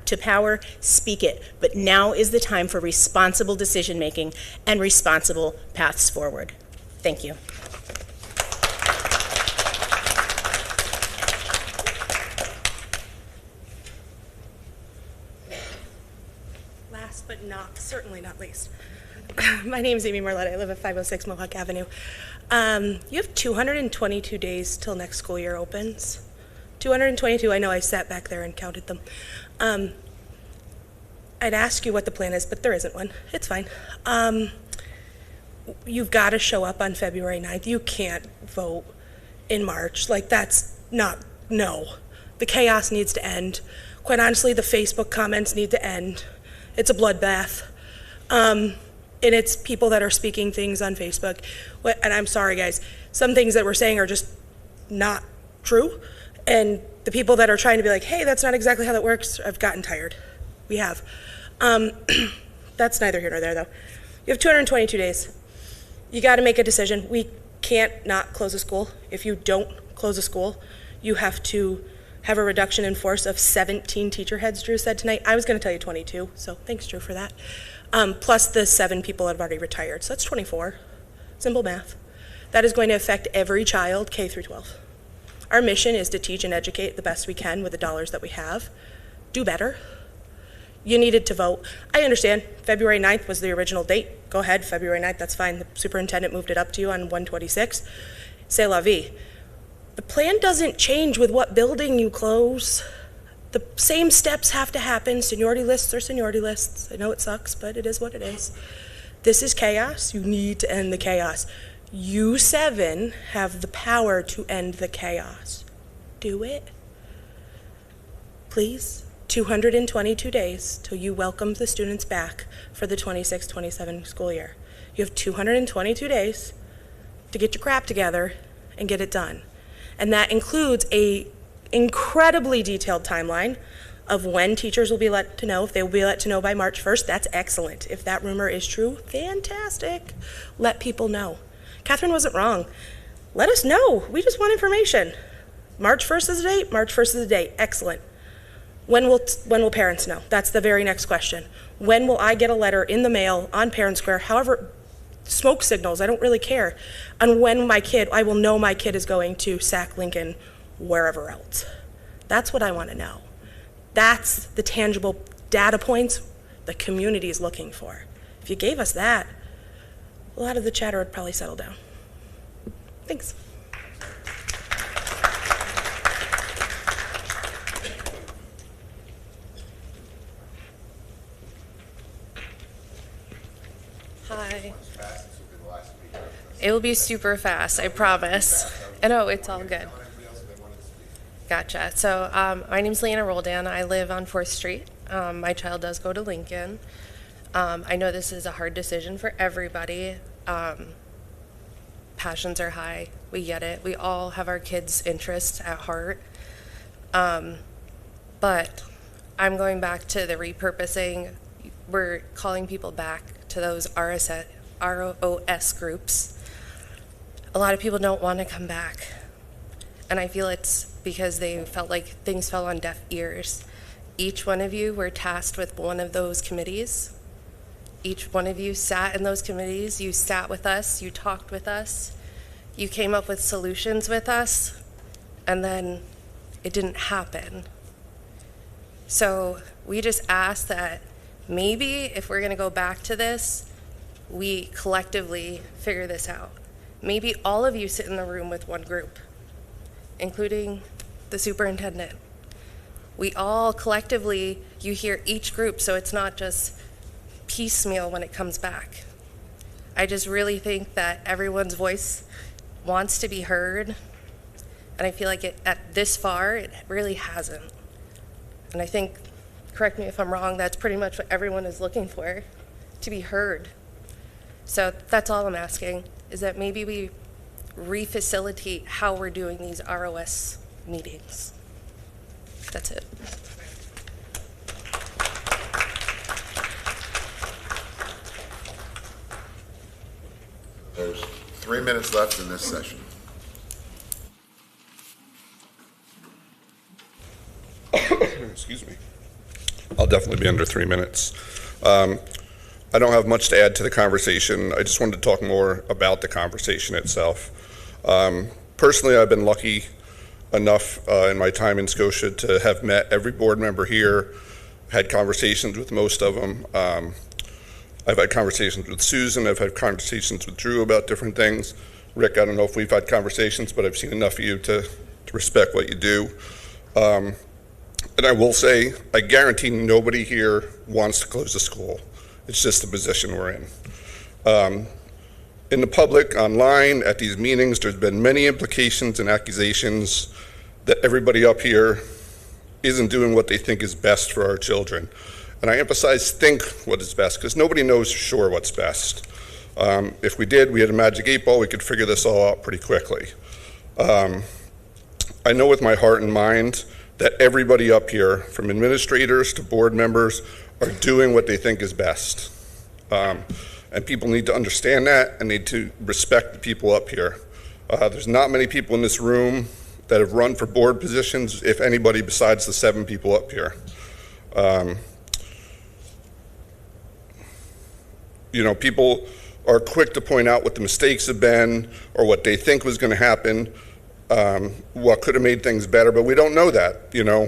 S2: to power, speak it. But now is the time for responsible decision making and responsible paths forward. Thank you.
S3: Last but certainly not least. My name is Amy Marletta. I live at 506 Mohawk Avenue. You have 222 days till next school year opens. 222, I know I sat back there and counted them. I'd ask you what the plan is, but there isn't one. It's fine. You've got to show up on February 9th. You can't vote in March. That's not, no. The chaos needs to end. Quite honestly, the Facebook comments need to end. It's a bloodbath. And it's people that are speaking things on Facebook. And I'm sorry, guys, some things that we're saying are just not true. And the people that are trying to be like, hey, that's not exactly how that works, I've gotten tired. We have. That's neither here nor there, though. You have 222 days. You got to make a decision. We can't not close a school. If you don't close a school, you have to have a reduction in force of 17 teacher heads, Drew said tonight. I was going to tell you 22, so thanks, Drew, for that. Plus the 7 people that have already retired, so that's 24. Simple math. That is going to affect every child, K through 12. Our mission is to teach and educate the best we can with the dollars that we have. Do better. You needed to vote. I understand February 9th was the original date. Go ahead, February 9th, that's fine. The superintendent moved it up to you on 1/26. C'est la vie. The plan doesn't change with what building you close. The same steps have to happen. Seniority lists are seniority lists. I know it sucks, but it is what it is. This is chaos. You need to end the chaos. You 7 have the power to end the chaos. Do it. Please. 222 days till you welcome the students back for the 26-27 school year. You have 222 days to get your crap together and get it done. And that includes a incredibly detailed timeline of when teachers will be let to know. If they will be let to know by March 1st, that's excellent. If that rumor is true, fantastic. Let people know. Catherine wasn't wrong. Let us know. We just want information. March 1st is the date. March 1st is the date. Excellent. When will parents know? That's the very next question. When will I get a letter in the mail on Parent Square, however, smoke signals, I don't really care, on when I will know my kid is going to Sac, Lincoln, wherever else. That's what I want to know. That's the tangible data points the community is looking for. If you gave us that, a lot of the chatter would probably settle down. Thanks.
S6: Hi. It will be super fast, I promise. No, it's all good. Gotcha. So my name's Leanna Roldan. I live on 4th Street. My child does go to Lincoln. I know this is a hard decision for everybody. Passions are high. We get it. We all have our kids' interests at heart. But I'm going back to the repurposing. We're calling people back to those ROS groups. A lot of people don't want to come back. And I feel it's because they felt like things fell on deaf ears. Each one of you were tasked with one of those committees. Each one of you sat in those committees. You sat with us. You talked with us. You came up with solutions with us. And then it didn't happen. So we just ask that maybe if we're going to go back to this, we collectively figure this out. Maybe all of you sit in the room with one group, including the superintendent. We all collectively, you hear each group, so it's not just piecemeal when it comes back. I just really think that everyone's voice wants to be heard, and I feel like at this far, it really hasn't. And I think, correct me if I'm wrong, that's pretty much what everyone is looking for, to be heard. So that's all I'm asking, is that maybe we refacilitate how we're doing these ROS meetings. That's it.
S1: There's 3 minutes left in this session.
S4: Excuse me. I'll definitely be under 3 minutes. I don't have much to add to the conversation. I just wanted to talk more about the conversation itself. Personally, I've been lucky enough in my time in Scotia to have met every board member here, had conversations with most of them. I've had conversations with Susan, I've had conversations with Drew about different things. Rick, I don't know if we've had conversations, but I've seen enough of you to respect what you do. And I will say, I guarantee nobody here wants to close the school. It's just the position we're in. In the public, online, at these meetings, there's been many implications and accusations that everybody up here isn't doing what they think is best for our children. And I emphasize think what is best, because nobody knows for sure what's best. If we did, we had a magic 8 ball, we could figure this all out pretty quickly. I know with my heart and mind that everybody up here, from administrators to board members, are doing what they think is best. And people need to understand that and need to respect the people up here. There's not many people in this room that have run for board positions, if anybody, besides the 7 people up here. You know, people are quick to point out what the mistakes have been or what they think was going to happen, what could have made things better, but we don't know that, you know.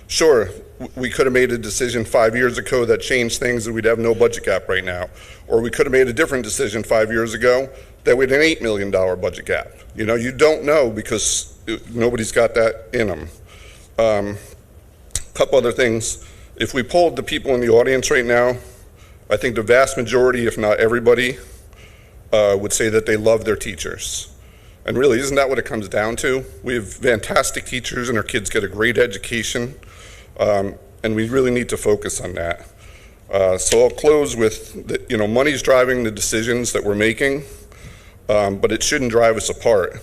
S4: Sure, we could have made a decision 5 years ago that changed things and we'd have no budget gap right now. Or we could have made a different decision 5 years ago that we'd have an $8 million budget gap. You know, you don't know because nobody's got that in them. A couple other things. If we polled the people in the audience right now, I think the vast majority, if not everybody, would say that they love their teachers. And really, isn't that what it comes down to? We have fantastic teachers and our kids get a great education, and we really need to focus on that. So I'll close with, you know, money's driving the decisions that we're making, but it shouldn't drive us apart.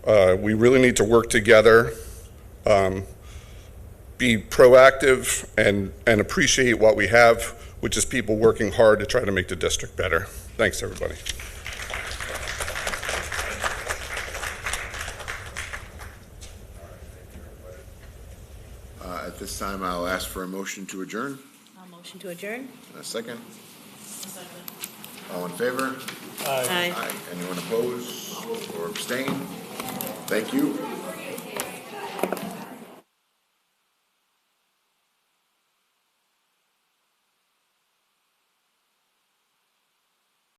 S4: We really need to work together Be proactive and appreciate what we have, which is people working hard to try to make the district better. Thanks, everybody.
S1: At this time, I'll ask for a motion to adjourn.
S14: I'll motion to adjourn.
S1: A second. All in favor?
S14: Aye.
S1: Anyone opposed or abstain? Thank you.